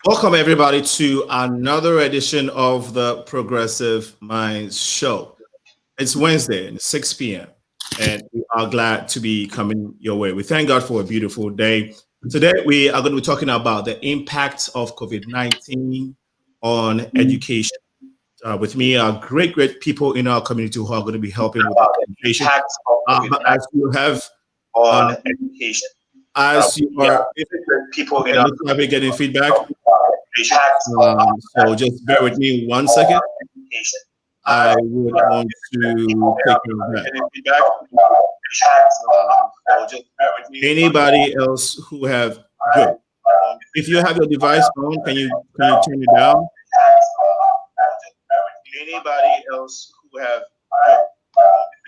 Welcome, everybody, to another edition of the Progressive Minds Show. It's Wednesday, and it's 6 p.m., and we are glad to be coming your way. We thank God for a beautiful day. Today, we are going to be talking about the impact of COVID-19 on education. With me are great people in our community who are going to be helping with the education. But as you have, on education. as you are, People okay, looks like we're getting feedback. So just bear with me 1 second. I would want to take care of that. Anybody else who have good? If you have your device on, can you turn it down? Anybody else who have good?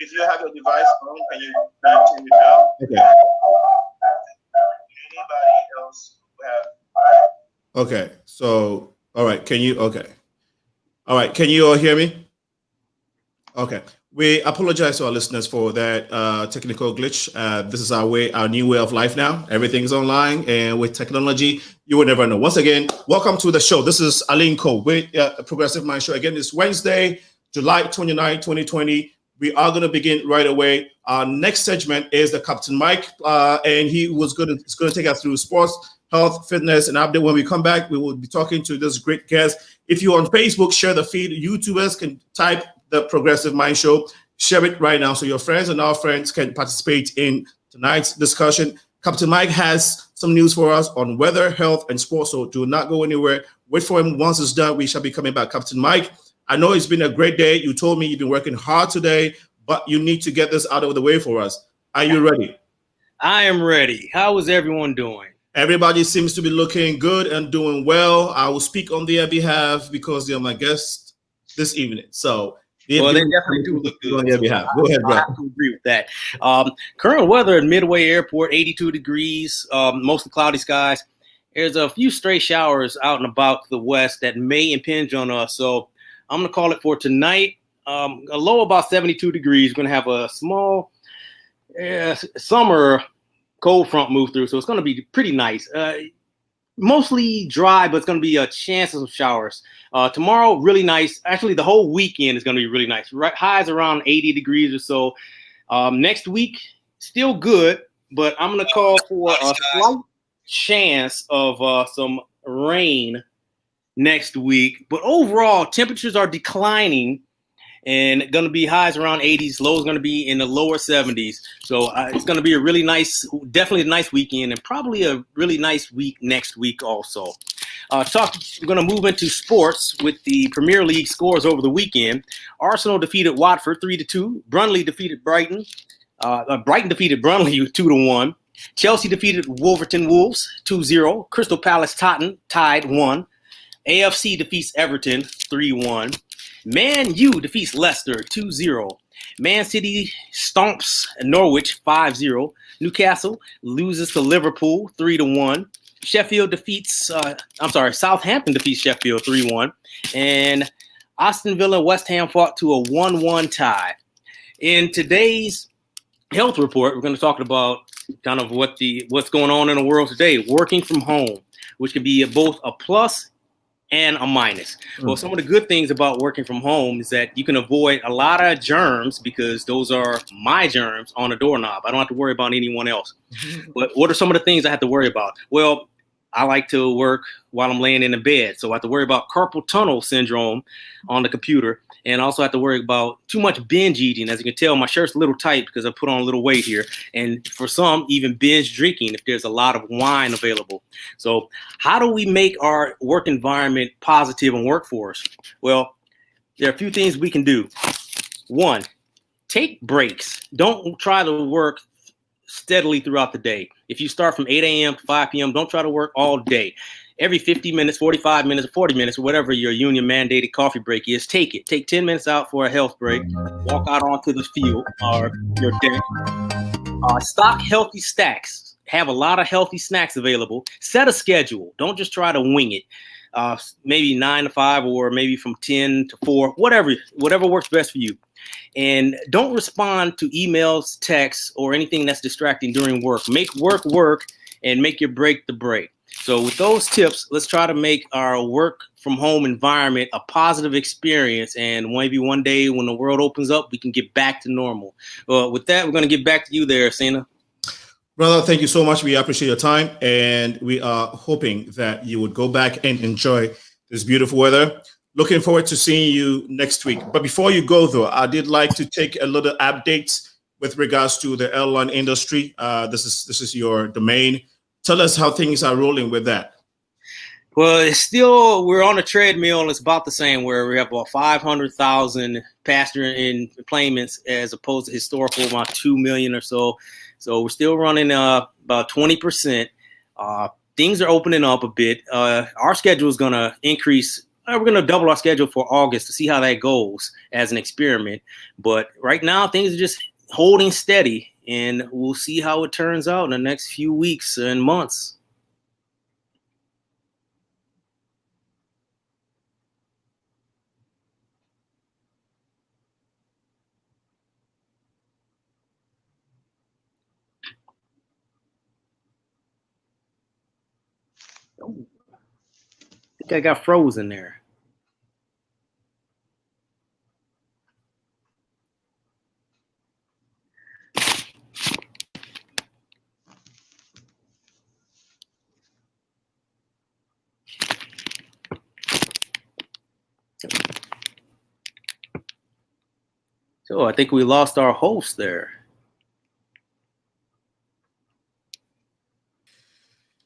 If you have your device on, can you turn it down? Okay. Anybody else who have Okay. So all right, can you okay. All right, can you all hear me? Okay. We apologize to our listeners for that technical glitch. This is our new way of life now. Everything's online, and with technology, you will never know. Once again, welcome to the show. This is Aline Cole with Progressive Mind Show. Again, it's Wednesday, July 29, 2020. We are going to begin right away. Our next segment is the Captain Mike, and he's going to take us through sports, health, fitness, and update. When we come back, we will be talking to this great guest. If you're on Facebook, share the feed. YouTubers can type the Progressive Mind Show. Share it right now so your friends and our friends can participate in tonight's discussion. Captain Mike has some news for us on weather, health, and sports, so do not go anywhere. Wait for him. Once it's done, we shall be coming back. Captain Mike, I know it's been a great day. You told me you've been working hard today, but you need to get this out of the way for us. Are you ready? I am ready. How is everyone doing? Everybody seems to be looking good and doing well. I will speak on their behalf because they're my guests this evening. So they definitely do look good on their behalf. Go ahead, bro. I have to agree with that. Current weather at Midway Airport, 82 degrees, mostly cloudy skies. There's a few stray showers out and about the west that may impinge on us. So I'm going to call it for tonight. A low about 72 degrees. We're going to have a small summer cold front move through. So it's going to be pretty nice. Mostly dry, but it's going to be a chance of some showers. Tomorrow, really nice. Actually, the whole weekend is going to be really nice. Right, highs around 80 degrees or so. Next week, still good, but I'm going to call for a slight chance of some rain next week. But overall, temperatures are declining and going to be highs around 80s. Lows going to be in the lower 70s. So it's going to be a really nice, definitely a nice weekend, and probably a really nice week next week also. We're going to move into sports with the Premier League scores over the weekend. Arsenal defeated Watford 3-2. Burnley defeated Brighton. Brighton defeated Burnley 2-1. Chelsea defeated Wolverhampton Wolves 2-0. Crystal Palace Tottenham tied 1. AFC defeats Everton 3-1. Man U defeats Leicester 2-0. Man City stomps Norwich 5-0. Newcastle loses to Liverpool 3-1. Southampton defeats Sheffield 3-1. And Aston Villa and West Ham fought to a 1-1 tie. In today's health report, we're going to talk about kind of what's going on in the world today. Working from home, which can be both a plus and a minus. Well, some of the good things about working from home is that you can avoid a lot of germs because those are my germs on a doorknob. I don't have to worry about anyone else. But what are some of the things I have to worry about? Well, I like to work while I'm laying in the bed. So I have to worry about carpal tunnel syndrome on the computer. And also have to worry about too much binge eating. As you can tell, my shirt's a little tight because I put on a little weight here. And for some, even binge drinking if there's a lot of wine available. So how do we make our work environment positive and work for us? Well, there are a few things we can do. One, take breaks. Don't try to work steadily throughout the day. If you start from 8 a.m. to 5 p.m., don't try to work all day. Every 50 minutes, 45 minutes, or 40 minutes, or whatever your union mandated coffee break is, take it. Take 10 minutes out for a health break. Walk out onto the field or your deck. Stock healthy stacks. Have a lot of healthy snacks available. Set a schedule. Don't just try to wing it. Maybe 9 to 5 or maybe from 10 to 4, whatever works best for you. And don't respond to emails, texts, or anything that's distracting during work. Make work work and make your break the break. So with those tips, let's try to make our work from home environment a positive experience. And maybe one day when the world opens up, we can get back to normal. With that, we're going to get back to you there, Sina. Brother, thank you so much. We appreciate your time. And we are hoping that you would go back and enjoy this beautiful weather. Looking forward to seeing you next week. But before you go, though, I did like to take a little update with regards to the airline industry. This is your domain. Tell us how things are rolling with that. Well, it's still, we're on a treadmill. It's about the same, where we have about 500,000 passenger enplanements as opposed to historical about 2 million or so. So we're still running about 20%. Things are opening up a bit. Our schedule is going to increase. We're going to double our schedule for August to see how that goes as an experiment. But right now, things are just holding steady, and we'll see how it turns out in the next few weeks and months. I think I got frozen there. So I think we lost our host there.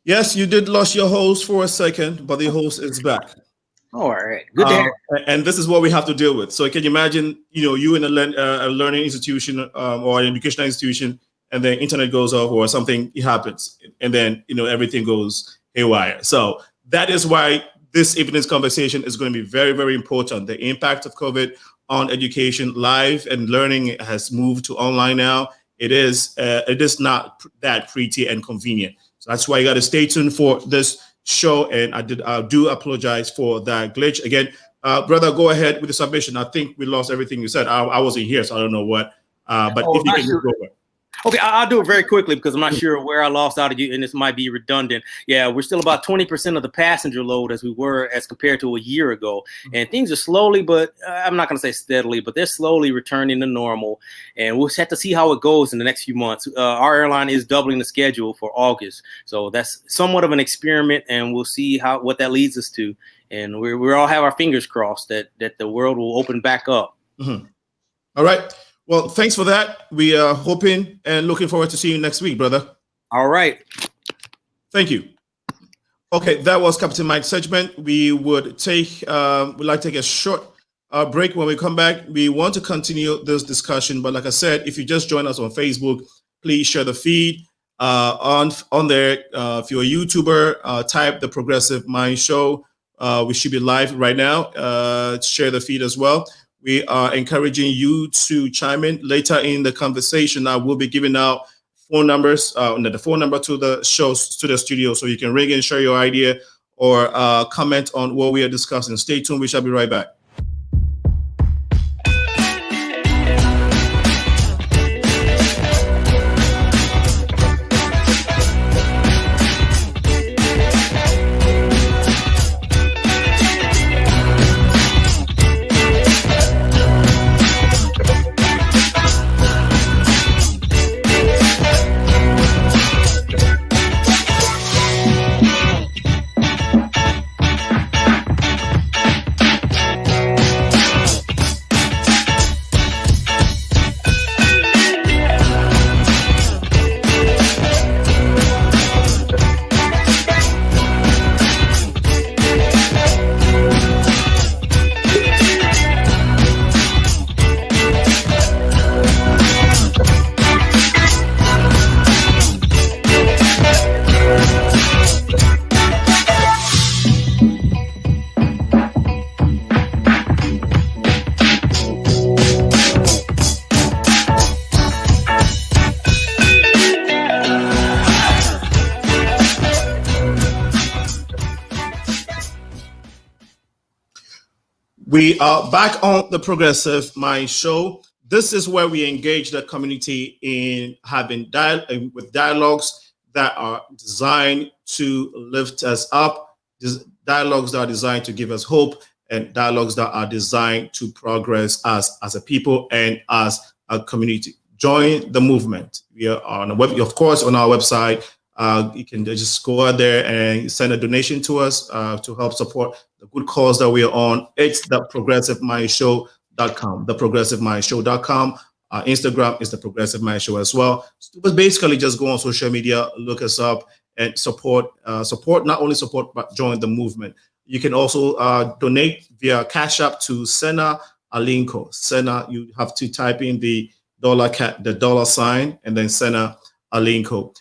Yes, you did lose your host for a second, but the host is back. All right, good to hear. And this is what we have to deal with. So can you imagine, you in a learning institution or an educational institution, and then internet goes off or something happens, and then everything goes haywire. So that is why this evening's conversation is going to be very, very important. The impact of COVID on education, live and learning has moved to online now. It is not that pretty and convenient. So that's why you got to stay tuned for this show. And I do apologize for that glitch again. Brother, go ahead with the submission. I think we lost everything you said. I wasn't here, so I don't know what. But if you can go over. Okay, I'll do it very quickly because I'm not sure where I lost out of you, and this might be redundant. Yeah, we're still about 20% of the passenger load as we were as compared to a year ago. And things are slowly, but I'm not going to say steadily, but they're slowly returning to normal. And we'll have to see how it goes in the next few months. Our airline is doubling the schedule for August. So that's somewhat of an experiment, and we'll see what that leads us to. And we all have our fingers crossed that the world will open back up. Mm-hmm. All right. Well, thanks for that. We are hoping and looking forward to seeing you next week, brother. All right. Thank you. Okay, that was Captain Mike's segment. We'd like to take a short break. When we come back, we want to continue this discussion. But like I said, if you just join us on Facebook, please share the feed on there. If you're a YouTuber, type the Progressive Mind Show. We should be live right now. Share the feed as well. We are encouraging you to chime in later in the conversation. I will be giving out phone numbers, the phone number to the shows, to the studio, so you can ring and share your idea or comment on what we are discussing. Stay tuned. We shall be right back. We are back on the Progressive Mind Show. This is where we engage the community in having dialogues that are designed to lift us up, dialogues that are designed to give us hope, and dialogues that are designed to progress us as a people and as a community. Join the movement. We are on a web, of course, on our website. You can just go out there and send a donation to us to help support the good cause that we are on. It's theprogressivemindsshow.com, theprogressivemindsshow.com. Instagram is the Progressive Mind Show as well. But basically, just go on social media, look us up, and support. Not only support, but join the movement. You can also donate via Cash App to Sena Alinko. Sena, you have to type in the dollar sign and then Sena Alinko.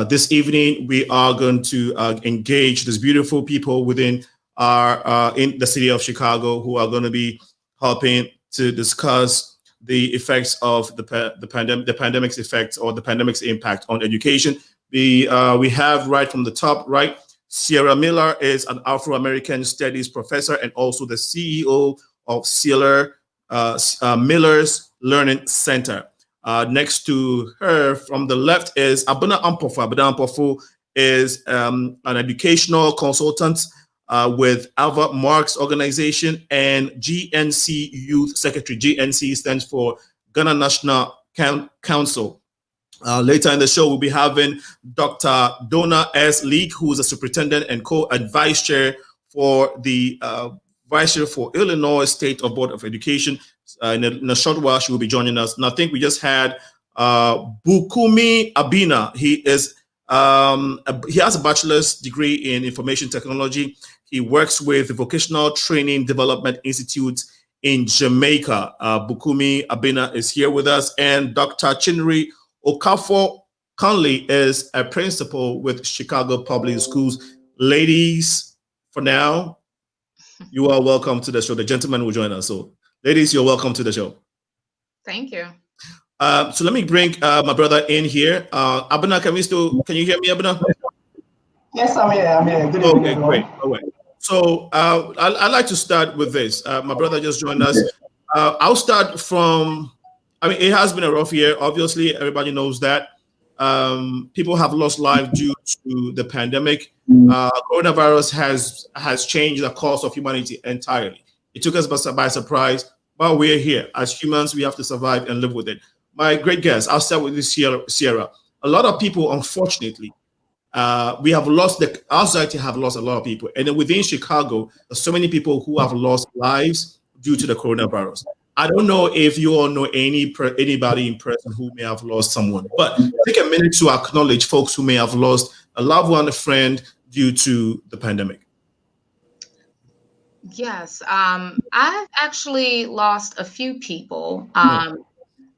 This evening, we are going to engage these beautiful people within our in the city of Chicago who are going to be helping to discuss the effects of the pandemic's effects or the pandemic's impact on education. We have right from the top right, Ciara Miller is an Afro-American Studies professor and also the CEO of Miller's Learning Center. Next to her from the left is Abena Ampofo. Abena Ampofo is an educational consultant with Alva Marks Organization and GNC Youth Secretary. GNC stands for Ghana National Council. Later in the show, we'll be having Dr. Donna S. Leak, who is a superintendent and co-vice chair for the vice chair for Illinois State Board of Education. In a short while, she will be joining us. And I think we just had Bukunmi Abiina. He has a bachelor's degree in information technology. He works with the Vocational Training Development Institute in Jamaica. Bukunmi Abiina is here with us, and Dr. Chinyere Okafor-Conley is a principal with Chicago Public Schools. Ladies, for now, you are welcome to the show. The gentleman will join us. So, ladies, you're welcome to the show. Thank you. So let me bring my brother in here. Abena, can you hear me, Abena? Yes, I'm here. Good evening, okay, great. All right. So I'd like to start with this. My brother just joined us. I'll start from, it has been a rough year. Obviously, everybody knows that. People have lost lives due to the pandemic. Coronavirus has changed the course of humanity entirely. It took us by surprise, but we're here. As humans, we have to survive and live with it. My great guest, I'll start with this, Ciara. A lot of people, unfortunately, our society have lost a lot of people. And then within Chicago, there's so many people who have lost lives due to the coronavirus. I don't know if you all know anybody in person who may have lost someone, but take a minute to acknowledge folks who may have lost a loved one, a friend due to the pandemic. Yes, I've actually lost a few people.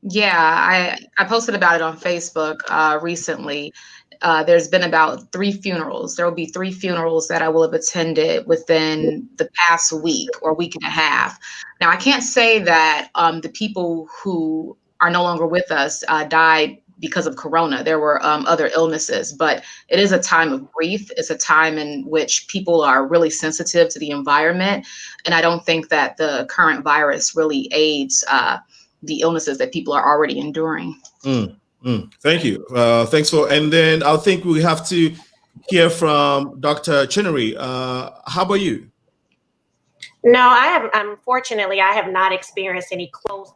Yeah, I posted about it on Facebook recently. There's been about 3 funerals. There will be 3 funerals that I will have attended within the past week or week and a half. Now, I can't say that the people who are no longer with us died because of Corona. There were other illnesses, but it is a time of grief. It's a time in which people are really sensitive to the environment. And I don't think that the current virus really aids the illnesses that people are already enduring. Thank you. Thanks and then I think we have to hear from Dr. Chinyere. How about you? No, unfortunately, I have not experienced any close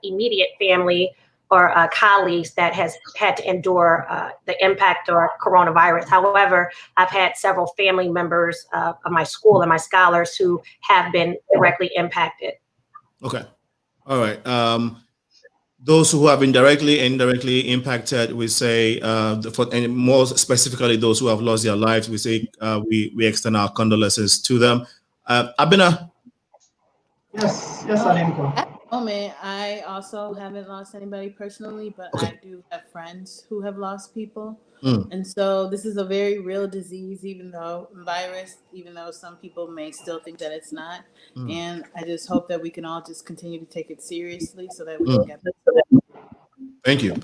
immediate family or colleagues that has had to endure the impact of coronavirus. However, I've had several family members of my school and my scholars who have been directly impacted. Okay. All right. Those who have been directly and indirectly impacted, we say, and more specifically, those who have lost their lives, we say we extend our condolences to them. Abena? Yes, Alinko. At the moment, I also haven't lost anybody personally, but Okay. I do have friends who have lost people. And so this is a very real disease, even though some people may still think that it's not. And I just hope that we can all just continue to take it seriously so that we can get better. Thank you.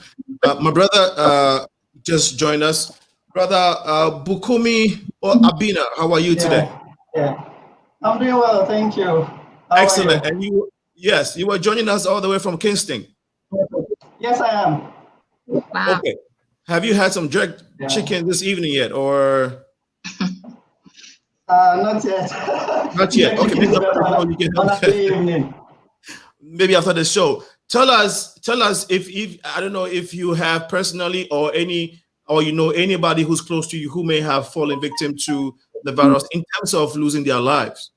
My brother just joined us. Brother Bukunmi or Abiina, how are you today? Yeah, I'm doing well, thank you. How Excellent. are you? And you were joining us all the way from Kingston. Yes, I am. Wow. Okay. Have you had some jerk chicken this evening yet, or? Not yet. Not yet. Okay, maybe after the show you can on the evening. Maybe after the show. Tell us if I don't know if you have personally or you know anybody who's close to you who may have fallen victim to the virus in terms of losing their lives.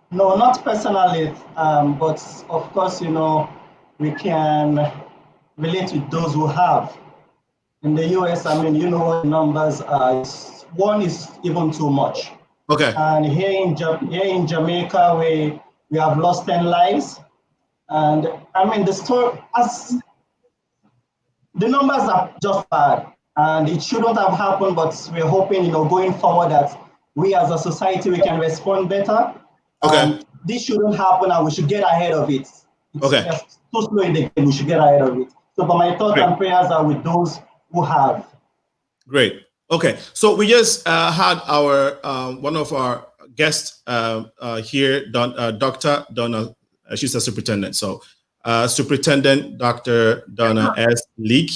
No, not personally, but of course, you know, we can relate with those who have. In the US, I mean, you know what the numbers are. One is even too much. Okay. And here in Jamaica, we have lost 10 lives. And I mean, the numbers are just bad. And it shouldn't have happened, but we're hoping, you know, going forward that we as a society, we can respond better. Okay. This shouldn't happen and we should get ahead of it. Okay. It's too slow in the game, we should get ahead of it. So, but my thoughts and prayers are with those who have. Great. Okay. So we just had our one of our guests here, Dr. Donna. She's a superintendent. So Superintendent Dr. Donna S. Leak.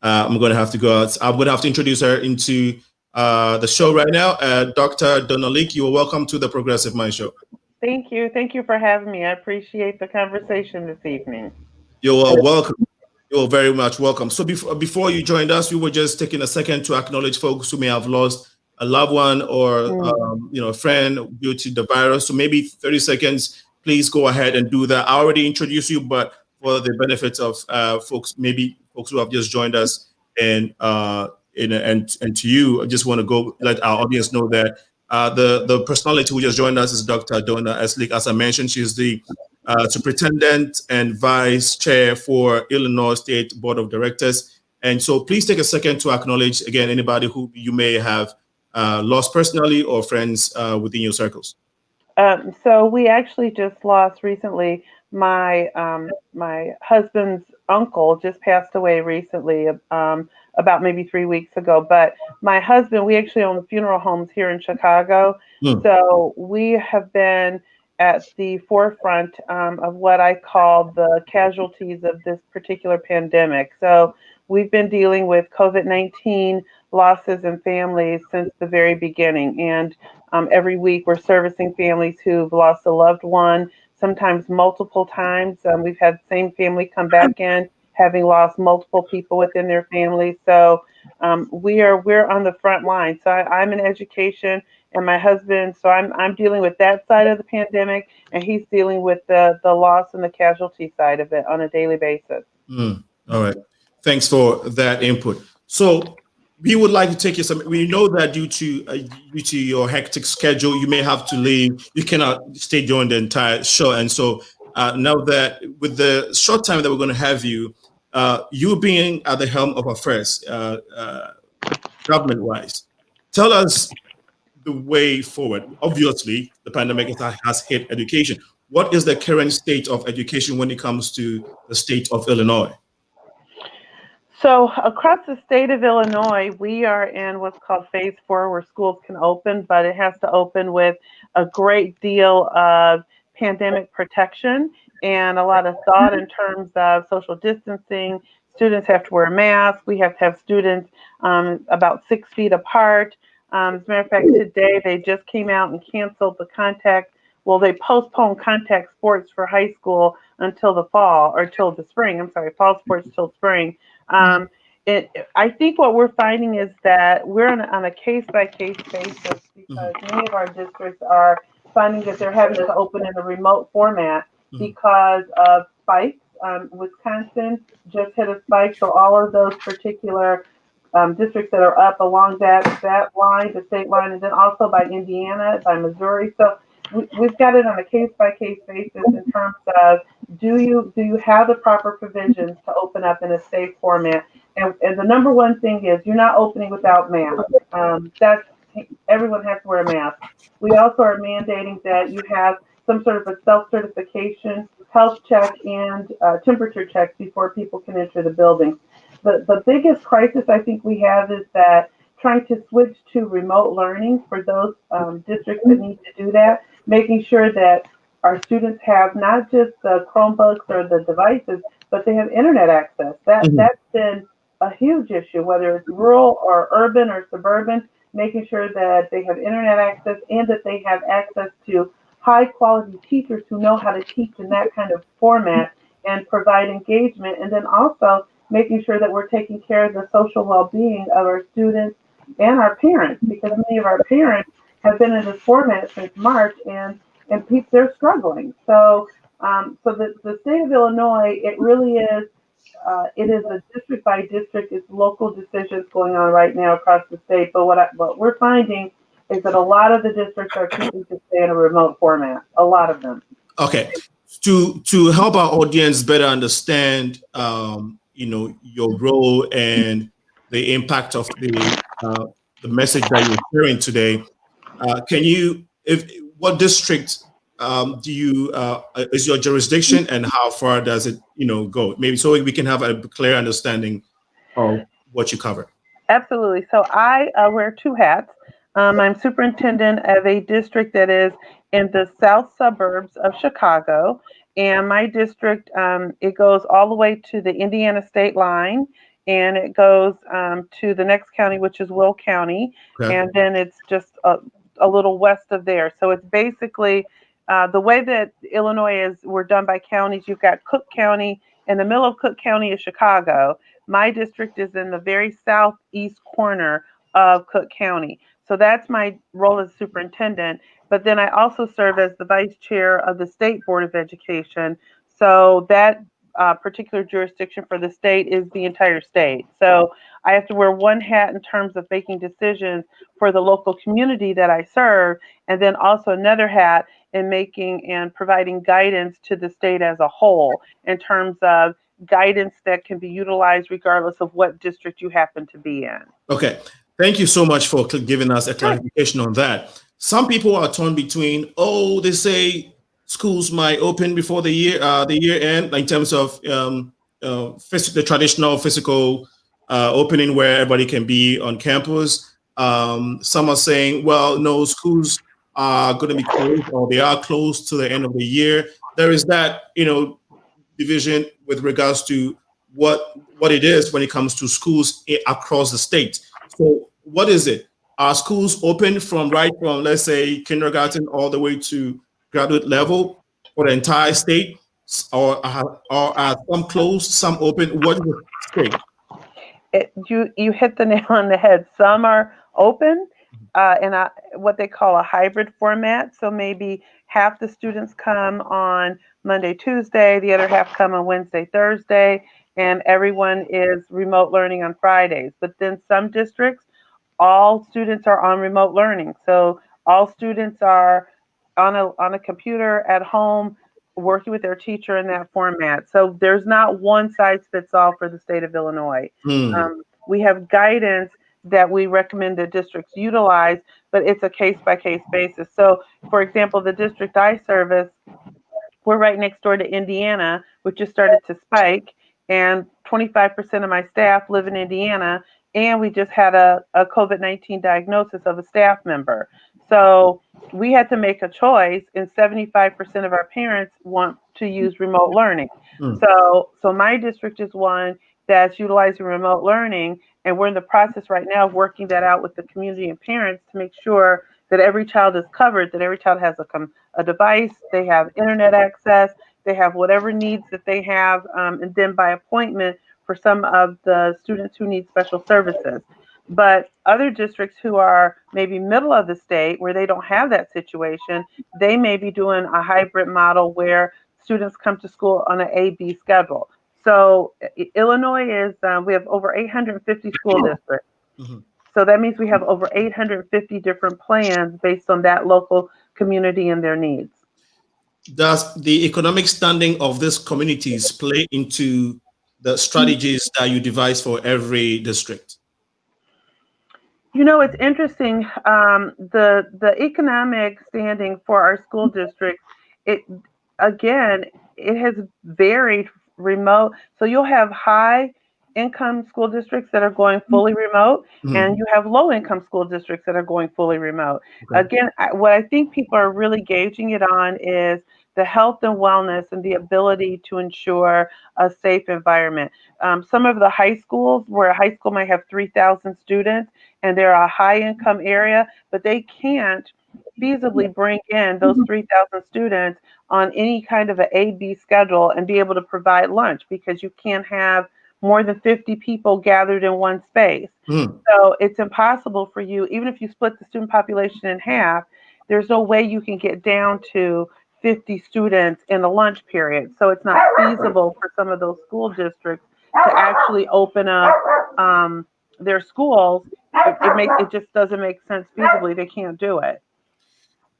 I'm going to have to go out. I'm going to have to introduce her into the show right now. Dr. Donna Leak, you are welcome to the Progressive Mind Show. Thank you. Thank you for having me. I appreciate the conversation this evening. You're welcome. You're very much welcome. So before you joined us, we were just taking a second to acknowledge folks who may have lost a loved one or a friend due to the virus. So maybe 30 seconds, please go ahead and do that. I already introduced you, but for the benefits of folks who have just joined us and to you, I just want to go let our audience know that the personality who just joined us is Dr. Donna S. Leak. As I mentioned, she's the Superintendent and Vice Chair for Illinois State Board of Directors. And so please take a second to acknowledge, again, anybody who you may have lost personally or friends within your circles. So we actually just lost recently. My husband's uncle just passed away recently, about maybe 3 weeks ago. But my husband, we actually own the funeral homes here in Chicago. So we have been at the forefront of what I call the casualties of this particular pandemic. So we've been dealing with COVID-19 losses in families since the very beginning. And every week we're servicing families who've lost a loved one, sometimes multiple times. We've had the same family come back in, having lost multiple people within their family. So we're on the front line. So I'm in education, and my husband, so I'm dealing with that side of the pandemic, and he's dealing with the loss and the casualty side of it on a daily basis. All right. Thanks for that input. So we would like to take you some. We know that due to your hectic schedule, you may have to leave. You cannot stay during the entire show. And so now that with the short time that we're going to have you, you being at the helm of affairs, government-wise, tell us the way forward. Obviously, the pandemic has hit education. What is the current state of education when it comes to the state of Illinois? So across the state of Illinois, we are in what's called phase 4, where schools can open, but it has to open with a great deal of pandemic protection and a lot of thought in terms of social distancing. Students have to wear masks. We have to have students about 6 feet apart. As a matter of fact, today they just came out and canceled the they postponed contact sports for high school until the fall, or till the spring. I'm sorry, fall sports till spring. I think what we're finding is that we're on a case-by-case basis, because many of our districts are finding that they're having to open in a remote format because of spikes. Wisconsin just hit a spike, so all of those particular districts that are up along that line, the state line, and then also by Indiana, by Missouri. So we've got it on a case-by-case basis in terms of do you have the proper provisions to open up in a safe format? And the number one thing is you're not opening without masks. Everyone has to wear a mask. We also are mandating that you have some sort of a self-certification, health check, and temperature check before people can enter the building. The biggest crisis I think we have is that trying to switch to remote learning for those districts that need to do that, making sure that our students have not just the Chromebooks or the devices, but they have internet access. That's been a huge issue, whether it's rural or urban or suburban, making sure that they have internet access and that they have access to high quality teachers who know how to teach in that kind of format and provide engagement. And then also making sure that we're taking care of the social well-being of our students and our parents, because many of our parents have been in this format since March, and they're struggling. So, the state of Illinois, it really is. It is a district by district. It's local decisions going on right now across the state. But what we're finding is that a lot of the districts are choosing to stay in a remote format. A lot of them. Okay, to help our audience better understand, your role and the impact of the message that you're sharing today, what district do you is your jurisdiction, and how far does it go? Maybe so we can have a clear understanding of what you cover. Absolutely. So I wear two hats. I'm superintendent of a district that is in the south suburbs of Chicago, and my district it goes all the way to the Indiana state line, and it goes to the next county, which is Will County, Okay. and then it's just a little west of there. So it's basically the way that Illinois is. We're done by counties. You've got Cook County. In the middle of Cook County is Chicago. My district is in the very southeast corner of Cook County. So that's my role as superintendent. But then I also serve as the vice chair of the State Board of Education. So that particular jurisdiction for the state is the entire state. So I have to wear one hat in terms of making decisions for the local community that I serve, and then also another hat in making and providing guidance to the state as a whole in terms of guidance that can be utilized regardless of what district you happen to be in. Okay, thank you so much for giving us a clarification on that. Some people are torn between, they say schools might open before the year end, in terms of the traditional physical opening where everybody can be on campus. Some are saying, well, no, schools are going to be closed, or they are closed to the end of the year. There is that, division with regards to what it is when it comes to schools across the state. So what is it? Are schools open from let's say kindergarten all the way to graduate level for the entire state, or are some closed, some open? What is the state? You hit the nail on the head. Some are open in what they call a hybrid format. So maybe half the students come on Monday, Tuesday, the other half come on Wednesday, Thursday, and everyone is remote learning on Fridays. But then some districts, all students are on remote learning. So all students are on a computer at home working with their teacher in that format. So there's not one size fits all for the state of Illinois. We have guidance that we recommend that districts utilize, but it's a case-by-case basis. So, for example, the district I service, we're right next door to Indiana, which just started to spike, and 25% of my staff live in Indiana, and we just had a COVID-19 diagnosis of a staff member. So we had to make a choice, and 75% of our parents want to use remote learning. So my district is one that's utilizing remote learning, and we're in the process right now of working that out with the community and parents to make sure that every child is covered, that every child has a device, they have internet access, they have whatever needs that they have, and then by appointment for some of the students who need special services. But other districts who are maybe middle of the state where they don't have that situation, they may be doing a hybrid model where students come to school on an A-B schedule. So Illinois is, we have over 850 school districts. So that means we have over 850 different plans based on that local community and their needs. Does the economic standing of these communities play into the strategies that you devise for every district? It's interesting. The economic standing for our school districts, it has varied remote. So you'll have high income school districts that are going fully remote, and you have low income school districts that are going fully remote. Okay. Again, what I think people are really gauging it on is the health and wellness and the ability to ensure a safe environment. Some of the high schools, where a high school might have 3,000 students and they're a high income area, but they can't feasibly bring in those 3,000 students on any kind of an A-B schedule and be able to provide lunch, because you can't have more than 50 people gathered in one space. So it's impossible for you, even if you split the student population in half, there's no way you can get down to 50 students in a lunch period. So it's not feasible for some of those school districts to actually open up their schools. It just doesn't make sense feasibly. They can't do it.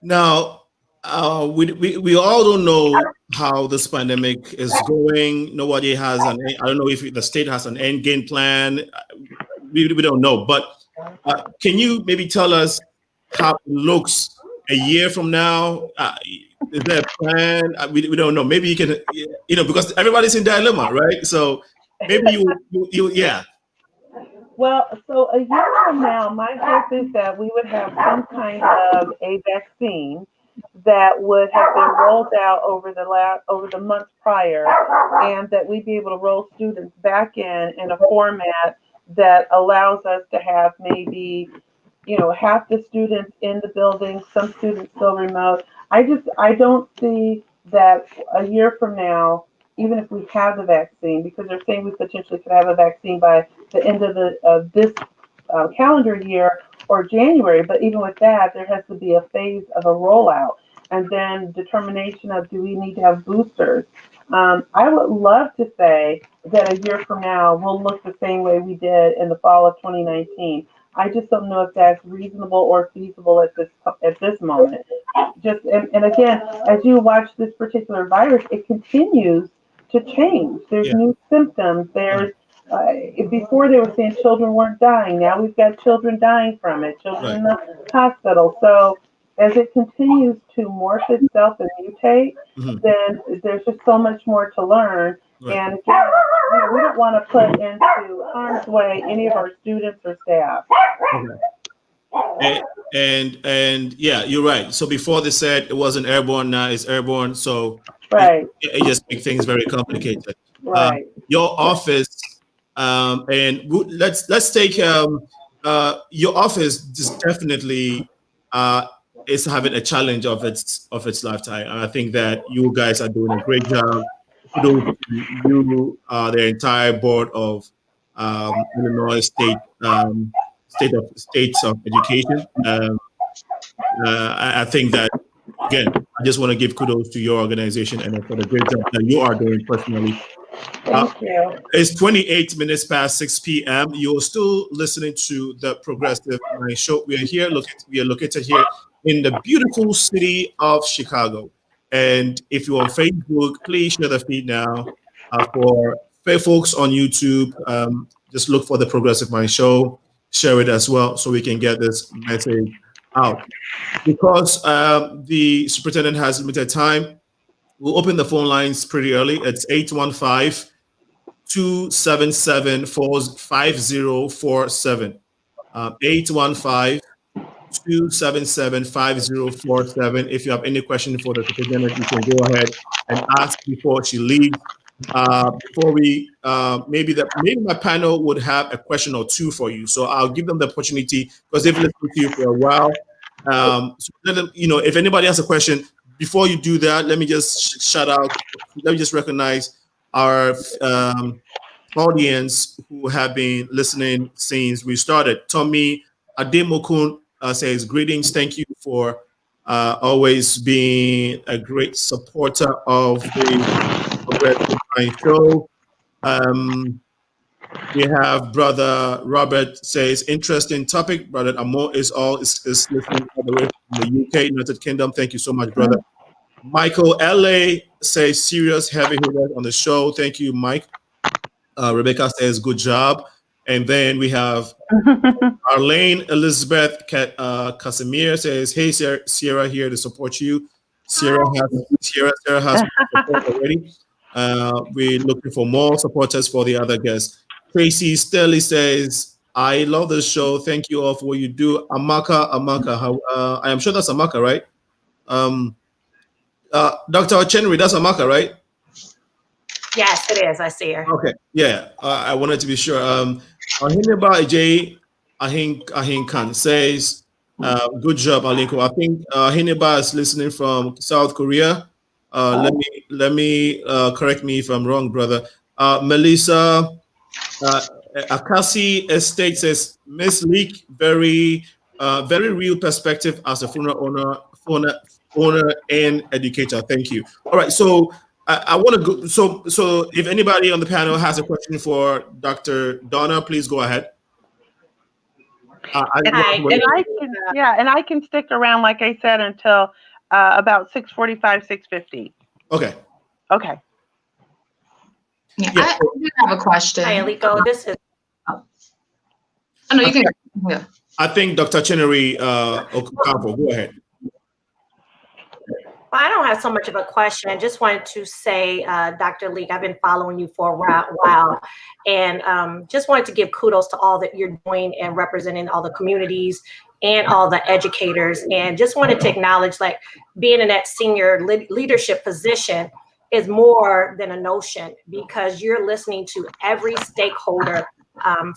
Now, we all don't know how this pandemic is going. Nobody has I don't know if the state has an end game plan. We don't know. But can you maybe tell us how it looks a year from now? Is there a plan? We don't know. Maybe you can, because everybody's in dilemma, right? So maybe yeah. Well, so a year from now, my hope is that we would have some kind of a vaccine that would have been rolled out over the months prior, and that we'd be able to roll students back in a format that allows us to have maybe, half the students in the building, some students still remote. I don't see that a year from now, even if we have the vaccine, because they're saying we potentially could have a vaccine by the end of this calendar year or January. But even with that, there has to be a phase of a rollout, and then determination of, do we need to have boosters? I would love to say that a year from now we'll look the same way we did in the fall of 2019. I just don't know if that's reasonable or feasible at this moment. And again, as you watch this particular virus, it continues to change. There's new symptoms. There's before they were saying children weren't dying. Now we've got children dying from it, children in the hospital. So as it continues to morph itself and mutate, then there's just so much more to learn. And again, we don't want to put into harm's way any of our students or staff. And yeah, you're right. So before they said it wasn't airborne, now it's airborne. So it just makes things very complicated. Your office, and let's take your office. Just definitely is having a challenge of its lifetime. And I think that you guys are doing a great job. You, the entire board of Illinois States of Education. I think that, again, I just want to give kudos to your organization and for the great job that you are doing personally. Thank you. It's 28 minutes past 6 p.m. You're still listening to the Progressive Mind Show. We are located here in the beautiful city of Chicago. And if you're on Facebook, please share the feed now. For folks on YouTube, just look for the Progressive Mind Show. Share it as well so we can get this message out. Because the superintendent has limited time, we'll open the phone lines pretty early. It's 815-277-5047. 815-277-5047. If you have any question for the superintendent, you can go ahead and ask before she leaves. Before we, maybe my panel would have a question or two for you. So I'll give them the opportunity because they've listened to you for a while. So let them, if anybody has a question, before you do that, let me just shout out. Let me just recognize our audience who have been listening since we started. Tommy Ademokun says, greetings. Thank you for always being a great supporter of the Progressive Mind Show. We have Brother Robert says, interesting topic. Brother Amo is listening all the way from the UK, United Kingdom. Thank you so much, brother. Michael LA says, serious heavy hitter on the show. Thank you, Mike. Rebecca says, good job. And then we have Arlene Elizabeth Casimir says, hey, Ciara here to support you. Ciara has support already. We're looking for more supporters for the other guests. Tracy Sterling says, I love the show. Thank you all for what you do. Amaka, I am sure that's Amaka, right? Dr. Chinyere, that's Amaka, right? Yes, it is. I see her. Okay, yeah. I wanted to be sure. Ahineba J. Ahin Khan says, "Good job, Alinko." I think Ahineba is listening from South Korea. Let me correct me if I'm wrong, brother. Melissa Akasi Estate says, "Miss Leak, very real perspective as a owner and educator. Thank you." All right, so I want to go. So if anybody on the panel has a question for Dr. Donna, please go ahead. And I can stick around, like I said, until about 6:45, 6:50. Okay. Okay. Yeah, I do have a question. Hi, Aliko. This is. Oh no, you can. Yeah. I think Dr. Chinyere Okafor, go ahead. Well, I don't have so much of a question. I just wanted to say, Dr. Leak, I've been following you for a while, and just wanted to give kudos to all that you're doing and representing all the communities and all the educators. And just wanted to acknowledge, like, being in that senior leadership position is more than a notion, because you're listening to every stakeholder,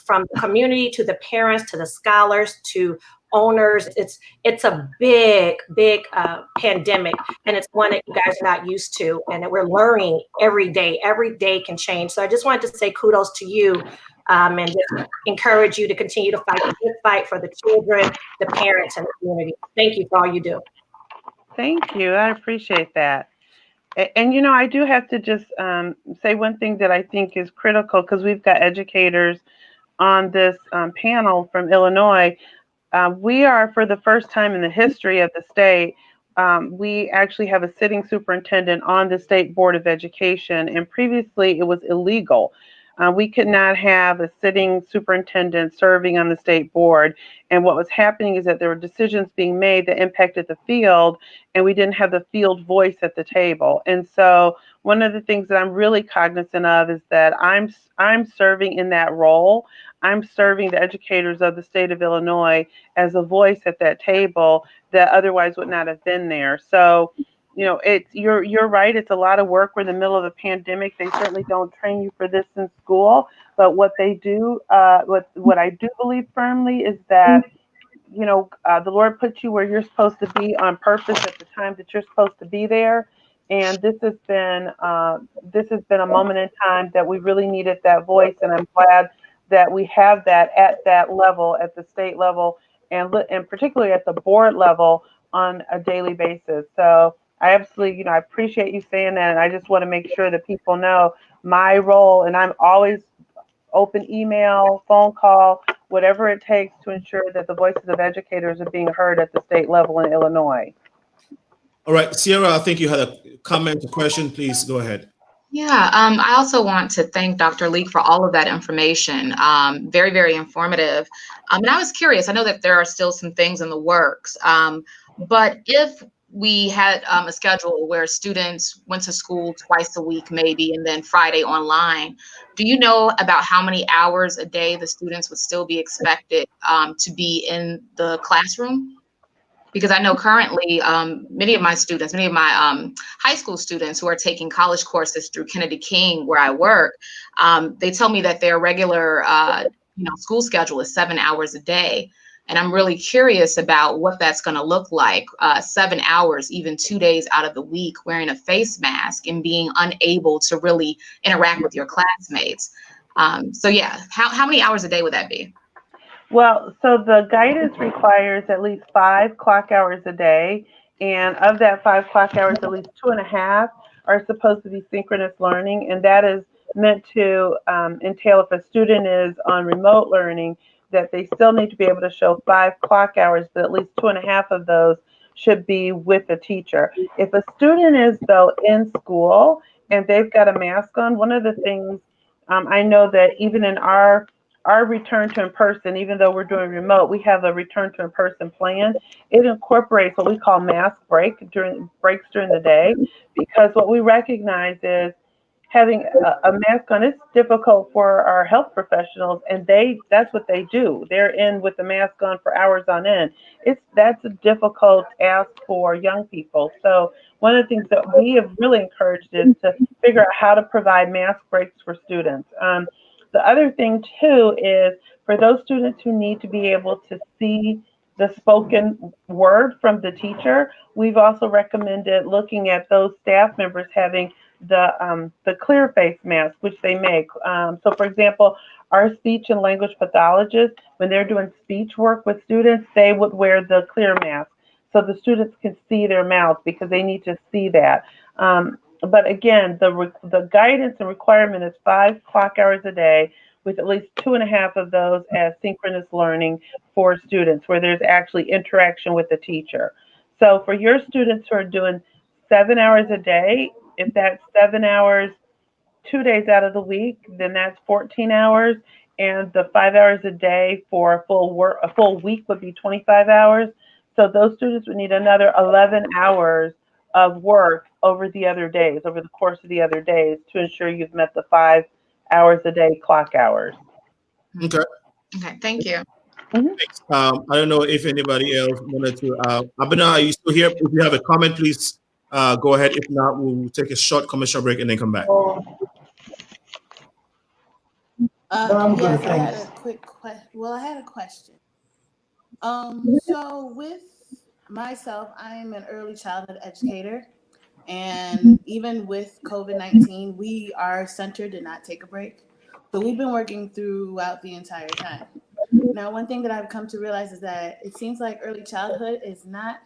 from the community to the parents to the scholars to owners. It's a big pandemic, and it's one that you guys are not used to, and that we're learning every day. Every day can change. So I just wanted to say kudos to you, and just encourage you to continue to fight the good fight for the children, the parents, and the community. Thank you for all you do. Thank you. I appreciate that. And you know, I do have to just say one thing that I think is critical, because we've got educators on this panel from Illinois. We are, for the first time in the history of the state, we actually have a sitting superintendent on the State Board of Education, and previously it was illegal. We could not have a sitting superintendent serving on the state board. And what was happening is that there were decisions being made that impacted the field, and we didn't have the field voice at the table. And so one of the things that I'm really cognizant of is that I'm serving in that role. I'm serving the educators of the state of Illinois as a voice at that table that otherwise would not have been there. So, you know, you're right. It's a lot of work. We're in the middle of a pandemic. They certainly don't train you for this in school. But what they do, what I do believe firmly is that, you know, the Lord put you where you're supposed to be on purpose at the time that you're supposed to be there. And this has been a moment in time that we really needed that voice, and I'm glad that we have that at that level, at the state level, and particularly at the board level on a daily basis. So I absolutely, I appreciate you saying that, and I just want to make sure that people know my role, and I'm always open email, phone call, whatever it takes to ensure that the voices of educators are being heard at the state level in Illinois. All right, Ciara, I think you had a comment, a question. Please go ahead. Yeah, I also want to thank Dr. Leak for all of that information. Very, very informative. And I was curious, I know that there are still some things in the works, but if we had a schedule where students went to school twice a week, maybe, and then Friday online, do you know about how many hours a day the students would still be expected to be in the classroom? Because I know currently many of my high school students who are taking college courses through Kennedy King, where I work, they tell me that their regular school schedule is 7 hours a day. And I'm really curious about what that's going to look like, 7 hours, even 2 days out of the week, wearing a face mask and being unable to really interact with your classmates. So yeah, how many hours a day would that be? Well, so the guidance requires at least 5 clock hours a day. And of that 5 clock hours, at least 2.5 are supposed to be synchronous learning. And that is meant to entail, if a student is on remote learning, that they still need to be able to show 5 clock hours, but at least 2.5 of those should be with a teacher. If a student is, though, in school and they've got a mask on, one of the things I know that even in our return to in-person, even though we're doing remote, we have a return to in-person plan. It incorporates what we call mask breaks during the day, because what we recognize is having a mask on, it's difficult for our health professionals, and that's what they do. They're in with the mask on for hours on end. That's a difficult ask for young people. So one of the things that we have really encouraged is to figure out how to provide mask breaks for students. The other thing too is for those students who need to be able to see the spoken word from the teacher, we've also recommended looking at those staff members having the clear face mask, which they make. So for example, our speech and language pathologists, when they're doing speech work with students, they would wear the clear mask so the students can see their mouth because they need to see that. But again, the guidance and requirement is 5 clock hours a day, with at least 2.5 of those as synchronous learning for students, where there's actually interaction with the teacher. So for your students who are doing 7 hours a day, if that's 7 hours 2 days out of the week, then that's 14 hours, and the 5 hours a day for a full week would be 25 hours. So those students would need another 11 hours of work over the other days, over the course of the other days, to ensure you've met the 5 hours a day clock hours. Okay. Okay, thank you. Thanks. I don't know if anybody else wanted to. Abena, are you still here? If you have a comment, please go ahead. If not, we'll take a short commercial break and then come back. I'm good, Yes, I had thanks. a quick question. Well, I had a question. So with myself, I'm an early childhood educator, and even with COVID-19, our center did not take a break. So we've been working throughout the entire time. Now, one thing that I've come to realize is that it seems like early childhood is not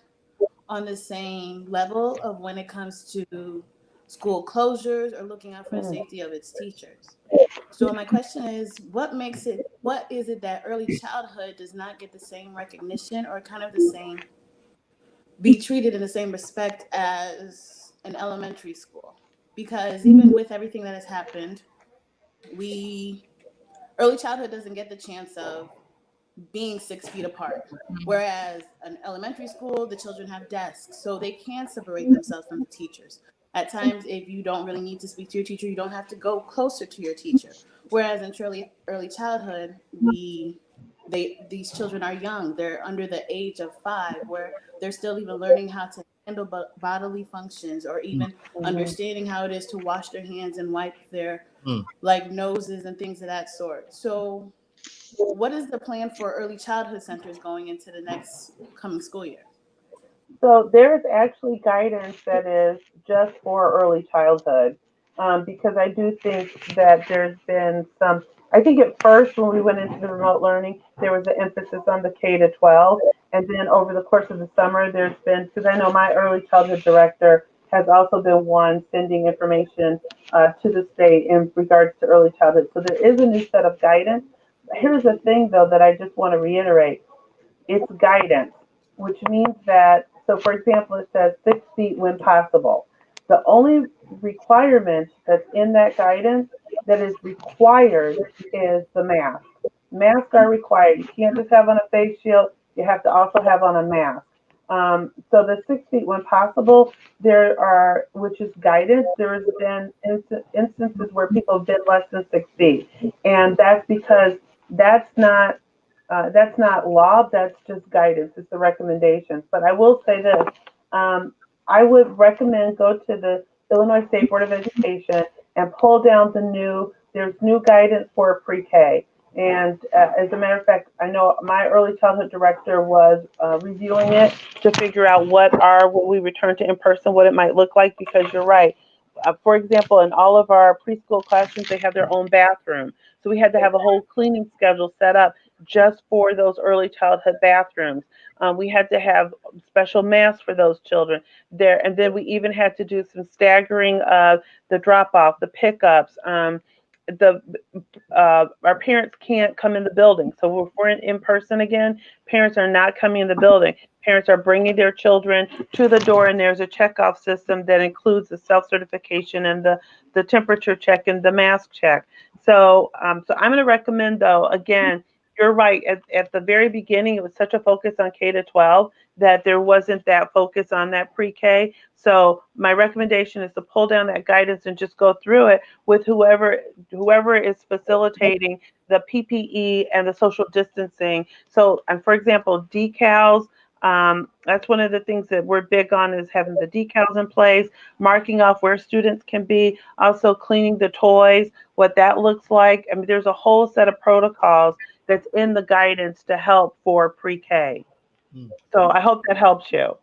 on the same level of when it comes to school closures or looking out for the safety of its teachers. So my question is, what is it that early childhood does not get the same recognition or kind of be treated in the same respect as an elementary school? Because even with everything that has happened, early childhood doesn't get the chance of being 6 feet apart. Whereas an elementary school, the children have desks, so they can separate themselves from the teachers. At times, if you don't really need to speak to your teacher, you don't have to go closer to your teacher. Whereas in early childhood, these children are young. They're under the age of 5, where they're still even learning how to handle bodily functions, or even understanding how it is to wash their hands and wipe their noses and things of that sort. So what is the plan for early childhood centers going into the next coming school year? So there's actually guidance that is just for early childhood, because I do think that there's been some. I think at first when we went into the remote learning, there was an emphasis on the K to 12, and then over the course of the summer, there's been, because I know my early childhood director has also been one sending information to the state in regards to early childhood. So there is a new set of guidance. Here's the thing, though, that I just want to reiterate. It's guidance, which means that, so for example, it says 6 feet when possible. The only requirement that's in that guidance that is required is the mask. Masks are required. You can't just have on a face shield. You have to also have on a mask. So the 6 feet when possible, which is guidance, there has been instances where people have been less than 6 feet. And that's because that's not law, that's just guidance, it's the recommendations. But I will say this, I would recommend go to the Illinois State Board of Education and pull down there's new guidance for pre-K. And as a matter of fact, I know my early childhood director was reviewing it to figure out when we return to in-person, what it might look like, because you're right. For example, in all of our preschool classrooms, they have their own bathroom. So we had to have a whole cleaning schedule set up just for those early childhood bathrooms. We had to have special masks for those children there. And then we even had to do some staggering of the drop-off, the pickups. Our parents can't come in the building. So if we're in person again, parents are not coming in the building. Parents are bringing their children to the door, and there's a checkoff system that includes the self-certification and the temperature check and the mask check. So I'm going to recommend, though, again, you're right. At the very beginning, it was such a focus on K to 12 that there wasn't that focus on that pre-K. So my recommendation is to pull down that guidance and just go through it with whoever is facilitating the PPE and the social distancing. So, for example, decals. That's one of the things that we're big on, is having the decals in place, marking off where students can be, also cleaning the toys, what that looks like. I mean, there's a whole set of protocols that's in the guidance to help for pre-K. So I hope that helps you.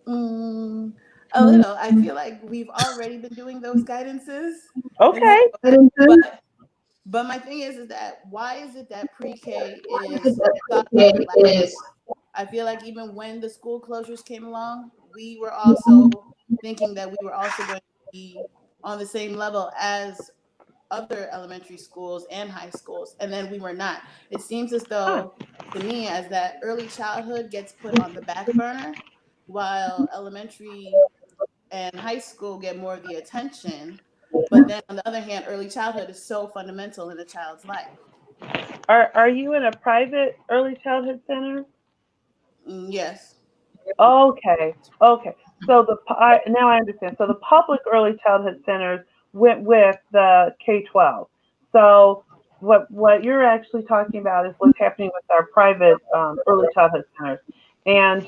A little. I feel like we've already been doing those guidances. Okay. But my thing is that why is it that pre-K is thought about last? I feel like even when the school closures came along, we were also thinking that we were also going to be on the same level as other elementary schools and high schools, and then we were not. It seems as though, to me, as that early childhood gets put on the back burner, while elementary and high school get more of the attention. But then on the other hand, early childhood is so fundamental in a child's life. Are you in a private early childhood center? Yes. Okay. So now I understand. So the public early childhood centers went with the K-12. So what you're actually talking about is what's happening with our private early childhood centers. And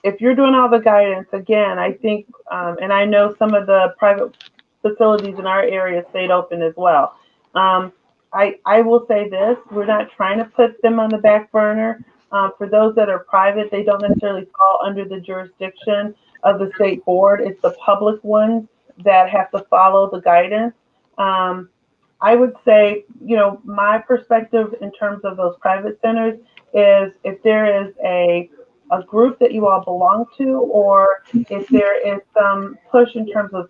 if you're doing all the guidance, again, I think, and I know some of the private facilities in our area stayed open as well. I will say this: we're not trying to put them on the back burner. For those that are private, they don't necessarily fall under the jurisdiction of the state board. It's the public ones that have to follow the guidance. I would say, my perspective in terms of those private centers is, if there is a group that you all belong to, or if there is some push in terms of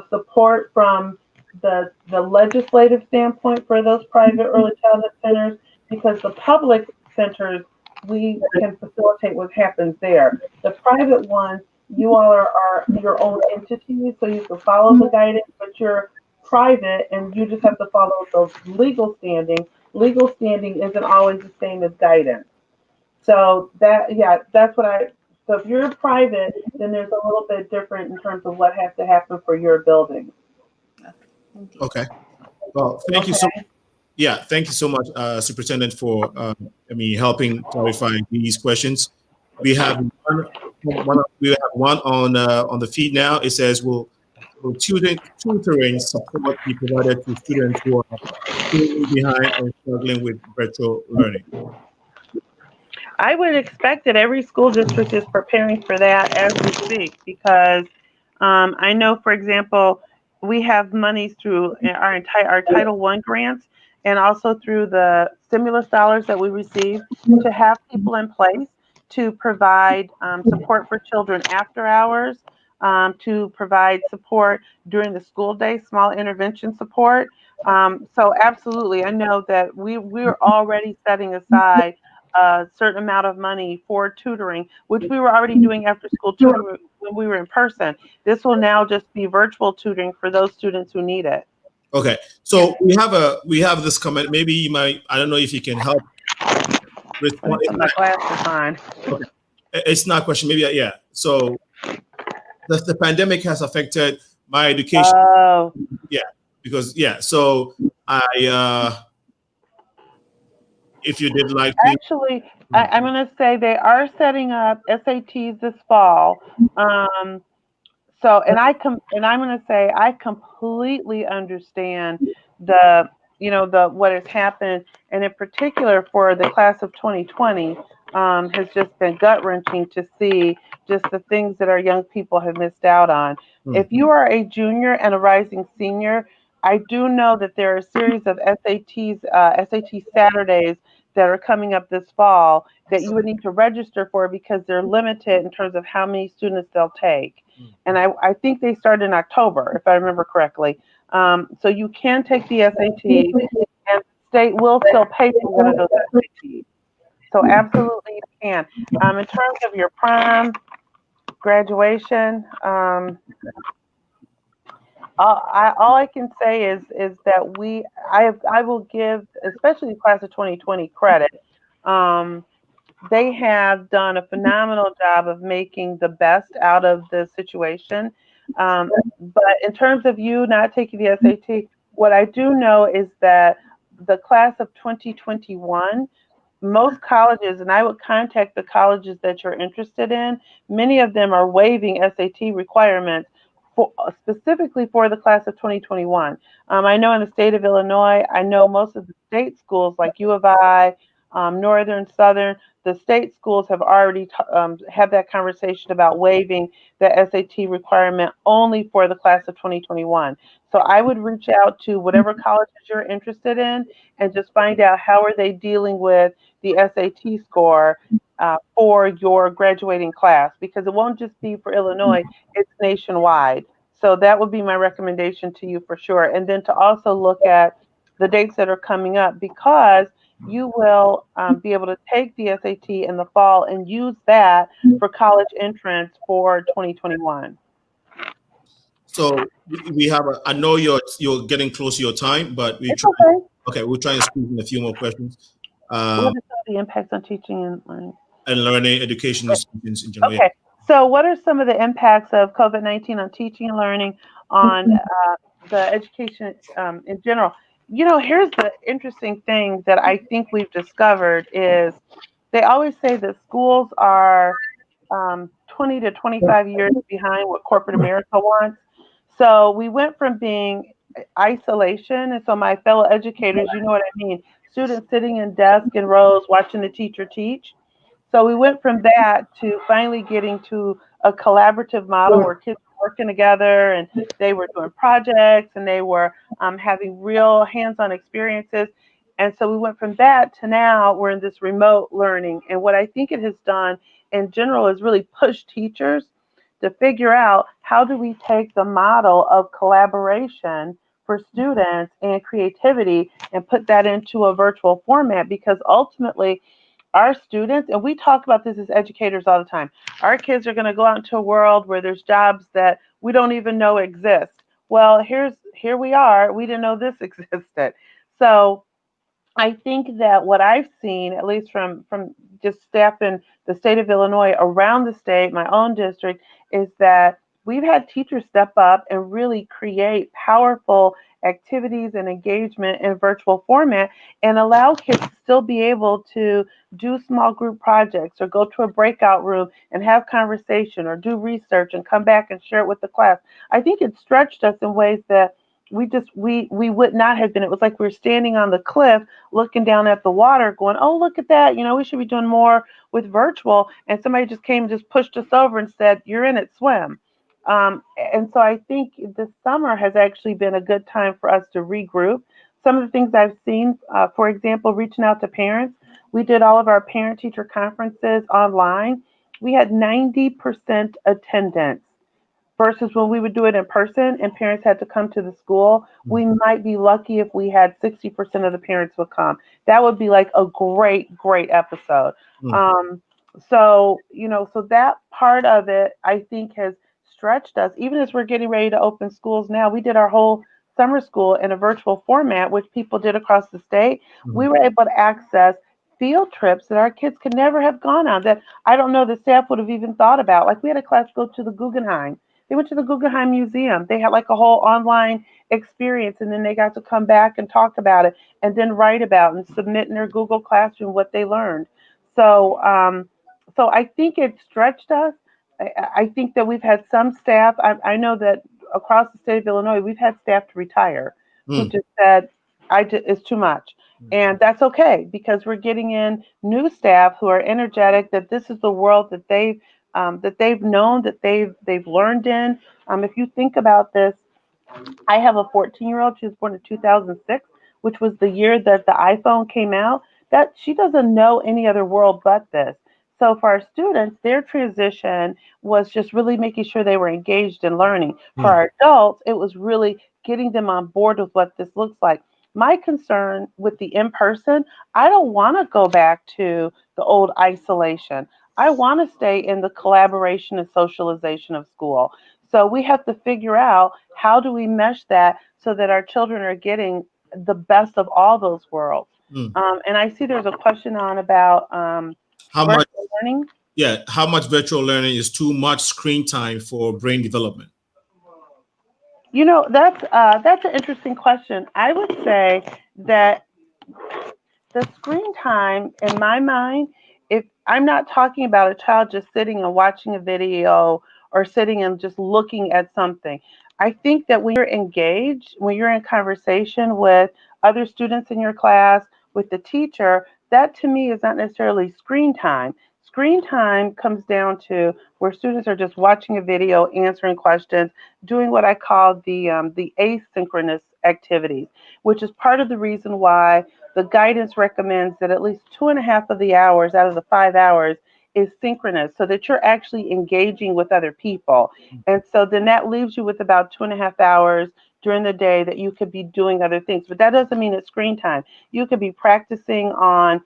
support from the legislative standpoint for those private early childhood centers, because the public centers, we can facilitate what happens there. The private ones, you all are your own entities, so you can follow the guidance, but you're private and you just have to follow the legal standing. Legal standing isn't always the same as guidance. So that's so if you're private, then there's a little bit different in terms of what has to happen for your building. Okay. Well, thank you so much. Yeah, thank you so much, Superintendent, for helping clarify these questions. We have one on the feed now. It says, will tutoring support be provided to students who are falling behind and struggling with virtual learning? I would expect that every school district is preparing for that as we speak, because I know, for example, we have monies through our Title I grants, and also through the stimulus dollars that we receive, to have people in place to provide support for children after hours, to provide support during the school day, small intervention support. So absolutely, I know that we're already setting aside a certain amount of money for tutoring, which we were already doing after school tutoring when we were in person. This will now just be virtual tutoring for those students who need it. Okay, so we have this comment. Maybe you might, I don't know if you can help respond. My glasses on. Okay, it's not a question. Maybe yeah. So the pandemic has affected my education. Oh. Yeah, because so if you did like to. Actually, I'm going to say they are setting up SATs this fall. So, and I'm going to say I completely understand what has happened, and in particular for the class of 2020, has just been gut wrenching to see just the things that our young people have missed out on. Mm-hmm. If you are a junior and a rising senior, I do know that there are a series of SAT Saturdays that are coming up this fall that you would need to register for, because they're limited in terms of how many students they'll take. And I think they start in October, if I remember correctly. So you can take the SAT, and the state will still pay for one of those SATs. So absolutely you can. In terms of your prom, graduation, all I can say is that I will give, especially the class of 2020, credit, they have done a phenomenal job of making the best out of the situation. But in terms of you not taking the SAT, what I do know is that the class of 2021, most colleges, and I would contact the colleges that you're interested in, many of them are waiving SAT requirements for, specifically for the class of 2021. I know in the state of Illinois, I know most of the state schools like U of I, Northern, Southern, the state schools have already had that conversation about waiving the SAT requirement only for the class of 2021. So I would reach out to whatever colleges you're interested in and just find out how are they dealing with the SAT score for your graduating class, because it won't just be for Illinois, it's nationwide. So that would be my recommendation to you for sure. And then to also look at the dates that are coming up, because you will be able to take the SAT in the fall and use that for college entrance for 2021. So we have I know you're getting close to your time, but It's okay. Okay, we're trying to squeeze in a few more questions. What are some of the impacts on teaching and learning? And learning, education, and students in general. Okay, so what are some of the impacts of COVID-19 on teaching and learning, on the education in general? You know, here's the interesting thing that I think we've discovered is they always say that schools are 20 to 25 years behind what corporate America wants. So we went from being isolation, and so my fellow educators, you know what I mean, students sitting in desks and rows watching the teacher teach. So we went from that to finally getting to a collaborative model where kids were working together and they were doing projects and they were having real hands-on experiences. And so we went from that to now we're in this remote learning. And what I think it has done in general is really push teachers to figure out how do we take the model of collaboration for students and creativity and put that into a virtual format, because ultimately our students, and we talk about this as educators all the time, our kids are going to go out into a world where there's jobs that we don't even know exist. Well, here we are, we didn't know this existed. So I think that what I've seen, at least from just staff in the state of Illinois, around the state, my own district, is that we've had teachers step up and really create powerful activities and engagement in virtual format and allow kids to still be able to do small group projects or go to a breakout room and have conversation or do research and come back and share it with the class. I think it stretched us in ways that we would not have been. It was like we were standing on the cliff looking down at the water going, oh, look at that, you know, we should be doing more with virtual, and somebody just came and just pushed us over and said, you're in it, swim. And so I think this summer has actually been a good time for us to regroup. Some of the things I've seen, for example, reaching out to parents. We did all of our parent-teacher conferences online. We had 90% attendance versus when we would do it in person and parents had to come to the school. We might be lucky if we had 60% of the parents would come. That would be like a great, great episode. So, you know, so that part of it, I think, has stretched us. Even as we're getting ready to open schools now, we did our whole summer school in a virtual format, which people did across the state. We were able to access field trips that our kids could never have gone on, that I don't know the staff would have even thought about. Like we had a class go to the Guggenheim. They went to the Guggenheim Museum. They had like a whole online experience, and then they got to come back and talk about it and then write about and submit in their Google Classroom what they learned. So, so I think it stretched us. I think that we've had some staff. I know that across the state of Illinois, we've had staff to retire who just said, it's too much. And that's okay, because we're getting in new staff who are energetic, that this is the world that they've known, that they've learned in. If you think about this, I have a 14-year-old. She was born in 2006, which was the year that the iPhone came out. That she doesn't know any other world but this. So for our students, their transition was just really making sure they were engaged in learning. For our adults, it was really getting them on board with what this looks like. My concern with the in-person, I don't want to go back to the old isolation. I want to stay in the collaboration and socialization of school. So we have to figure out how do we mesh that so that our children are getting the best of all those worlds. And I see there's a question on about How much? Learning? Yeah, how much virtual learning is too much screen time for brain development? You know, that's an interesting question. I would say that the screen time, in my mind, if I'm not talking about a child just sitting and watching a video or sitting and just looking at something, I think that when you're engaged, when you're in conversation with other students in your class, with the teacher, that to me is not necessarily screen time. Screen time comes down to where students are just watching a video, answering questions, doing what I call the asynchronous activities, which is part of the reason why the guidance recommends that at least 2.5 of the hours out of the 5 hours is synchronous, so that you're actually engaging with other people. And so then that leaves you with about 2.5 hours during the day that you could be doing other things. But that doesn't mean it's screen time. You could be practicing on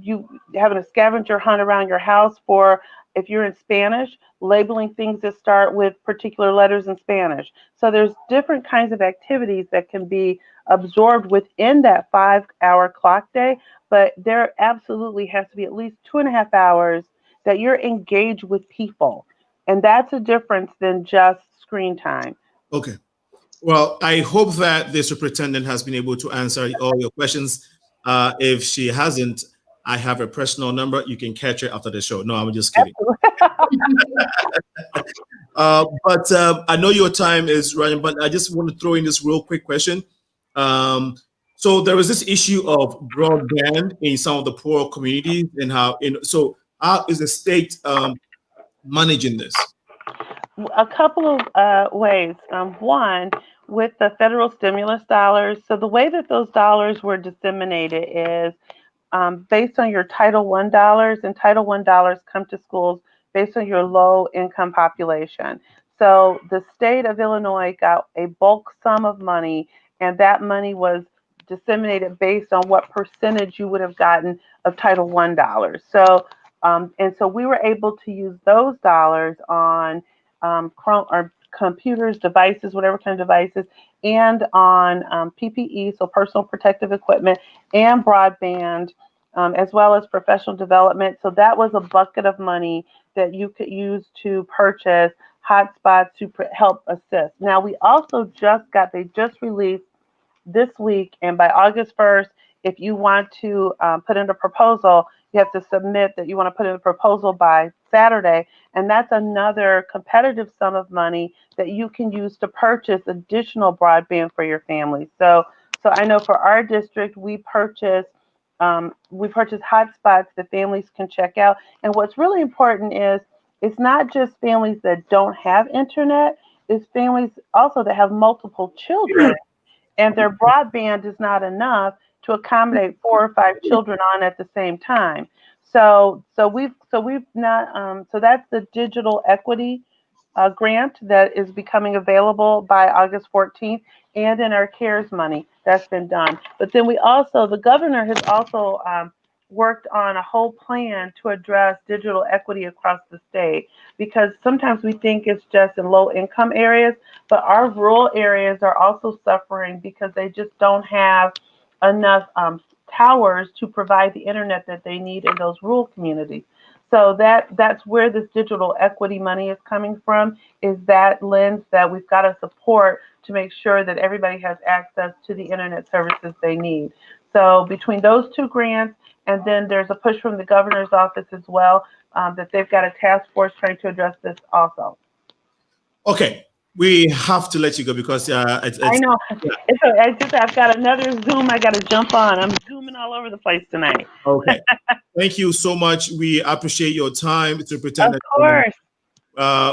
you having a scavenger hunt around your house for, if you're in Spanish, labeling things that start with particular letters in Spanish. So there's different kinds of activities that can be absorbed within that 5-hour clock day, but there absolutely has to be at least 2.5 hours that you're engaged with people. And that's a difference than just screen time. Okay. Well, I hope that the superintendent has been able to answer all your questions. If she hasn't, I have a personal number. You can catch her after the show. No, I'm just kidding. But I know your time is running, but I just want to throw in this real quick question. So there was this issue of broadband in some of the poor communities, and how is the state managing this? A couple of ways. One, with the federal stimulus dollars. So the way that those dollars were disseminated is based on your Title I dollars, and Title I dollars come to schools based on your low income population. So the state of Illinois got a bulk sum of money, and that money was disseminated based on what percentage you would have gotten of Title I dollars. So and so we were able to use those dollars on Chrome or computers, devices, whatever kind of devices, and on PPE, so personal protective equipment, and broadband, as well as professional development. So that was a bucket of money that you could use to purchase hotspots to help assist. Now, we also they just released this week, and by August 1st, if you want to put in a proposal, you have to submit that you want to put in a proposal by Saturday, and that's another competitive sum of money that you can use to purchase additional broadband for your family. So I know for our district, we purchase hotspots that families can check out. And what's really important is it's not just families that don't have internet, it's families also that have multiple children, and their broadband is not enough to accommodate 4 or 5 children on at the same time. So that's the digital equity grant that is becoming available by August 14th, and in our CARES money that's been done. But then the governor has also worked on a whole plan to address digital equity across the state, because sometimes we think it's just in low income areas, but our rural areas are also suffering because they just don't have enough towers to provide the internet that they need in those rural communities. So that's where this digital equity money is coming from, is that lens that we've got to support to make sure that everybody has access to the internet services they need. So between those two grants, and then there's a push from the governor's office as well, that they've got a task force trying to address this also. Okay, we have to let you go because I know. Yeah. I've got another Zoom I got to jump on. I'm zooming all over the place tonight. Okay. Thank you so much. We appreciate your time, Superintendent. Of course.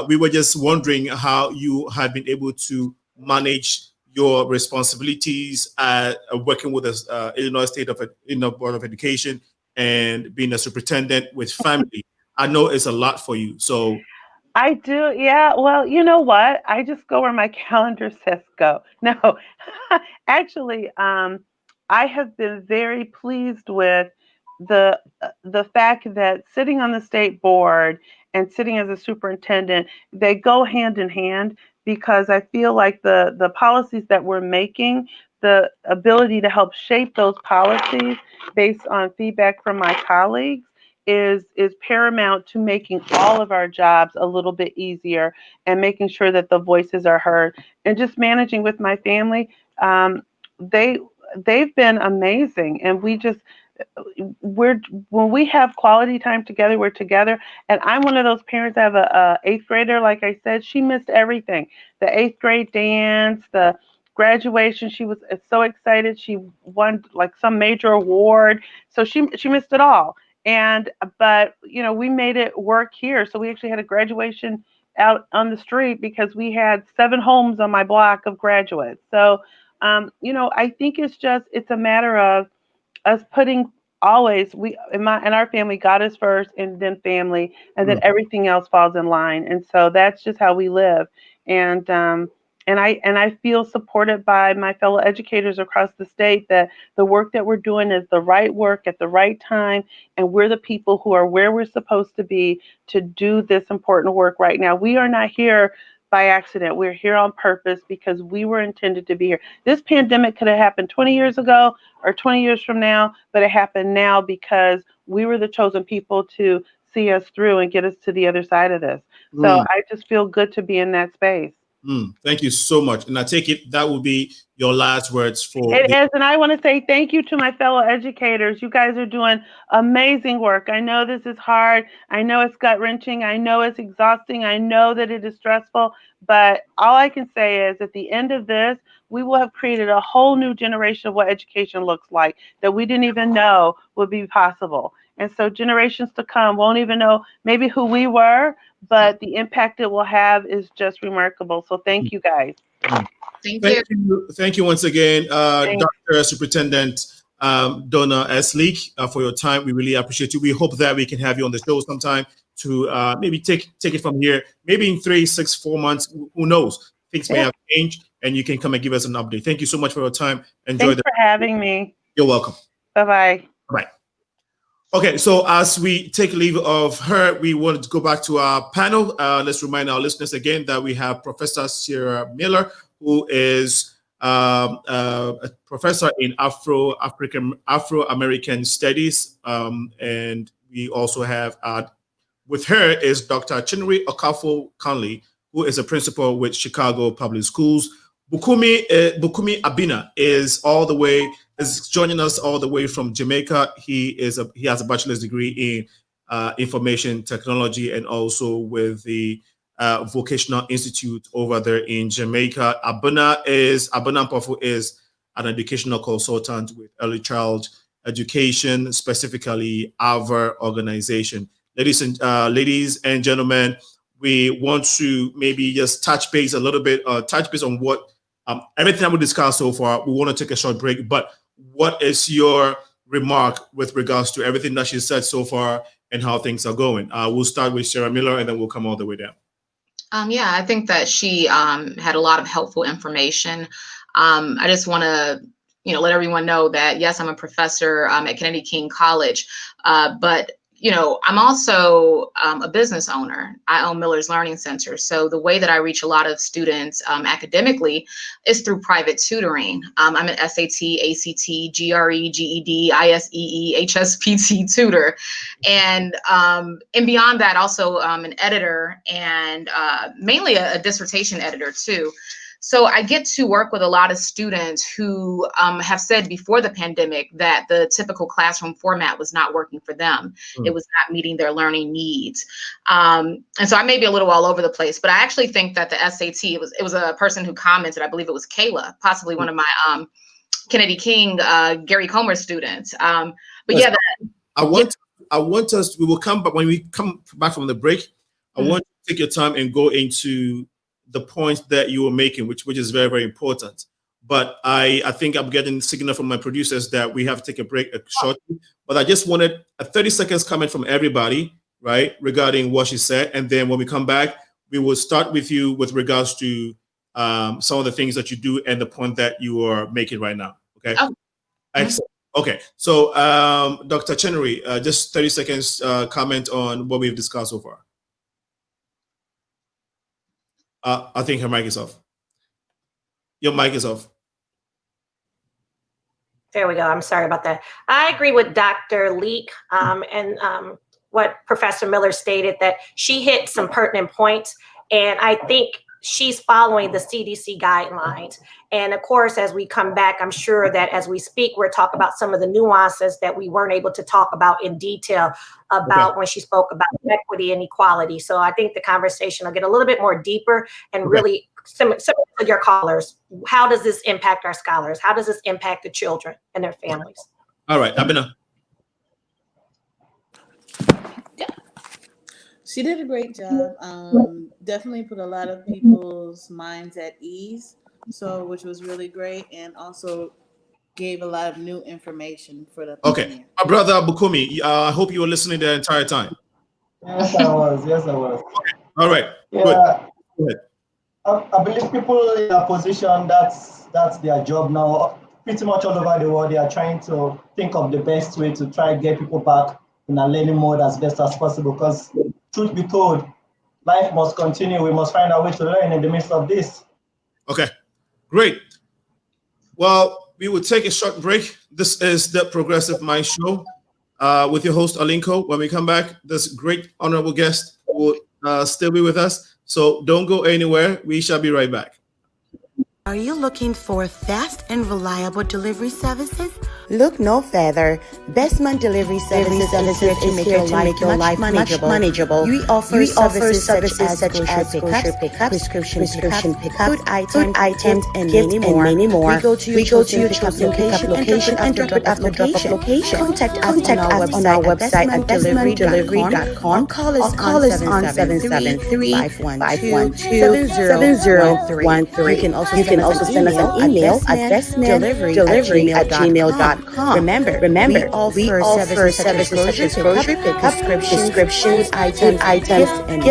We were just wondering how you have been able to manage your responsibilities working with the Illinois State Board of Education and being a superintendent with family. I know it's a lot for you. So I do, yeah. Well, you know what? I just go where my calendar says go. No, actually, I have been very pleased with the fact that sitting on the state board and sitting as a superintendent, they go hand in hand, because I feel like the policies that we're making, the ability to help shape those policies based on feedback from my colleagues, is paramount to making all of our jobs a little bit easier and making sure that the voices are heard. And just managing with my family, they've been amazing, and when we have quality time together, we're together. And I'm one of those parents. I have a 8th grader. Like I said, she missed everything: the 8th grade dance, the graduation. She was so excited. She won like some major award, so she missed it all. But we made it work here. So we actually had a graduation out on the street because we had 7 homes on my block of graduates. So I think it's a matter of us putting always in our family, God is first, and then family, and then everything else falls in line. And so that's just how we live. And I feel supported by my fellow educators across the state that the work that we're doing is the right work at the right time, and we're the people who are where we're supposed to be to do this important work right now. We are not here by accident. We're here on purpose because we were intended to be here. This pandemic could have happened 20 years ago or 20 years from now, but it happened now because we were the chosen people to see us through and get us to the other side of this. So I just feel good to be in that space. Thank you so much. And I take it that will be your last words for it is. And I want to say thank you to my fellow educators. You guys are doing amazing work. I know this is hard. I know it's gut-wrenching. I know it's exhausting. I know that it is stressful. But all I can say is at the end of this, we will have created a whole new generation of what education looks like that we didn't even know would be possible. And so generations to come won't even know maybe who we were, but the impact it will have is just remarkable. So thank you guys. Thank you. Thank you once again, Dr. Superintendent Donna S. Leak, for your time. We really appreciate you. We hope that we can have you on the show sometime to maybe take it from here. Maybe in 3, 6, 4 months, who knows? Things may have changed, and you can come and give us an update. Thank you so much for your time. Thanks for having me. You're welcome. Bye-bye. Bye. Okay, so as we take leave of her, we want to go back to our panel. Let's remind our listeners again that we have Professor Ciara Miller, who is a professor in Afro-American Studies. And we also have with her is Dr. Chinyere Okafor-Conley, who is a principal with Chicago Public Schools. Bukunmi Abena is joining us all the way from Jamaica. He has a bachelor's degree in information technology and also with the Vocational Institute over there in Jamaica. Abena Ampofo is an educational consultant with early child education, specifically our organization. Ladies and gentlemen, we want to maybe just touch base a little bit, touch base on what everything that we discussed so far. We want to take a short break, but what is your remark with regards to everything that she said so far and how things are going? We'll start with Ciara Miller and then we'll come all the way down. Yeah, I think that she had a lot of helpful information. I just want to, let everyone know that, yes, I'm a professor at Kennedy King College, but I'm also a business owner. I own Miller's Learning Center. So the way that I reach a lot of students academically is through private tutoring. I'm an SAT, ACT, GRE, GED, ISEE, HSPT tutor. And beyond that, also an editor and mainly a dissertation editor too. So I get to work with a lot of students who have said before the pandemic that the typical classroom format was not working for them. It was not meeting their learning needs. And so I may be a little all over the place, but I actually think that the SAT, it was a person who commented, I believe it was Kayla, possibly one of my Kennedy King, Gary Comer students. But yes, yeah. I want us, we will come back when we come back from the break. I want you to take your time and go into the points that you were making, which is very, very important. But I think I'm getting signal from my producers that we have to take a break shortly. But I just wanted a 30 seconds comment from everybody, right, regarding what she said. And then when we come back, we will start with you with regards to some of the things that you do and the point that you are making right now. Okay. Oh. Excellent. Okay. So Dr. Chinyere, just 30 seconds comment on what we've discussed so far. I think her mic is off. Your mic is off. There we go. I'm sorry about that. I agree with Dr. Leak. And what Professor Miller stated, that she hit some pertinent points. And I think she's following the CDC guidelines. And of course, as we come back, I'm sure that as we speak, we'll talk about some of the nuances that we weren't able to talk about in detail about when she spoke about equity and equality. So I think the conversation will get a little bit more deeper and really similar to your callers. How does this impact our scholars? How does this impact the children and their families? All right, Abena. She did a great job. Definitely put a lot of people's minds at ease, so which was really great, and also gave a lot of new information for the Okay, my brother Bukunmi, I hope you were listening the entire time. Yes, I was. Yes, I was. Okay. All right. Yeah. Good. I believe people in a position that's their job now. Pretty much all over the world, they are trying to think of the best way to try and get people back in a learning mode as best as possible. Because truth be told, life must continue. We must find a way to learn in the midst of this. Okay, great. Well, we will take a short break. This is the Progressive Mind Show with your host, Alinko. When we come back, this great honorable guest will still be with us. So don't go anywhere. We shall be right back. Are you looking for fast and reliable delivery services? Look no further. Bestman Delivery Services is here to make your life manageable. We offer services such as grocery pickup, prescription pickup, food items, and many more. We go to your chosen pickup location and drop it off location. Contact us on our website at bestmandelivery.com. Call us on 773-512-7013. You can also send us an email at bestmandelivery@gmail.com. Remember, we offer services such as grocery pickup, prescriptions, items, and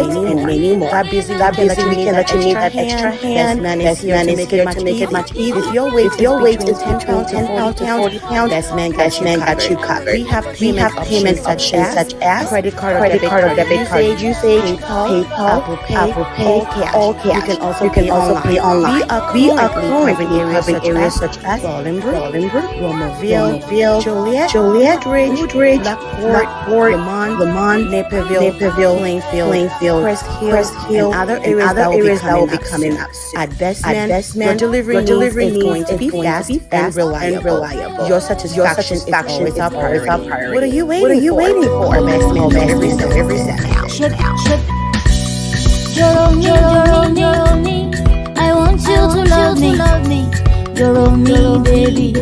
many more. That busy weekend that you need that extra hand, Bestman is here to make it much easier. If your weight is between 10 pounds to 40 pounds, Bestman got you covered. We have payment options such as credit card or debit card usage, PayPal, Apple Pay, all cash. You can also pay online. We are currently covering areas such as Bolingbrook, Romoville, Joliet, Ridge, Lockport, Lamont, Naperville, Plainfield, Crest Hill, and other areas that will be coming up. At Bestman, your delivery is going to be fast and reliable. Your satisfaction is always our priority. What are you waiting for? Bestman Delivery Services. I want you to love me. You're on me, baby.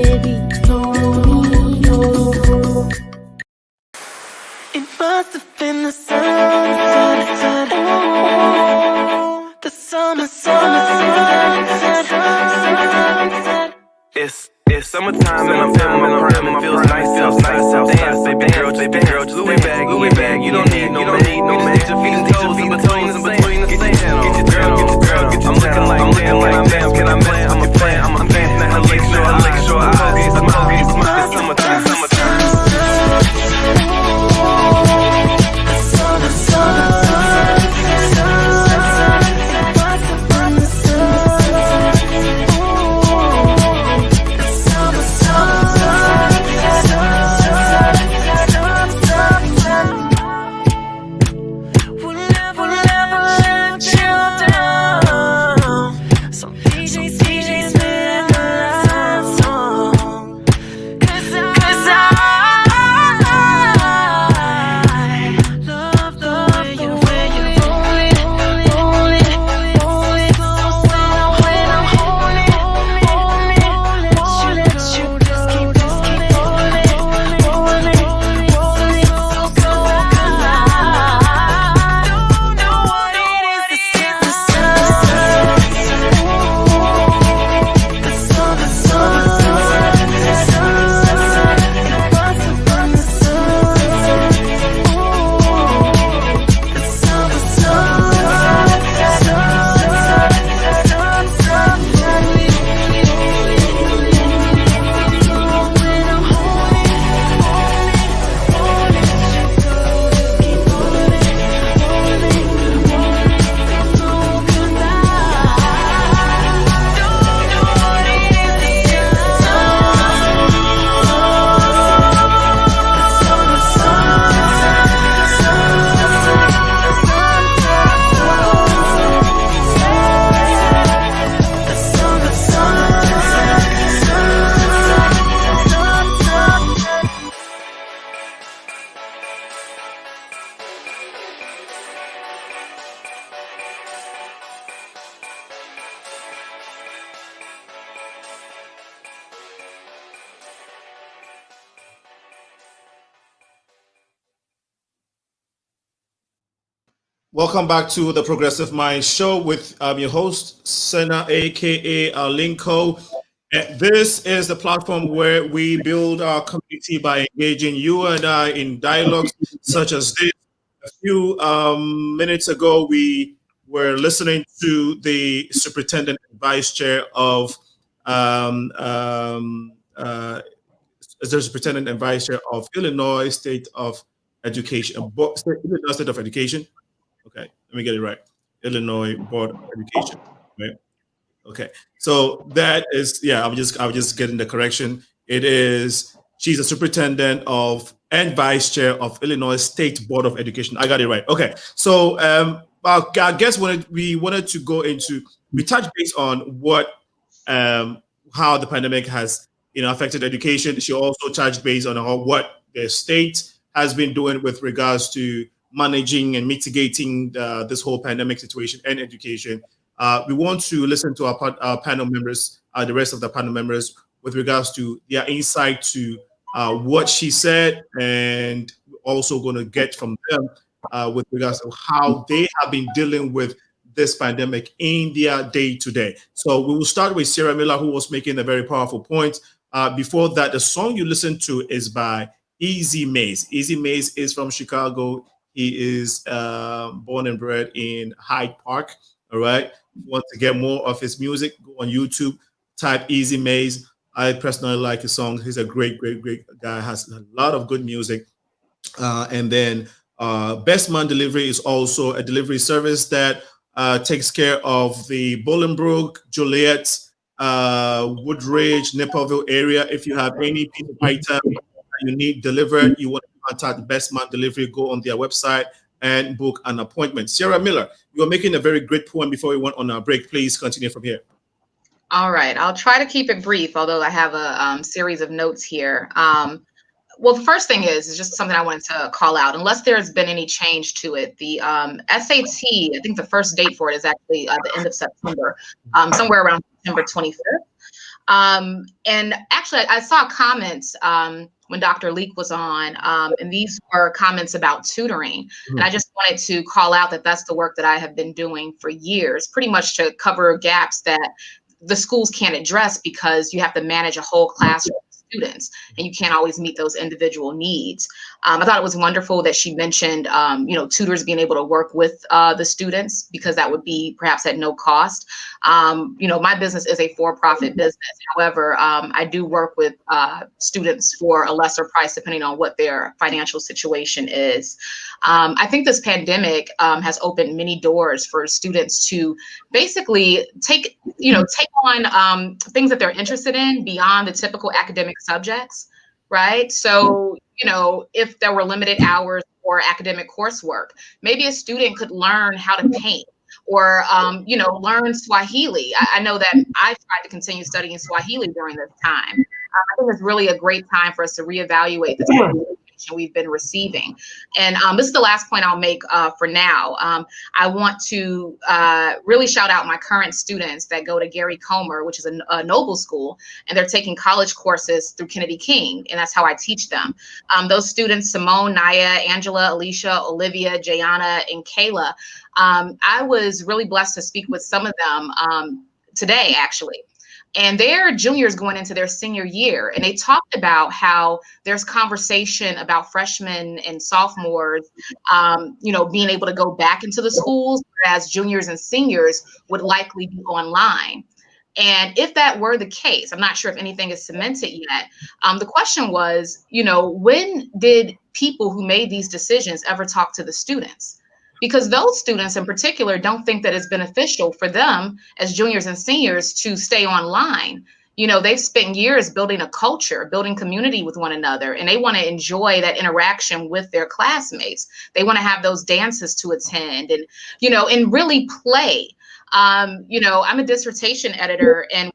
It must have been the sunset. Oh, the summer sunset. It's summertime and I'm feeling my prime. It feels nice dance, baby girl, Louis bag. You don't need no man. Get your feet in toes in between the sand. Get your girl. I'm looking like damn. Can I plan? I'm a plan. Now her legs short, eyes smile. It's summertime. Welcome back to the Progressive Mind Show with your host, Senna, aka Linko. And this is the platform where we build our community by engaging you and I in dialogues such as this. A few minutes ago, we were listening to the Superintendent and Vice Chair of the Superintendent and Vice Chair of Illinois State of Education, Illinois State of Education. Okay, let me get it right. Illinois Board of Education, right? Okay, so that is, yeah, I was just getting the correction. It is, she's a superintendent of and vice chair of Illinois State Board of Education. I got it right. Okay, so I guess we wanted to go into, we touched base on what how the pandemic has affected education. She also touched base on what the state has been doing with regards to managing and mitigating this whole pandemic situation and education. We want to listen to our panel members, the rest of the panel members, with regards to their insight to what she said, and we're also going to get from them with regards to how they have been dealing with this pandemic in their day-to-day. So we will start with Ciara Miller, who was making a very powerful point. Before that, the song you listened to is by Easy Maze. Easy Maze is from Chicago. He is born and bred in Hyde Park. All right. If you want to get more of his music, go on YouTube, type Easy Maze. I personally like his songs. He's a great guy. Has a lot of good music. And then Best Man Delivery is also a delivery service that takes care of the Bolingbrook, Joliet, Woodridge, Naperville area. If you have any piece of item you need delivered, you want to contact Best Man Delivery, go on their website and book an appointment. Ciara Miller, you were making a very great point before we went on our break. Please continue from here. All right, I'll try to keep it brief, although I have a series of notes here. Well, the first thing is just something I wanted to call out. Unless there's been any change to it, the SAT, I think the first date for it is actually the end of September, somewhere around September 25th. And actually, I saw comments when Dr. Leek was on, and these were comments about tutoring. And I just wanted to call out that that's the work that I have been doing for years, pretty much to cover gaps that the schools can't address because you have to manage a whole classroom of students and you can't always meet those individual needs. I thought it was wonderful that she mentioned, tutors being able to work with the students, because that would be perhaps at no cost. My business is a for-profit business. However, I do work with students for a lesser price, depending on what their financial situation is. I think this pandemic has opened many doors for students to basically take on things that they're interested in beyond the typical academic subjects, right? So, if there were limited hours for academic coursework, maybe a student could learn how to paint or, learn Swahili. I know that I tried to continue studying Swahili during this time. I think it's really a great time for us to reevaluate the type of education we've been receiving. And this is the last point I'll make for now. I want to really shout out my current students that go to Gary Comer, which is a Noble school, and they're taking college courses through Kennedy King, and that's how I teach them. Those students, Simone, Naya, Angela, Alicia, Olivia, Jayana, and Kayla, I was really blessed to speak with some of them today, actually. And they're juniors going into their senior year. And they talked about how there's conversation about freshmen and sophomores, being able to go back into the schools, whereas juniors and seniors would likely be online. And if that were the case, I'm not sure if anything is cemented yet. The question was, when did people who made these decisions ever talk to the students? Because those students in particular don't think that it's beneficial for them as juniors and seniors to stay online. They've spent years building a culture, building community with one another, and they want to enjoy that interaction with their classmates. They want to have those dances to attend and really play. I'm a dissertation editor, and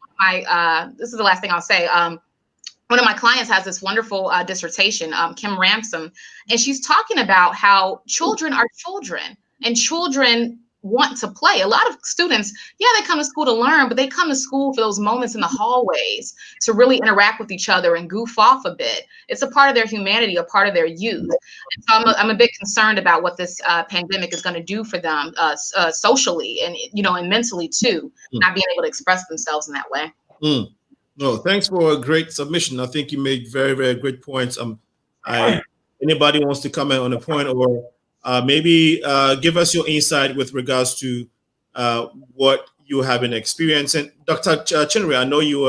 this is the last thing I'll say. One of my clients has this wonderful dissertation, Kim Ransom, and she's talking about how children are children, and children want to play. A lot of students, yeah, they come to school to learn, but they come to school for those moments in the hallways to really interact with each other and goof off a bit. It's a part of their humanity, a part of their youth. And so I'm a bit concerned about what this pandemic is going to do for them socially and, and mentally too, not being able to express themselves in that way. No, thanks for a great submission. I think you made very, very great points. Anybody wants to comment on a point or maybe give us your insight with regards to what you have been experiencing. Dr. Chinyere, I know you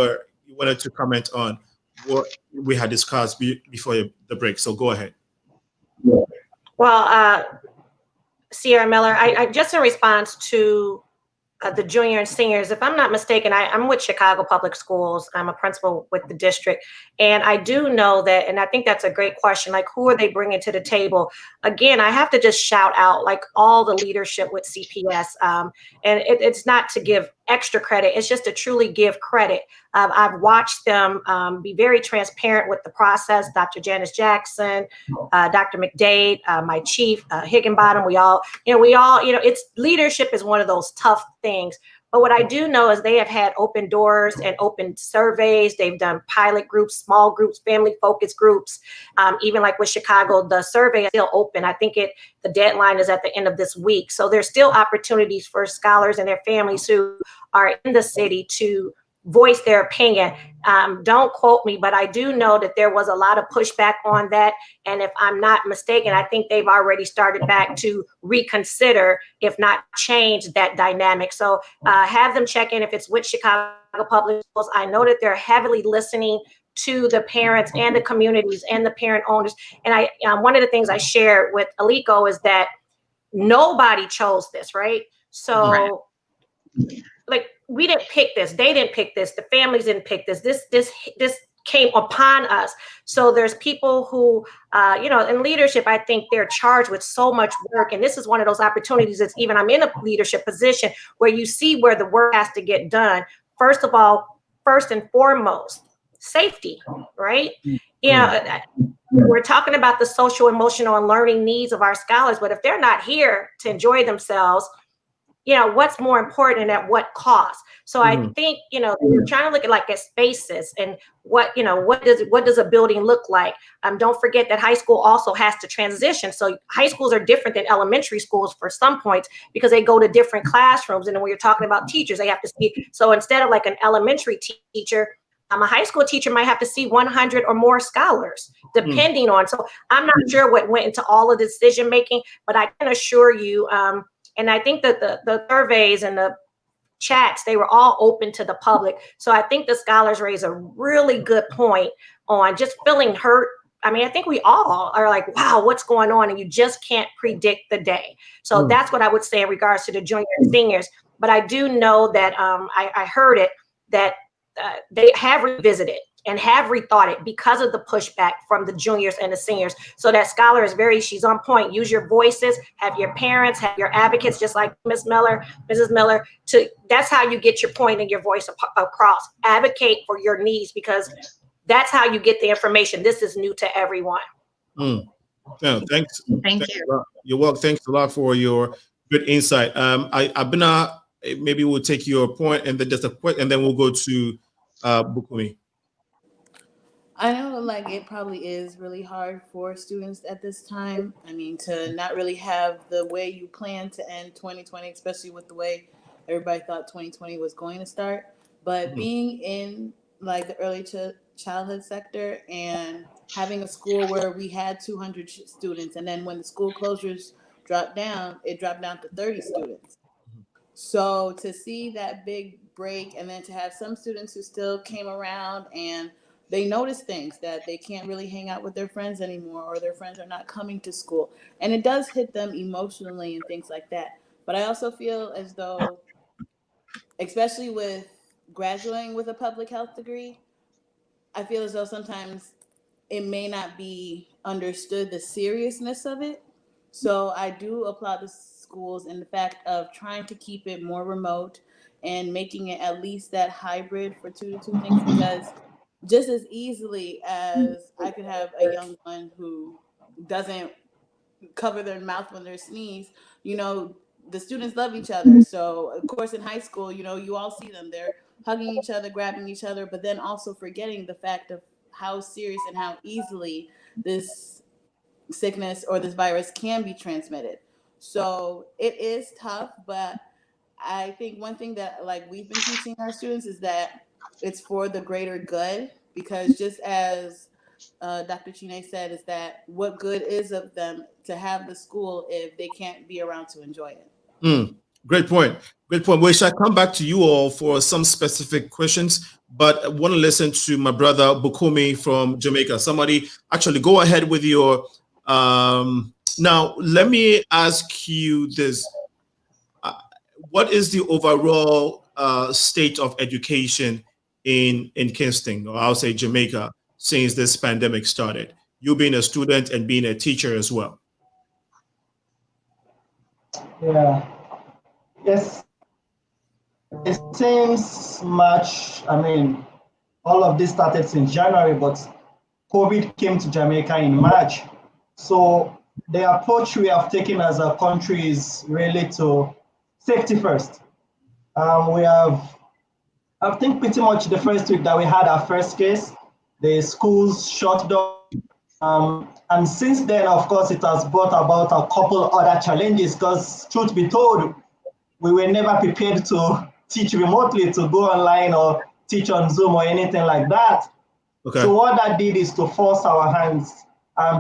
wanted to comment on what we had discussed before the break, so go ahead. Well, Ciara Miller, I just in response to the junior and seniors, if I'm not mistaken, I'm with Chicago Public Schools. I'm a principal with the district. And I do know that, and I think that's a great question, like who are they bringing to the table? Again, I have to just shout out like all the leadership with CPS. And it's not to give extra credit, it's just to truly give credit. I've watched them be very transparent with the process. Dr. Janice Jackson, Dr. McDade, my chief, Higginbottom, we all, it's leadership is one of those tough things. But what I do know is they have had open doors and open surveys. They've done pilot groups, small groups, family focus groups. Even like with Chicago, the survey is still open. I think the deadline is at the end of this week. So there's still opportunities for scholars and their families who are in the city to voice their opinion. Don't quote me, but I do know that there was a lot of pushback on that. And if I'm not mistaken, I think they've already started back to reconsider, if not change that dynamic. So have them check in if it's with Chicago Public Schools. I know that they're heavily listening to the parents and the communities and the parent owners. And one of the things I shared with Aliko is that nobody chose this, right? So like, we didn't pick this. They didn't pick this. The families didn't pick this. This came upon us. So there's people who, in leadership, I think they're charged with so much work. And this is one of those opportunities that's even I'm in a leadership position where you see where the work has to get done. First of all, first and foremost, safety, right? We're talking about the social, emotional, and learning needs of our scholars. But if they're not here to enjoy themselves, what's more important and at what cost? So I think, we're trying to look at spaces and what does a building look like? Don't forget that high school also has to transition. So high schools are different than elementary schools for some points because they go to different classrooms. And then when you're talking about teachers, they have to see. So instead of like an elementary teacher, a high school teacher might have to see 100 or more scholars, depending on. So I'm not sure what went into all of the decision making, but I can assure you, and I think that the surveys and the chats, they were all open to the public. So I think the scholars raise a really good point on just feeling hurt. I mean, I think we all are like, wow, what's going on? And you just can't predict the day. So that's what I would say in regards to the junior and seniors. But I do know that I heard it, that they have revisited and have rethought it because of the pushback from the juniors and the seniors. So that scholar is she's on point. Use your voices, have your parents, have your advocates, just like Mrs. Miller, that's how you get your point and your voice across. Advocate for your needs because that's how you get the information. This is new to everyone. No, thanks. Thank you. You're welcome. Thanks a lot for your good insight. Abena, maybe we'll take your point and then just a quick, and then we'll go to Bukunmi. I know it probably is really hard for students at this time. I mean, to not really have the way you plan to end 2020, especially with the way everybody thought 2020 was going to start. But being in the early childhood sector and having a school where we had 200 students, and then when the school closures dropped down, it dropped down to 30 students. So to see that big break, and then to have some students who still came around and they notice things that they can't really hang out with their friends anymore, or their friends are not coming to school. And it does hit them emotionally and things like that. But I also feel as though, especially with graduating with a public health degree, I feel as though sometimes it may not be understood the seriousness of it. So I do applaud the schools in the fact of trying to keep it more remote and making it at least that hybrid for 2 to 2 things, because just as easily as I could have a young one who doesn't cover their mouth when they sneeze, the students love each other. So of course in high school, you all see them, they're hugging each other, grabbing each other, but then also forgetting the fact of how serious and how easily this sickness or this virus can be transmitted. So it is tough, but I think one thing that like we've been teaching our students is that it's for the greater good, because just as Dr. Chinyere said, is that what good is of them to have the school if they can't be around to enjoy it? Great point. Great point. We shall come back to you all for some specific questions, but I want to listen to my brother Bukunmi from Jamaica. Somebody actually go ahead with your. Now, let me ask you this. What is the overall state of education in Kingston, or I'll say Jamaica, since this pandemic started? You being a student and being a teacher as well. Yeah. Yes. It seems much, I mean, all of this started in January, but COVID came to Jamaica in March. So the approach we have taken as a country is really to safety first. We have, I think pretty much the first week that we had our first case, the schools shut down. And since then, of course, it has brought about a couple other challenges because, truth be told, we were never prepared to teach remotely, to go online or teach on Zoom or anything like that. Okay. So what that did is to force our hands,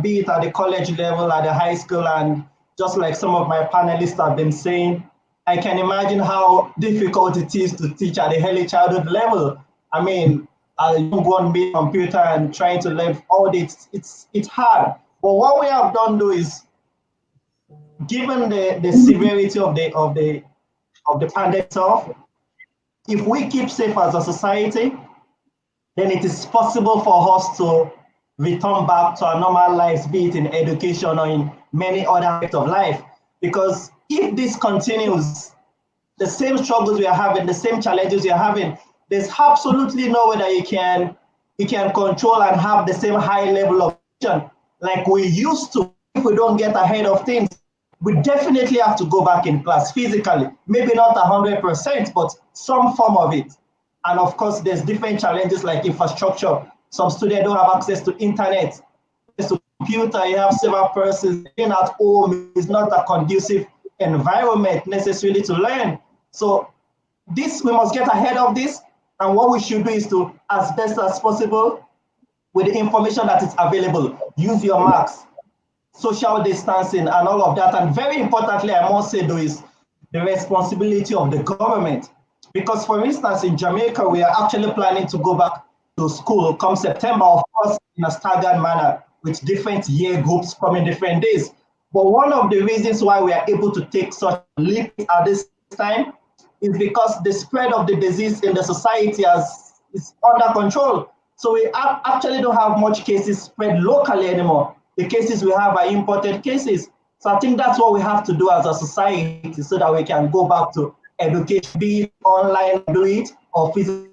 be it at the college level, at the high school, and just like some of my panelists have been saying, I can imagine how difficult it is to teach at the early childhood level. I mean, a young one being computer and trying to learn all this, it's hard. But what we have done though is, given the severity of the pandemic itself, if we keep safe as a society, then it is possible for us to return back to our normal lives, be it in education or in many other aspects of life. Because if this continues, the same struggles we are having, the same challenges we are having, there's absolutely no way that you can control and have the same high level of action like we used to. If we don't get ahead of things, we definitely have to go back in class physically, maybe not 100%, but some form of it. And of course, there's different challenges like infrastructure. Some students don't have access to internet, access to computer. You have several persons being at home is not a conducive environment necessarily to learn. So this, we must get ahead of this. And what we should do is to, as best as possible, with the information that is available, use your masks, social distancing, and all of that. And very importantly, I must say, though, is the responsibility of the government. Because, for instance, in Jamaica, we are actually planning to go back to school come September, of course, in a staggered manner, with different year groups coming different days. But one of the reasons why we are able to take such leap at this time is because the spread of the disease in the society is under control. So we actually don't have much cases spread locally anymore. The cases we have are imported cases. So I think that's what we have to do as a society so that we can go back to education, be it online, do it, or physical.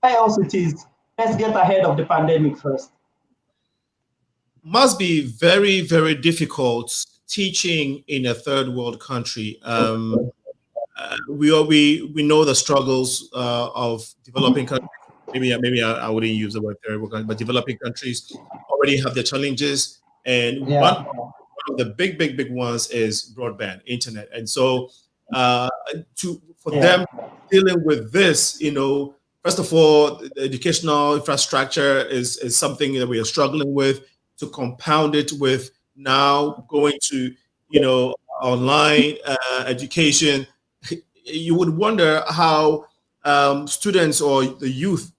Else it is, let's get ahead of the pandemic first. Must be very, very difficult teaching in a third world country. We know the struggles of developing countries. Maybe I wouldn't use the word third world country, but developing countries already have their challenges. And one of the big ones is broadband internet. And so for them dealing with this, first of all, the educational infrastructure is something that we are struggling with. To compound it with now going to, online education, you would wonder how students or the youth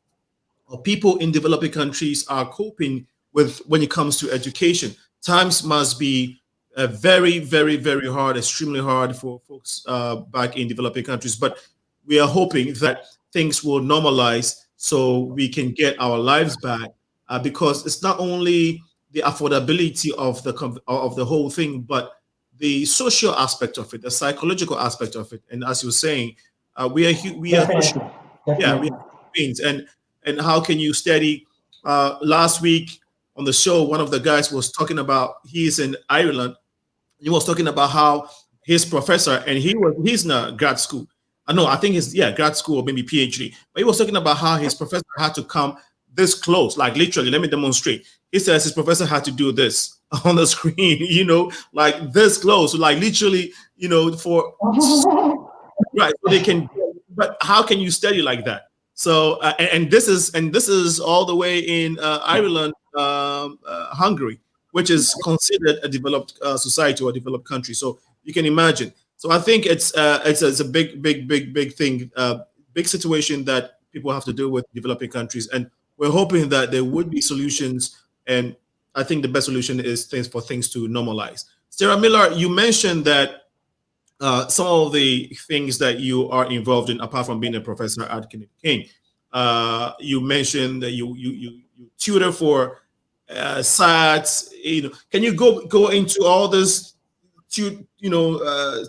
or people in developing countries are coping with when it comes to education. Times must be very, very, very hard, extremely hard for folks back in developing countries. But we are hoping that things will normalize so we can get our lives back, because it's not only the affordability of the whole thing, but the social aspect of it, the psychological aspect of it. And as you were saying, we are beings, and how can you study? Last week on the show, one of the guys was talking about, he's in Ireland. He was talking about how his professor, and he's in a grad school. I know, I think it's grad school or maybe PhD. But he was talking about how his professor had to come this close, like literally. Let me demonstrate. He says his professor had to do this on the screen, like this close, like literally, for right, so they can. But how can you study like that? So and this is all the way in Ireland, Hungary, which is considered a developed society or a developed country. So you can imagine. So I think it's a big thing, big situation that people have to deal with developing countries, and we're hoping that there would be solutions. And I think the best solution is for things to normalize. Sarah Miller, you mentioned that some of the things that you are involved in, apart from being a professor at Kennedy King, you mentioned that you tutor for SATs. Can you go into all this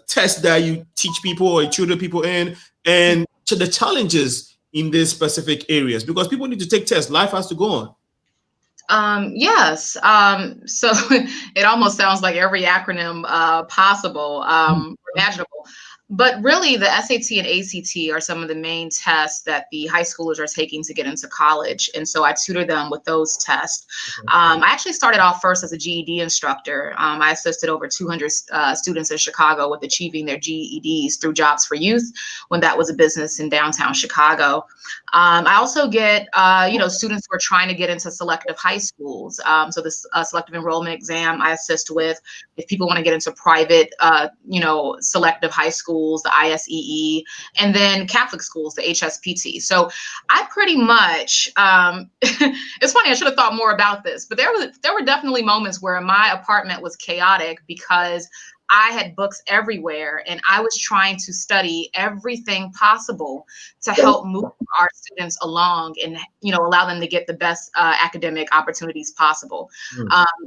tests that you teach people or tutor people in, and the challenges in these specific areas, because people need to take tests. Life has to go on. Yes. So it almost sounds like every acronym possible, imaginable. But really, the SAT and ACT are some of the main tests that the high schoolers are taking to get into college. And so I tutor them with those tests. I actually started off first as a GED instructor. I assisted over 200 students in Chicago with achieving their GEDs through Jobs for Youth when that was a business in downtown Chicago. I also get, students who are trying to get into selective high schools. So this selective enrollment exam I assist with. If people want to get into private, selective high schools, the ISEE, and then Catholic schools, the HSPT. So I pretty much, it's funny, I should have thought more about this, but there were definitely moments where my apartment was chaotic because I had books everywhere and I was trying to study everything possible to help move our students along and, allow them to get the best academic opportunities possible.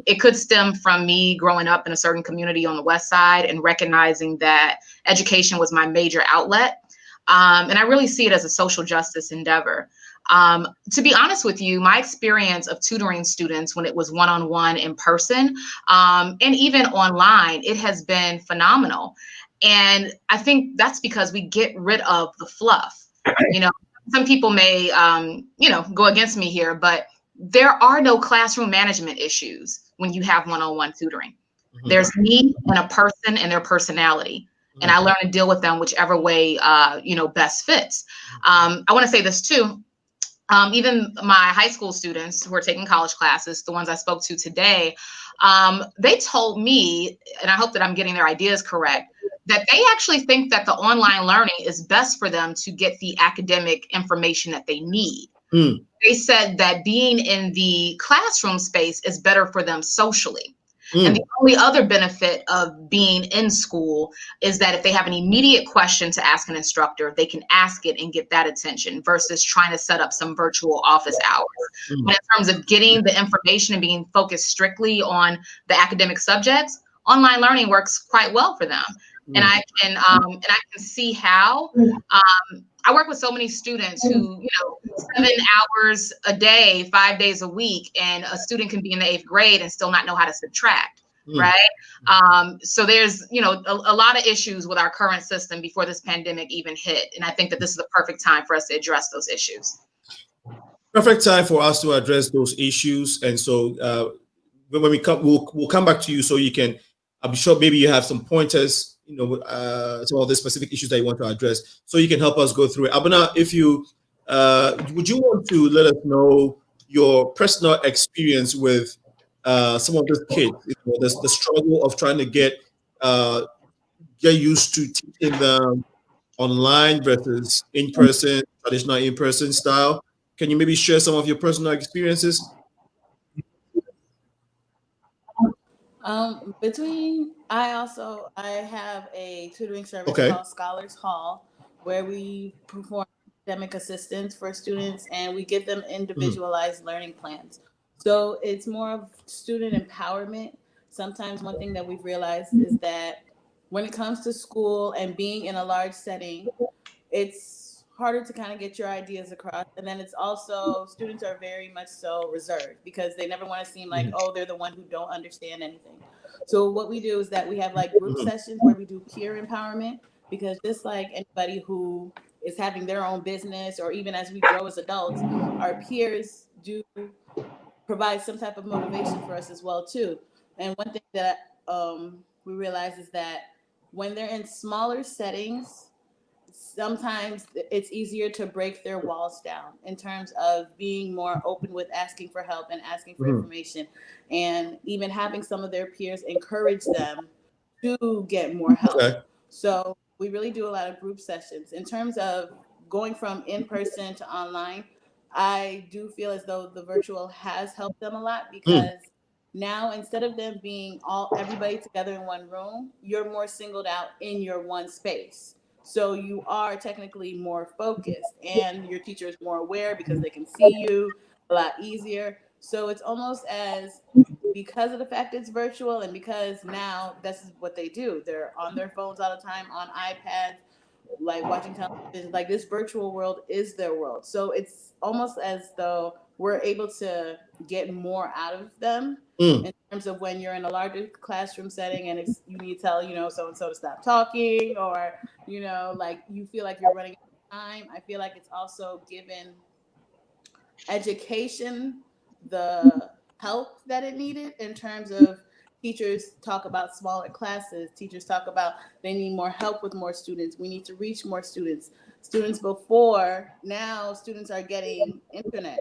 It could stem from me growing up in a certain community on the West Side and recognizing that education was my major outlet. And I really see it as a social justice endeavor. To be honest with you, my experience of tutoring students when it was one-on-one in person, and even online, it has been phenomenal. And I think that's because we get rid of the fluff. Some people may, go against me here, but there are no classroom management issues when you have one-on-one tutoring. There's me and a person and their personality. And I learn to deal with them whichever way, best fits. I want to say this too. Even my high school students who are taking college classes, the ones I spoke to today, they told me, and I hope that I'm getting their ideas correct, that they actually think that the online learning is best for them to get the academic information that they need. They said that being in the classroom space is better for them socially. And the only other benefit of being in school is that if they have an immediate question to ask an instructor, they can ask it and get that attention versus trying to set up some virtual office hours. But in terms of getting the information and being focused strictly on the academic subjects, online learning works quite well for them. And I can see how. I work with so many students who, 7 hours a day, 5 days a week, and a student can be in the 8th grade and still not know how to subtract, right? So there's, a lot of issues with our current system before this pandemic even hit. And I think that this is the perfect time for us to address those issues. Perfect time for us to address those issues. And so when we come, we'll come back to you so you can, I'm sure maybe you have some pointers, some of the specific issues that you want to address, so you can help us go through it. Abena, if you would you want to let us know your personal experience with some of these kids, the struggle of trying to get used to teaching them online versus in person, traditional in person style? Can you maybe share some of your personal experiences? I have a tutoring service called Scholars Hall, where we perform academic assistance for students and we give them individualized learning plans. So it's more of student empowerment. Sometimes one thing that we've realized is that when it comes to school and being in a large setting, it's harder to kind of get your ideas across. And then it's also, students are very much so reserved because they never want to seem like, oh, they're the one who don't understand anything. So what we do is that we have like group sessions where we do peer empowerment, because just like anybody who is having their own business, or even as we grow as adults, our peers do provide some type of motivation for us as well too. And one thing that we realize is that when they're in smaller settings, sometimes it's easier to break their walls down in terms of being more open with asking for help and asking for information, and even having some of their peers encourage them to get more help. Okay. So we really do a lot of group sessions. In terms of going from in-person to online, I do feel as though the virtual has helped them a lot, because now instead of them being everybody together in one room, you're more singled out in your one space. So you are technically more focused, and your teacher is more aware because they can see you a lot easier. So it's almost as, because of the fact it's virtual, and because now this is what they do, they're on their phones all the time, on iPads, like watching television, like this virtual world is their world. So it's almost as though we're able to get more out of them in terms of when you're in a larger classroom setting and you need to tell, so-and-so to stop talking, or, like you feel like you're running out of time. I feel like it's also given education the help that it needed, in terms of teachers talk about smaller classes. Teachers talk about they need more help with more students. We need to reach more students. Before, now students are getting internet.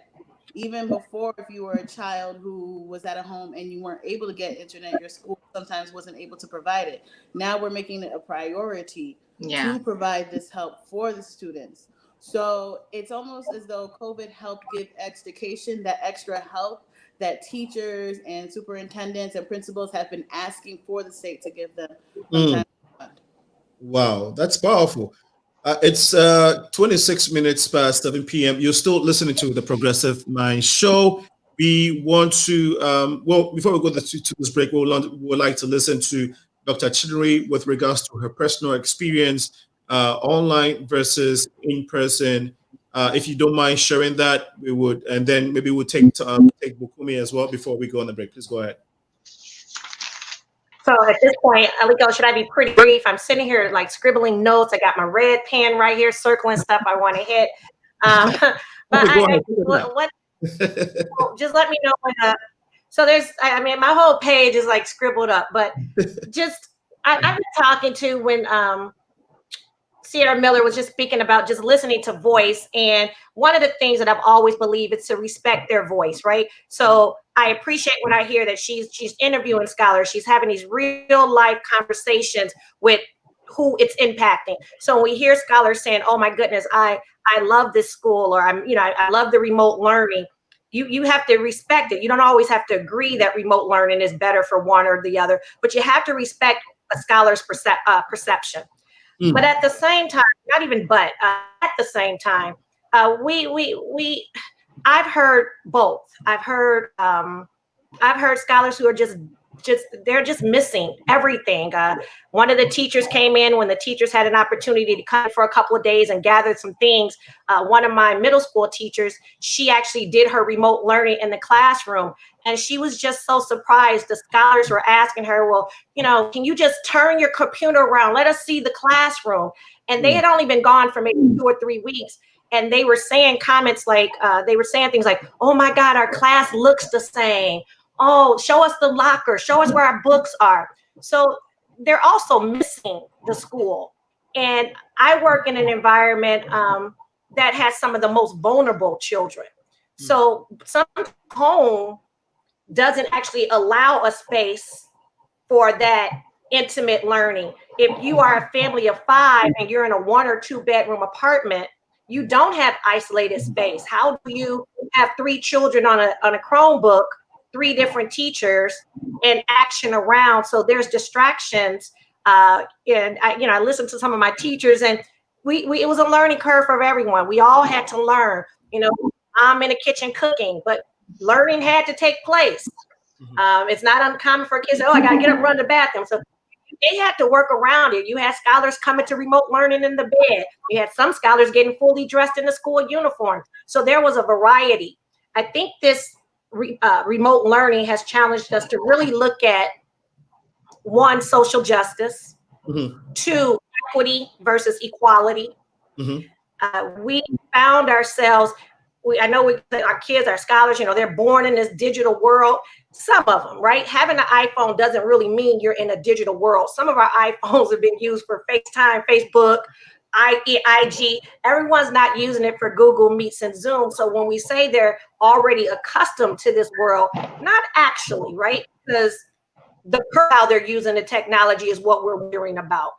Even before, if you were a child who was at a home and you weren't able to get internet, your school sometimes wasn't able to provide it. Now we're making it a priority to provide this help for the students. So it's almost as though COVID helped give education that extra help that teachers and superintendents and principals have been asking for the state to give them from time to time. Wow, that's powerful. It's 26 minutes past 7 p.m. You're still listening to the Progressive Mind Show. We want to, before we go to this break, we would like to listen to Dr. Chinyere with regards to her personal experience online versus in person. If you don't mind sharing that, we would, and then maybe we'll take Bukunmi as well before we go on the break. Please go ahead. So at this point, Aliko, should I be pretty brief? I'm sitting here like scribbling notes. I got my red pen right here, circling stuff I want to hit. But just let me know when. So my whole page is like scribbled up. But just I've been talking to when Ciara Miller was just speaking about just listening to voice. And one of the things that I've always believed is to respect their voice, right? So I appreciate when I hear that she's interviewing scholars. She's having these real life conversations with who it's impacting. So when we hear scholars saying, oh my goodness, I love this school, or I love the remote learning. You have to respect it. You don't always have to agree that remote learning is better for one or the other, but you have to respect a scholar's perception. But at the same time, at the same time, I've heard both. I've heard scholars who are they're just missing everything. One of the teachers came in when the teachers had an opportunity to come for a couple of days and gather some things. One of my middle school teachers, she actually did her remote learning in the classroom. And she was just so surprised. The scholars were asking her, well, can you just turn your computer around? Let us see the classroom. And they had only been gone for maybe 2 or 3 weeks. And they were saying comments like, things like, oh my God, our class looks the same. Oh, show us the locker, show us where our books are. So they're also missing the school. And I work in an environment that has some of the most vulnerable children. So some home doesn't actually allow a space for that intimate learning. If you are a family of 5 and you're in a 1 or 2 bedroom apartment, you don't have isolated space. How do you have 3 children on a Chromebook, 3 different teachers, and action around? So there's distractions. And I listened to some of my teachers, and it was a learning curve for everyone. We all had to learn. I'm in the kitchen cooking, but learning had to take place. It's not uncommon for kids. Oh, I got to get up and run to the bathroom. So they had to work around it. You had scholars coming to remote learning in the bed. You had some scholars getting fully dressed in the school uniform. So there was a variety. I think this remote learning has challenged us to really look at one, social justice, Mm-hmm. two, equity versus equality. Mm-hmm. We found ourselves, I know our kids, our scholars, they're born in this digital world. Some of them, right? Having an iPhone doesn't really mean you're in a digital world. Some of our iPhones have been used for FaceTime, Facebook, IG. Everyone's not using it for Google Meets and Zoom. So when we say they're already accustomed to this world, not actually, right? Because how they're using the technology is what we're worrying about.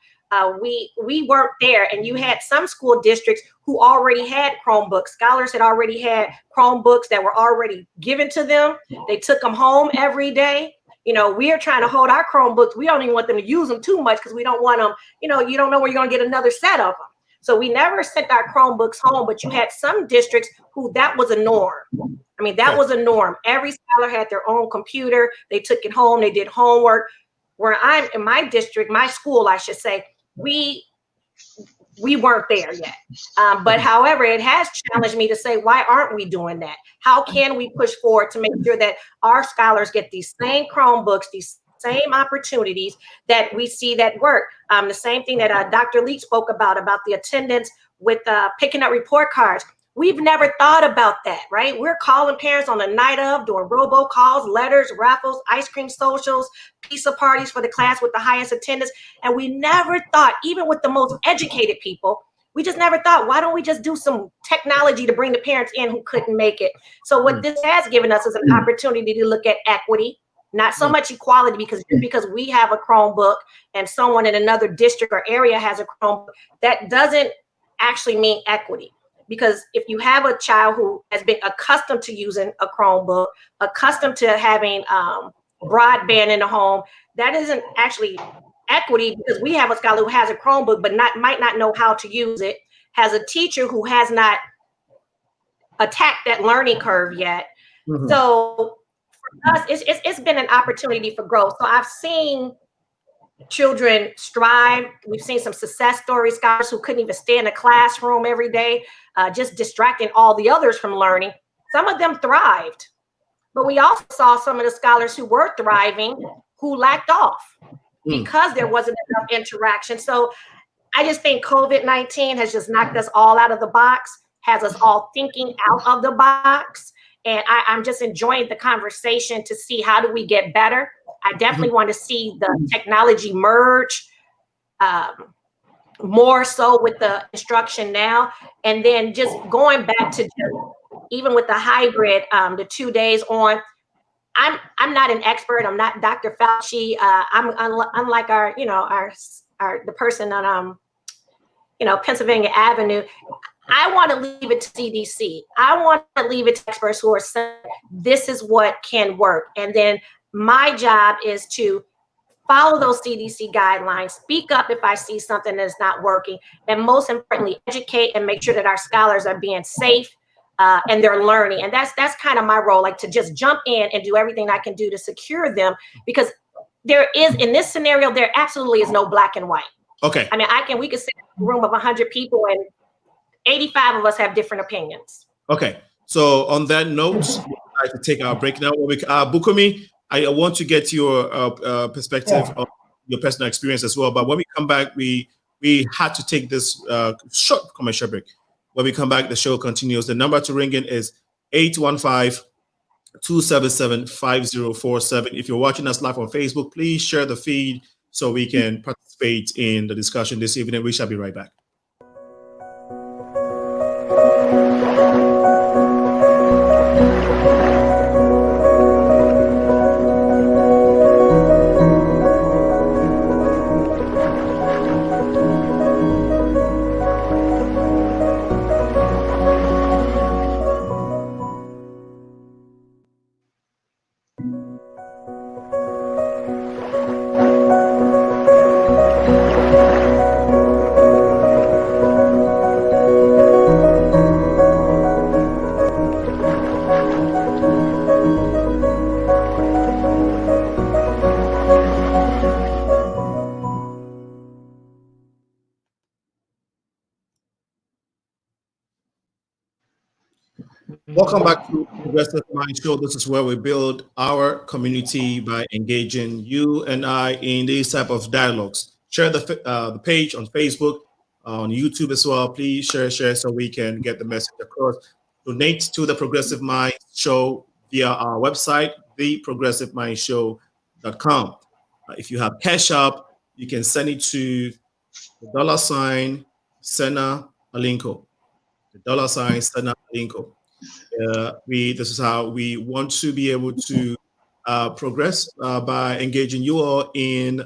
We weren't there, and you had some school districts who already had Chromebooks. Scholars had already had Chromebooks that were already given to them. They took them home every day. We are trying to hold our Chromebooks. We don't even want them to use them too much because we don't want them, you don't know where you're going to get another set of them. So we never sent our Chromebooks home, but you had some districts who that was a norm. I mean, that was a norm. Every scholar had their own computer. They took it home. They did homework. Where I'm in my district, my school, I should say, we weren't there yet. But however, it has challenged me to say, why aren't we doing that? How can we push forward to make sure that our scholars get these same Chromebooks, these same opportunities that we see that work? The same thing that Dr. Leach spoke about the attendance with picking up report cards. We've never thought about that, right? We're calling parents on the night of, doing robocalls, letters, raffles, ice cream socials, pizza parties for the class with the highest attendance. And we never thought, even with the most educated people, we just never thought, why don't we just do some technology to bring the parents in who couldn't make it? So what this has given us is an opportunity to look at equity, not so much equality, because we have a Chromebook and someone in another district or area has a Chromebook, that doesn't actually mean equity. Because if you have a child who has been accustomed to using a Chromebook, accustomed to having broadband in the home, that isn't actually equity, because we have a scholar who has a Chromebook but might not know how to use it, has a teacher who has not attacked that learning curve yet. Mm-hmm. So for us, it's been an opportunity for growth. So I've seen children strive. We've seen some success stories, scholars who couldn't even stay in a classroom every day, just distracting all the others from learning. Some of them thrived, but we also saw some of the scholars who were thriving who lacked off because there wasn't enough interaction. So I just think COVID-19 has just knocked us all out of the box, has us all thinking out of the box. And I'm just enjoying the conversation to see how do we get better. I definitely want to see the technology merge more so with the instruction now. And then just going back to even with the hybrid, the 2 days on, I'm not an expert. I'm not Dr. Fauci. I'm unlike our the person on Pennsylvania Avenue. I want to leave it to CDC. I want to leave it to experts who are saying this is what can work. And then my job is to follow those CDC guidelines, speak up if I see something that's not working, and most importantly, educate and make sure that our scholars are being safe and they're learning. And that's kind of my role, like to just jump in and do everything I can do to secure them, because there is, in this scenario, there absolutely is no black and white. Okay. I mean, we could sit in a room of 100 people and 85 of us have different opinions. Okay. So on that note, we'd like to take our break now. Bukunmi, I want to get your perspective of your personal experience as well. But when we come back, we had to take this short commercial break. When we come back, the show continues. The number to ring in is 815-277-5047. If you're watching us live on Facebook, please share the feed so we can participate in the discussion this evening. We shall be right back. Welcome back to Progressive Mind Show. This is where we build our community by engaging you and I in these type of dialogues. Share the page on Facebook, on YouTube as well. Please share so we can get the message across. Donate to the Progressive Mind Show via our website, theprogressivemindshow.com. If you have Cash App, you can send it to the $ Sena Alinko. The $ Sena Alinko. This is how we want to be able to progress by engaging you all in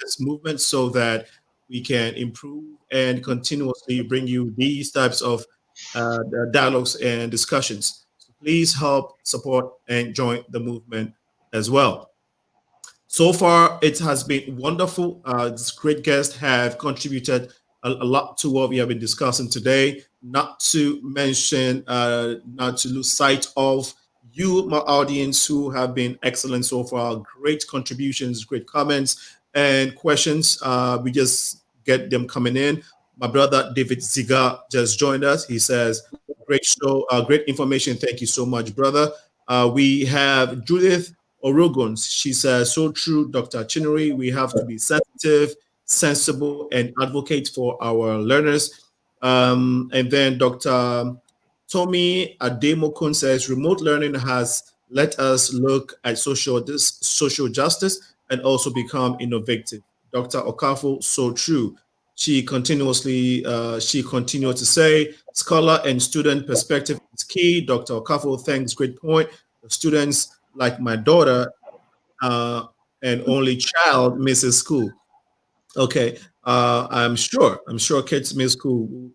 this movement so that we can improve and continuously bring you these types of dialogues and discussions. So please help support and join the movement as well. So far, it has been wonderful. This great guests have contributed a lot to what we have been discussing today. Not to mention, not to lose sight of you, my audience, who have been excellent so far. Great contributions, great comments and questions. We just get them coming in. My brother David Ziga just joined us. He says, "Great show, great information. Thank you so much, brother." We have Judith Orogon. She says, "So true, Dr. Chinyere. We have to be sensitive, sensible, and advocate for our learners." And then Dr. Tommy Ademokun says, "Remote learning has let us look at social justice and also become innovative." Dr. Okafor, so true. She continued to say, "Scholar and student perspective is key." Dr. Okafor, thanks, great point. The students like my daughter and only child misses school. Okay, I'm sure kids miss school.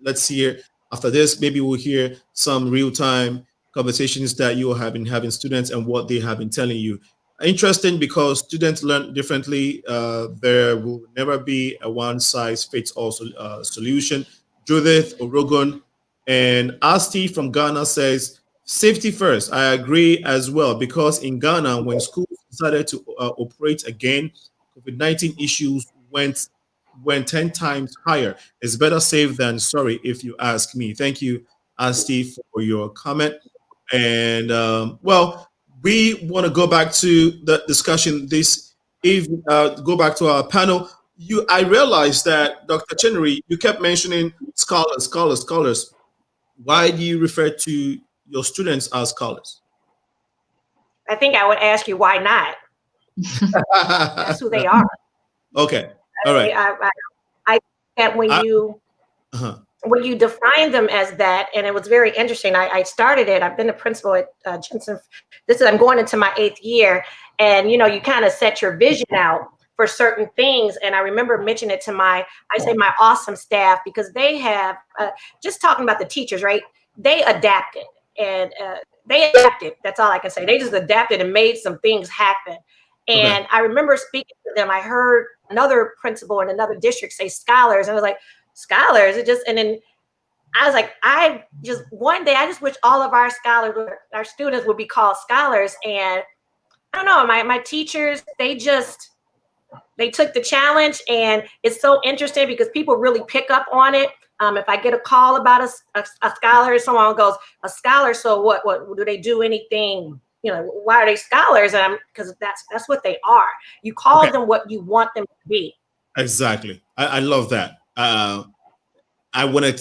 Let's hear after this. Maybe we'll hear some real-time conversations that you have been having students and what they have been telling you. Interesting because students learn differently. There will never be a one-size-fits-all solution. Judith Orogon and Asti from Ghana says, "Safety first." I agree as well, because in Ghana, when schools decided to operate again, COVID-19 issues went 10 times higher. It's better safe than sorry, if you ask me. Thank you, Asti, for your comment. And well, we want to go back to the discussion this evening, go back to our panel. I realized that, Dr. Chinyere, you kept mentioning scholars. Why do you refer to your students as scholars? I think I would ask you why not. That's who they are. Okay. All right. I that when you define them as that, and it was very interesting. I started it. I've been a principal at Jensen. I'm going into my 8th year, and you kind of set your vision out for certain things. And I remember mentioning it to my awesome staff, because they have just talking about the teachers, right? They adapted and That's all I can say. They just adapted and made some things happen. And I remember speaking to them. I heard another principal in another district say scholars. And I was like, scholars? And then I was like, one day I just wish all of our students would be called scholars. And I don't know, my teachers, they took the challenge, and it's so interesting because people really pick up on it. If I get a call about a scholar, someone goes, "A scholar, so what do they do anything? Why are they scholars?" And because that's what they are. You call them what you want them to be. Exactly. I love that. I wanted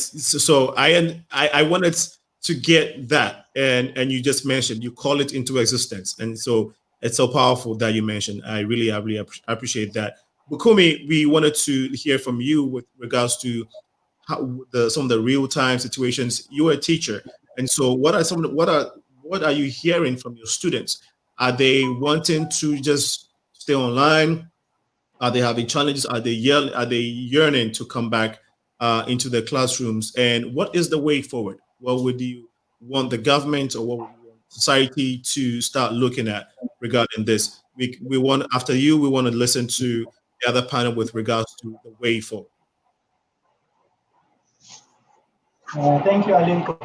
to get that, and you just mentioned, you call it into existence, and so it's so powerful that you mentioned. I really appreciate that. Bukunmi, we wanted to hear from you with regards to some of the real-time situations. You're a teacher, and so what are you hearing from your students? Are they wanting to just stay online? Are they having challenges? Are they yearning to come back into the classrooms? And what is the way forward? What would you want the government, or what would you want society to start looking at regarding this? We want, after you, we want to listen to the other panel with regards to the way forward. Thank you, Alinko.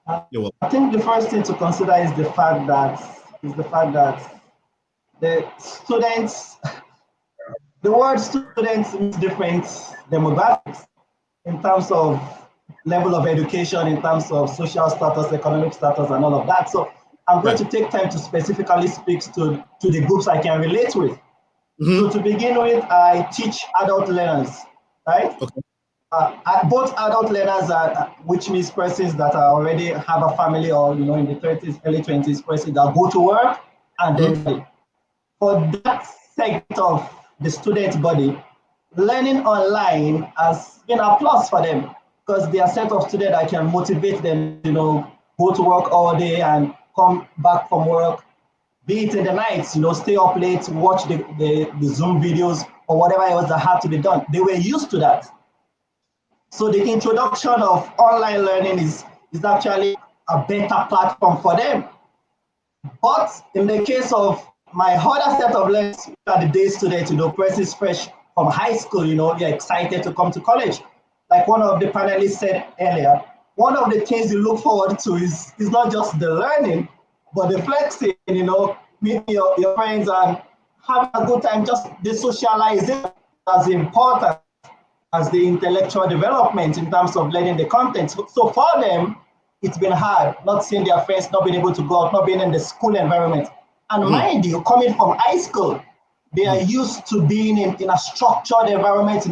I think the first thing to consider is the fact that the students, the word students means different demographics in terms of level of education in terms of social status, economic status, and all of that. So I'm going to take time to specifically speak to the groups I can relate with. So to begin with, I teach adult learners, right? Okay. Both adult learners, which means persons that are already have a family or in the 30s, early 20s, persons that go to work, and then for that segment of the student body, learning online has been a plus for them because they are set of students that can motivate them, go to work all day and come back from work, be it in the nights, stay up late, watch the Zoom videos or whatever else that had to be done. They were used to that. So the introduction of online learning is actually a better platform for them. But in the case of my other set of learners, are the day students, persons fresh from high school, they're excited to come to college. Like one of the panelists said earlier, one of the things you look forward to is not just the learning, but the flexing, meeting your friends and having a good time, just the socializing as important as the intellectual development in terms of learning the content. So for them, it's been hard, not seeing their friends, not being able to go out, not being in the school environment. And mind you, coming from high school, they are used to being in a structured environment,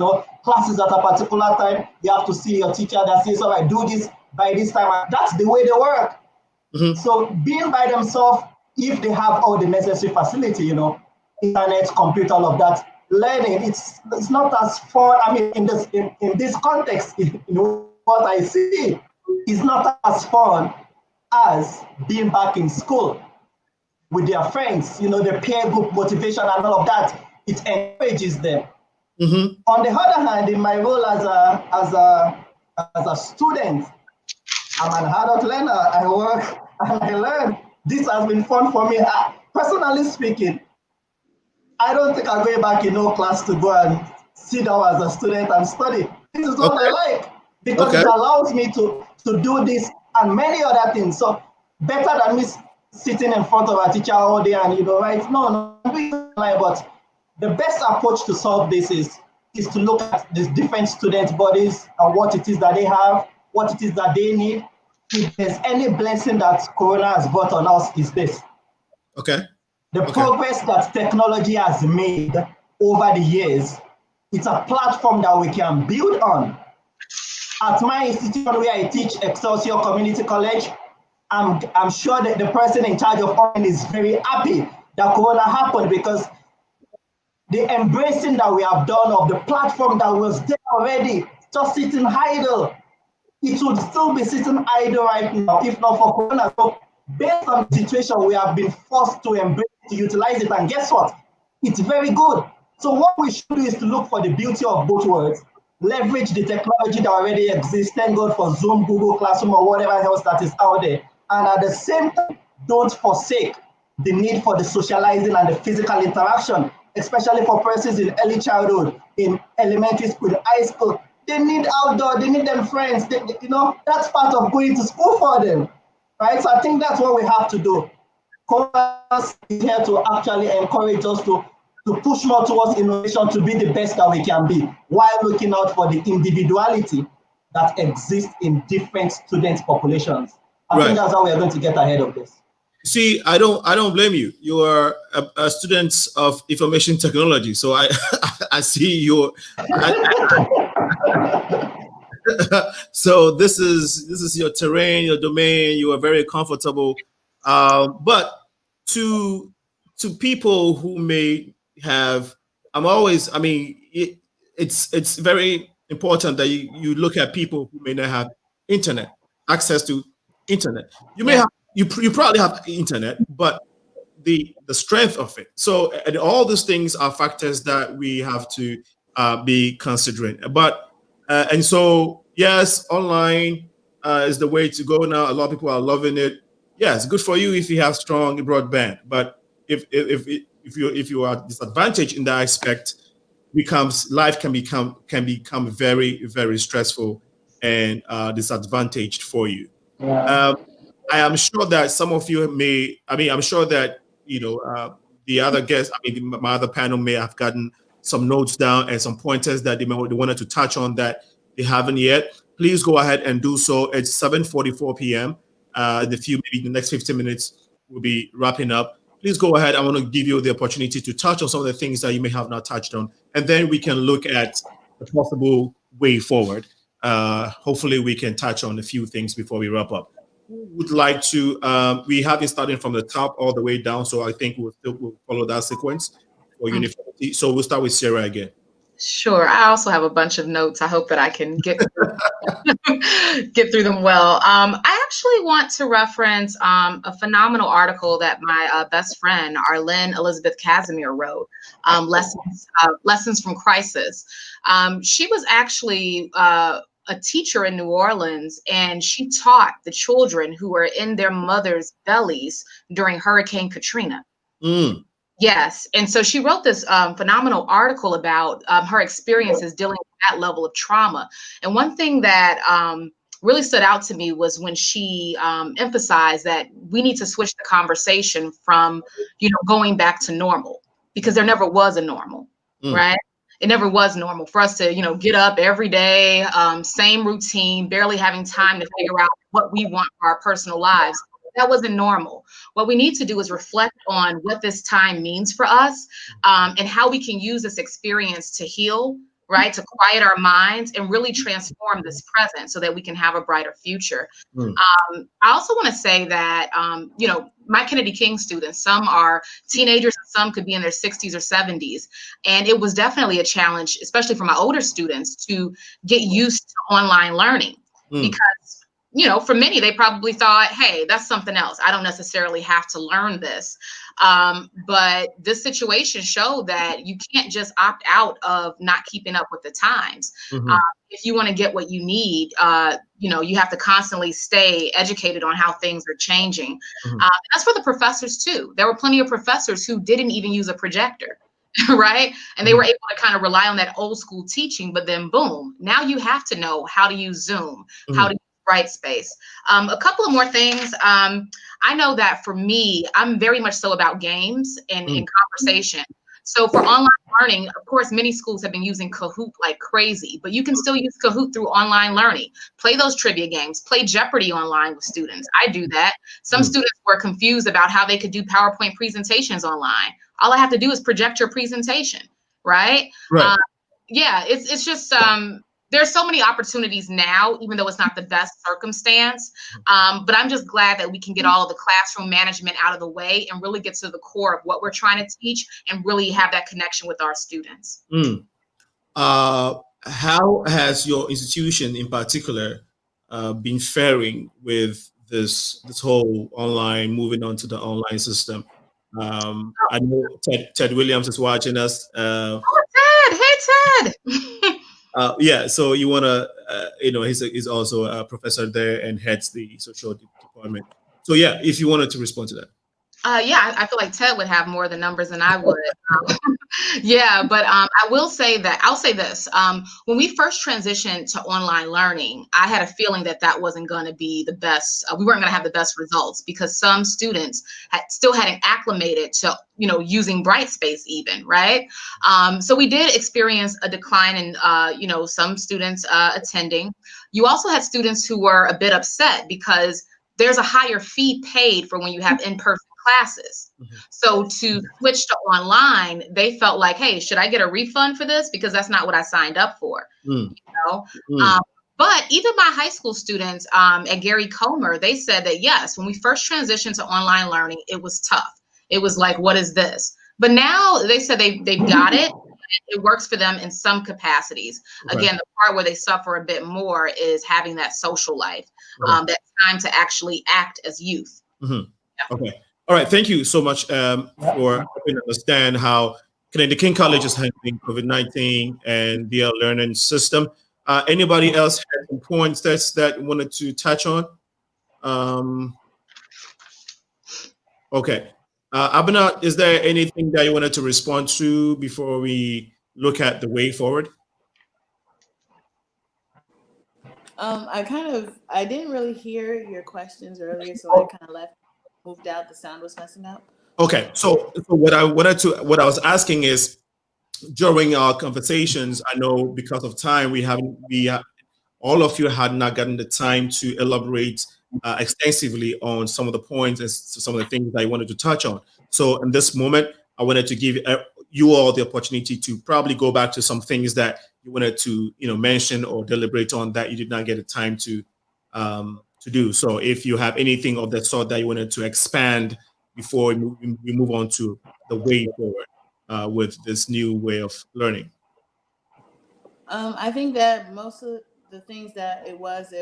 classes at a particular time, you have to see your teacher that says, all right, do this by this time. And that's the way they work. So being by themselves, if they have all the necessary facility, internet, computer, all of that, learning, it's not as fun. I mean, in this context, what I see is not as fun as being back in school with their friends, the peer group motivation and all of that. It encourages them. On the other hand, in my role as a student, I'm an adult learner. I work and I learn. This has been fun for me. Personally speaking, I don't think I'm going back in no class to go and sit down as a student and study. This is what I like because it allows me to do this and many other things. So better than me sitting in front of a teacher all day and write. No, but the best approach to solve this is to look at these different student bodies and what it is that they have, what it is that they need. If there's any blessing that Corona has brought on us, is this. The progress that technology has made over the years, it's a platform that we can build on. At my institution where I teach, Excelsior Community College, I'm sure that the person in charge of online is very happy that Corona happened because the embracing that we have done of the platform that was there already, just sitting idle, it would still be sitting idle right now if not for Corona. So based on the situation, we have been forced to embrace, to utilize it, and guess what? It's very good. So what we should do is to look for the beauty of both worlds, leverage the technology that already exists, thank God for Zoom, Google Classroom, or whatever else that is out there. And at the same time, don't forsake the need for the socializing and the physical interaction, especially for persons in early childhood, in elementary school, in high school. They need outdoor, they need them friends. That's part of going to school for them, right? So I think that's what we have to do. Congress is here to actually encourage us to push more towards innovation, to be the best that we can be, while looking out for the individuality that exists in different student populations. I think that's how we are going to get ahead of this. See, I don't blame you. You are a student of information technology, so I see your. So this is your terrain, your domain. You are very comfortable, but to people who may have, it's very important that you look at people who may not have access to internet. You may have. You probably have internet, but the strength of it. So, and all these things are factors that we have to be considering. But and so, yes, online is the way to go now. A lot of people are loving it. Yeah, it's good for you if you have strong broadband. But if you are disadvantaged in that aspect, life can become very, very stressful and disadvantaged for you. I am sure that some of you I'm sure that, the other guests, my other panel may have gotten some notes down and some pointers that they wanted to touch on that they haven't yet. please go ahead and do so. It's 7:44 p.m. Maybe the next 15 minutes, we'll be wrapping up. Please go ahead. I want to give you the opportunity to touch on some of the things that you may have not touched on, and then we can look at the possible way forward. Hopefully, we can touch on a few things before we wrap up. Who would like to? We have been starting from the top all the way down, so I think we'll follow that sequence for uniformity. So we'll start with Ciara again. Sure. I also have a bunch of notes. I hope that I can get through them well. I actually want to reference a phenomenal article that my best friend, Arlene Elizabeth Casimir, wrote, Lessons from Crisis. She was actually a teacher in New Orleans, and she taught the children who were in their mothers' bellies during Hurricane Katrina. Yes. And so she wrote this phenomenal article about her experiences dealing with that level of trauma. And one thing that really stood out to me was when she emphasized that we need to switch the conversation from, going back to normal, because there never was a normal, right? It never was normal for us to, get up every day, same routine, barely having time to figure out what we want for our personal lives. That wasn't normal. What we need to do is reflect on what this time means for us, and how we can use this experience to heal, right? To quiet our minds and really transform this present so that we can have a brighter future. I also want to say that, my Kennedy King students, some are teenagers, some could be in their 60s or 70s. And it was definitely a challenge, especially for my older students, to get used to online learning because for many, they probably thought, hey, that's something else. I don't necessarily have to learn this. But this situation showed that you can't just opt out of not keeping up with the times. If you want to get what you need, you have to constantly stay educated on how things are changing. That's for the professors too. There were plenty of professors who didn't even use a projector. Right. And they were able to kind of rely on that old school teaching. But then, boom, now you have to know how to use Zoom, how to Brightspace. A couple of more things. I know that for me, I'm very much so about games and conversation. So for online learning, of course, many schools have been using Kahoot like crazy, but you can still use Kahoot through online learning. Play those trivia games, play Jeopardy online with students. I do that. Some students were confused about how they could do PowerPoint presentations online. All I have to do is project your presentation, right? It's just, there's so many opportunities now, even though it's not the best circumstance. But I'm just glad that we can get all of the classroom management out of the way and really get to the core of what we're trying to teach and really have that connection with our students. How has your institution in particular been faring with this whole online, moving on to the online system? I know Ted Williams is watching us. Ted! Hey, Ted! So you want to, he's also a professor there and heads the social department. So yeah, if you wanted to respond to that. I feel like Ted would have more of the numbers than I would. But I'll say this. When we first transitioned to online learning, I had a feeling that wasn't going to be the best. We weren't going to have the best results because some students still hadn't acclimated to, using Brightspace even, right? So we did experience a decline in, some students attending. You also had students who were a bit upset because there's a higher fee paid for when you have in-person classes. So to switch to online, they felt like, hey, should I get a refund for this? Because that's not what I signed up for. But even my high school students at Gary Comer, they said that, yes, when we first transitioned to online learning, it was tough. It was like, what is this? But now they said they've got it. It works for them in some capacities. Again, the part where they suffer a bit more is having that social life, that time to actually act as youth. Okay. All right. Thank you so much for helping understand how Kennedy King College is handling COVID-19 and their learning system. Anybody else have some points that wanted to touch on? Okay. Abena, is there anything that you wanted to respond to before we look at the way forward? I didn't really hear your questions earlier, so I kind of moved out. The sound was messing up. Okay, so what I was asking is, during our conversations, I know because of time we all of you had not gotten the time to elaborate extensively on some of the points and some of the things that I wanted to touch on. So in this moment, I wanted to give you all the opportunity to probably go back to some things that you wanted to, mention or deliberate on that you did not get the time to do. So if you have anything of that sort that you wanted to expand before we move on to the way forward with this new way of learning. I think that most of the things that it was,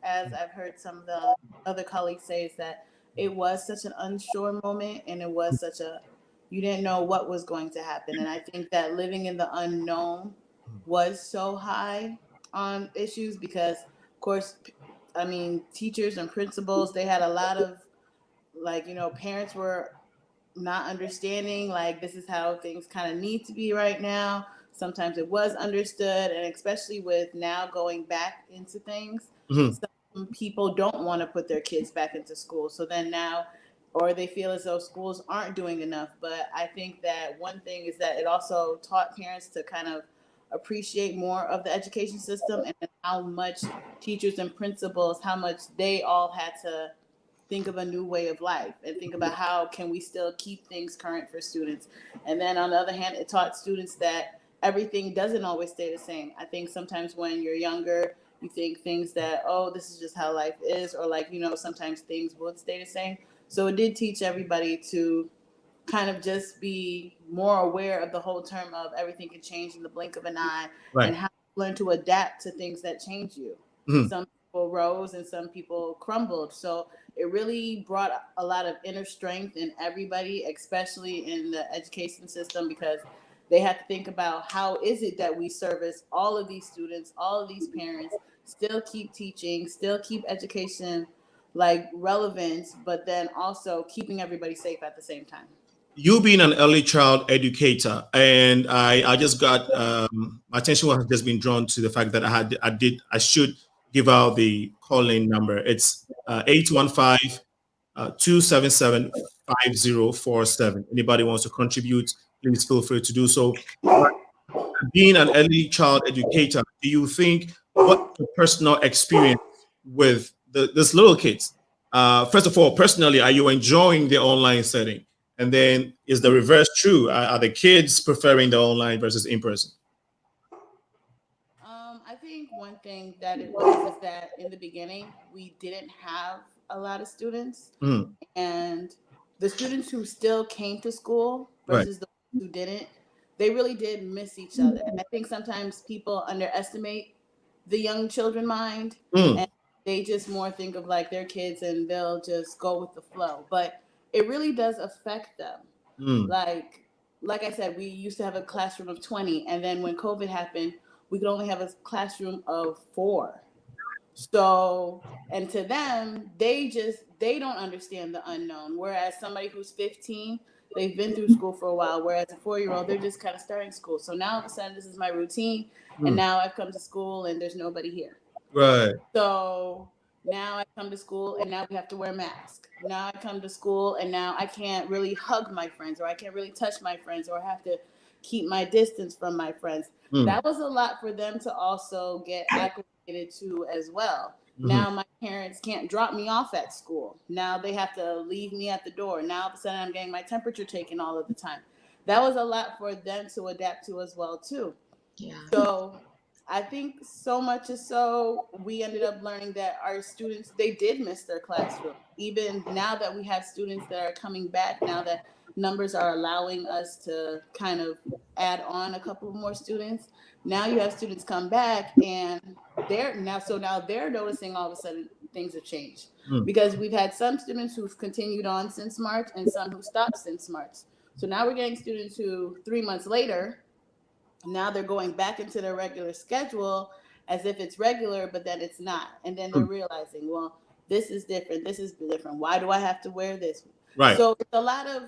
as I've heard some of the other colleagues say, is that it was such an unsure moment, and it was such you didn't know what was going to happen. And I think that living in the unknown was so high on issues because, of course, I mean, teachers and principals, they had a lot of, parents were not understanding, this is how things kind of need to be right now. Sometimes it was understood, and especially with now going back into things, some people don't want to put their kids back into school. So then now, or they feel as though schools aren't doing enough. But I think that one thing is that it also taught parents to kind of appreciate more of the education system and how much teachers and principals, how much they all had to think of a new way of life and think about how can we still keep things current for students. And then on the other hand, it taught students that everything doesn't always stay the same. I think sometimes when you're younger, you think things that, oh, this is just how life is, or sometimes things would stay the same. So it did teach everybody to kind of just be more aware of the whole term of everything can change in the blink of an eye, and how to learn to adapt to things that change you. Some people rose and some people crumbled. So it really brought a lot of inner strength in everybody, especially in the education system, because they had to think about how is it that we service all of these students, all of these parents, still keep teaching, still keep education relevant, but then also keeping everybody safe at the same time. You being an early child educator, and I just got my attention has just been drawn to the fact that I should give out the call-in number. It's 815-277-5047. Anybody wants to contribute, please feel free to do so. Being an early child educator, do you think what's your personal experience with these little kids? First of all, personally, are you enjoying the online setting? And then is the reverse true? Are the kids preferring the online versus in-person? I think one thing that it was is that in the beginning, we didn't have a lot of students. And the students who still came to school versus the ones who didn't, they really did miss each other. And I think sometimes people underestimate the young children mind, and they just more think of their kids and they'll just go with the flow. But it really does affect them. Like I said, we used to have a classroom of 20, and then when COVID happened, we could only have a classroom of 4. So, and to them, they don't understand the unknown. Whereas somebody who's 15, they've been through school for a while. Whereas a 4-year-old, they're just kind of starting school. So now all of a sudden, this is my routine, and now I've come to school and there's nobody here. Right. So now I come to school and now we have to wear masks. Now I come to school and now I can't really hug my friends, or I can't really touch my friends, or I have to keep my distance from my friends. That was a lot for them to also get acclimated to as well. Now my parents can't drop me off at school. Now they have to leave me at the door. Now all of a sudden I'm getting my temperature taken all of the time. That was a lot for them to adapt to as well too. Yeah. So I think so much is so we ended up learning that our students, they did miss their classroom. Even now that we have students that are coming back, now that numbers are allowing us to kind of add on a couple more students, now you have students come back and they're noticing all of a sudden things have changed. Because we've had some students who've continued on since March and some who stopped since March. So now we're getting students who 3 months later, now they're going back into their regular schedule as if it's regular, but then it's not. And then they're realizing, well, this is different. This is different. Why do I have to wear this? Right. So it's a lot of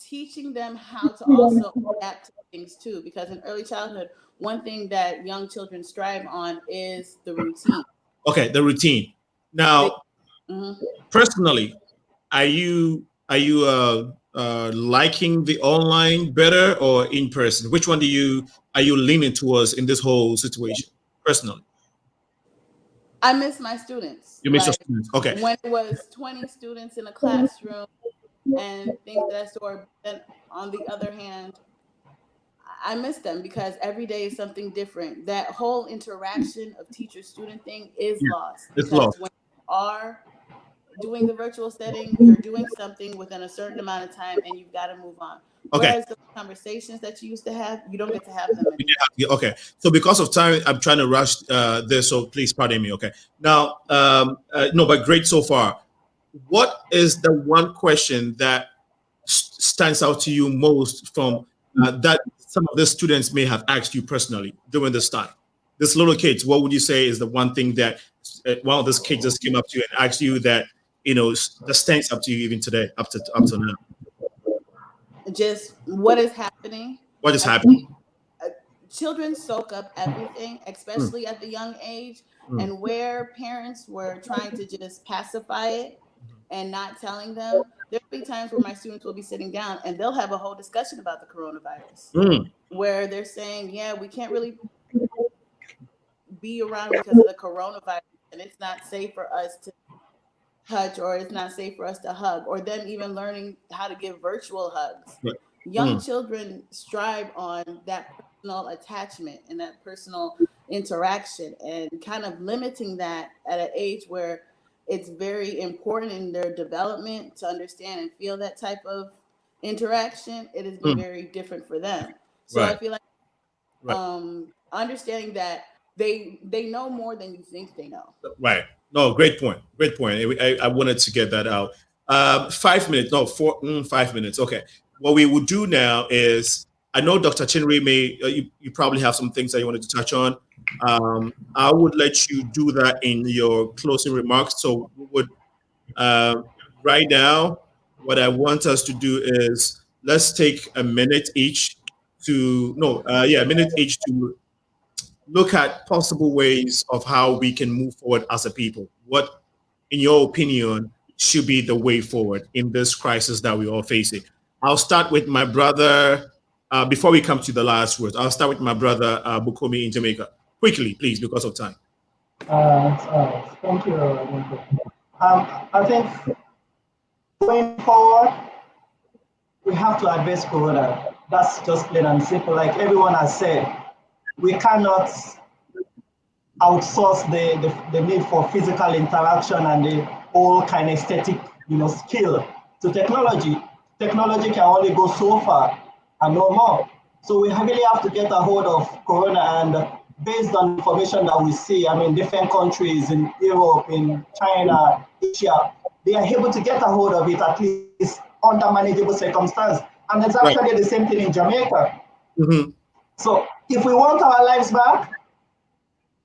teaching them how to also adapt to things too, because in early childhood, one thing that young children strive on is the routine. Okay, the routine. Now, personally, are you liking the online better or in person? Which one are you leaning towards in this whole situation, personally? I miss my students. You miss your students. Okay. When it was 20 students in a classroom and things of that sort. Then on the other hand, I miss them because every day is something different. That whole interaction of teacher-student thing is lost. It's because lost. when you are doing the virtual setting, you're doing something within a certain amount of time and you've got to move on. Okay. Whereas the conversations that you used to have, you don't get to have them anymore. Okay. So because of time, I'm trying to rush this, so please pardon me. Okay. Now, no, but great so far. What is the one question that stands out to you most from that some of the students may have asked you personally during this time? This little kids, what would you say is the one thing that one of these kids just came up to you and asked you that, you know, that stands up to you even today, up to now? Just what is happening. What is happening? Children soak up everything, especially at the young age, and where parents were trying to just pacify it and not telling them. There'll be times where my students will be sitting down and they'll have a whole discussion about the coronavirus, where they're saying, yeah, we can't really be around because of the coronavirus, and it's not safe for us to touch, or it's not safe for us to hug, or them even learning how to give virtual hugs. Young children strive on that personal attachment and that personal interaction, and kind of limiting that at an age where it's very important in their development to understand and feel that type of interaction. It has been very different for them. So I feel like understanding that they know more than you think they know. Right. No, great point. Great point. I wanted to get that out. 5 minutes. No, 5 minutes. Okay. What we would do now is, I know Dr. Chinyere may, you probably have some things that you wanted to touch on. I would let you do that in your closing remarks. So we would, right now, what I want us to do is, let's take a minute each to, a minute each to look at possible ways of how we can move forward as a people. What, in your opinion, should be the way forward in this crisis that we're all facing? I'll start with my brother. Before we come to the last words, I'll start with my brother, Bukunmi in Jamaica. Quickly, please, because of time. Thank you. I think going forward, we have to address Corona. That's just plain and simple. Like everyone has said, we cannot outsource the need for physical interaction and the whole kinesthetic, skill to technology. Technology can only go so far and no more. So we really have to get a hold of Corona, and based on information that we see, different countries in Europe, in China, Asia, they are able to get a hold of it at least under manageable circumstances. And it's actually the same thing in Jamaica. So if we want our lives back,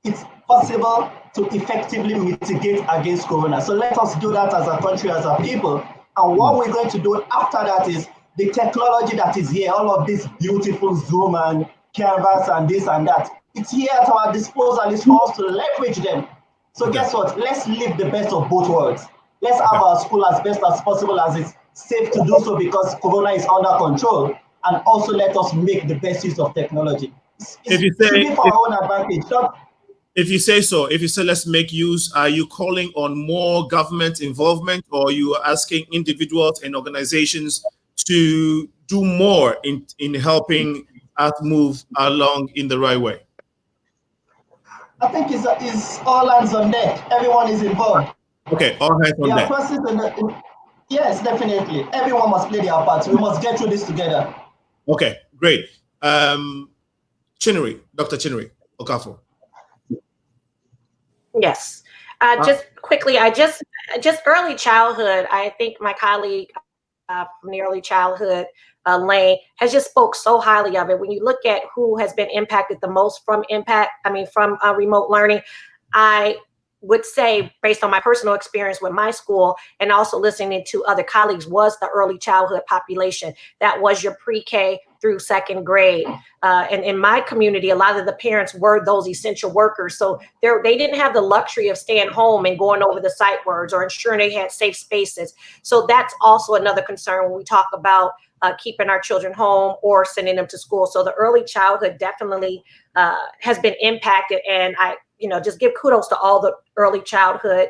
it's possible to effectively mitigate against Corona. So let us do that as a country, as a people. And what we're going to do after that is the technology that is here, all of this beautiful Zoom and Canvas and this and that, it's here at our disposal. It's for us to leverage them. So guess what? Let's live the best of both worlds. Let's have our school as best as possible, as it's safe to do so because Corona is under control. And also let us make the best use of technology. If you say, for our own advantage. If you say so, if you say let's make use, are you calling on more government involvement, or are you asking individuals and organizations to do more in helping us move along in the right way? I think it's all hands on deck. Everyone is involved. Okay, all hands on deck. Yes, definitely. Everyone must play their part. We must get through this together. Okay, great. Chinyere, Dr. Chinyere Okafor. Yes. Just quickly, just early childhood, I think my colleague from the early childhood lane has just spoke so highly of it. When you look at who has been impacted the most from remote learning, I would say, based on my personal experience with my school and also listening to other colleagues, was the early childhood population. That was your pre-K through second grade. And in my community, a lot of the parents were those essential workers. So they didn't have the luxury of staying home and going over the sight words or ensuring they had safe spaces. So that's also another concern when we talk about keeping our children home or sending them to school. So the early childhood definitely has been impacted. And just give kudos to all the early childhood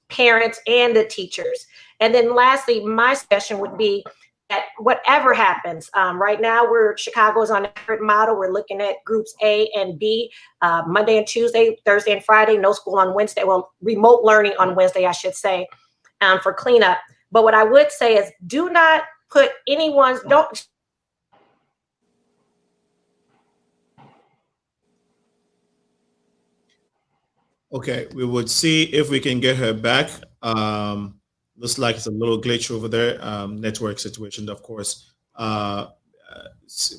parents and the teachers. And then lastly, my suggestion would be that whatever happens, right now Chicago is on a different model. We're looking at groups A and B, Monday and Tuesday, Thursday and Friday, no school on Wednesday. Well, remote learning on Wednesday, I should say, for cleanup. But what I would say is do not put don't. Okay, we would see if we can get her back. Looks like it's a little glitch over there. Network situation, of course.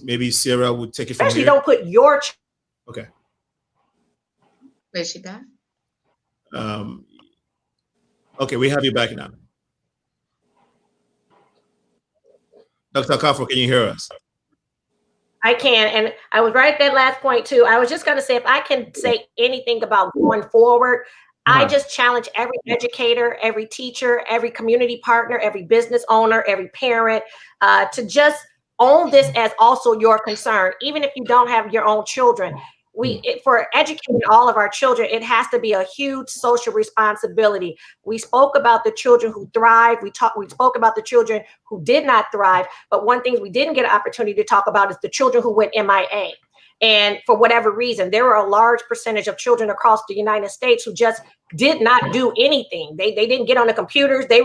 Maybe Ciara would take it from Especially here. don't put your. Okay. Is she back? Okay, we have you back now. Dr. Okafor, can you hear us? I can. And I was right at that last point too. I was just going to say, if I can say anything about going forward, I just challenge every educator, every teacher, every community partner, every business owner, every parent to just own this as also your concern. Even if you don't have your own children, for educating all of our children, it has to be a huge social responsibility. We spoke about the children who thrive. We spoke about the children who did not thrive. But one thing we didn't get an opportunity to talk about is the children who went MIA. And for whatever reason, there were a large percentage of children across the United States who just did not do anything. They didn't get on the computers. They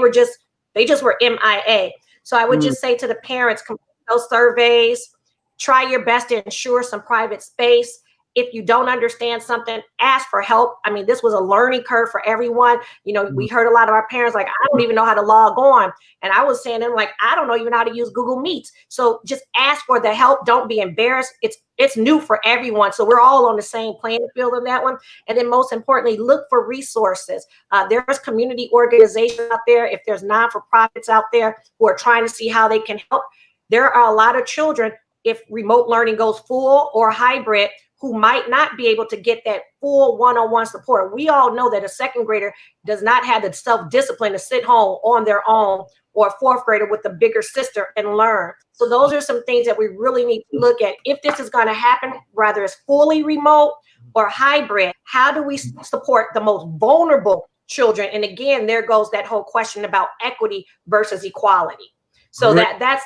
just were MIA. So I would just say to the parents, complete those surveys, try your best to ensure some private space. If you don't understand something, ask for help. I mean, this was a learning curve for everyone. We heard a lot of our parents like, I don't even know how to log on. And I was saying to them, like, I don't know even how to use Google Meets. So just ask for the help. Don't be embarrassed. It's new for everyone. So we're all on the same playing field on that one. And then most importantly, look for resources. There's community organizations out there. If there's non-for-profits out there who are trying to see how they can help, there are a lot of children, if remote learning goes full or hybrid, who might not be able to get that full one-on-one support. We all know that a second grader does not have the self-discipline to sit home on their own, or a fourth grader with a bigger sister and learn. So those are some things that we really need to look at. If this is going to happen, whether it's fully remote or hybrid, how do we support the most vulnerable children? And again, there goes that whole question about equity versus equality. So that's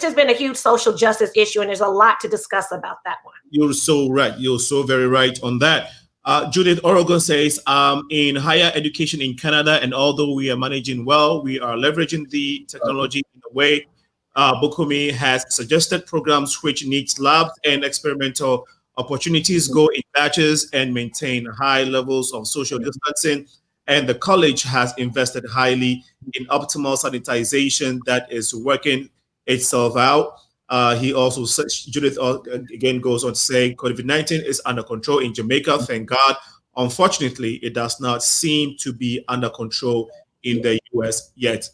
has been a huge social justice issue, and there's a lot to discuss about that one. You're so right. You're so very right on that. Judith Oregon says, in higher education in Canada, and although we are managing well, we are leveraging the technology in a way. Bukunmi has suggested programs which needs labs and experimental opportunities go in batches and maintain high levels of social distancing. And the college has invested highly in optimal sanitization that is working itself out. He also says, Judith again goes on to say, COVID-19 is under control in Jamaica, thank God. Unfortunately, it does not seem to be under control in the US yet.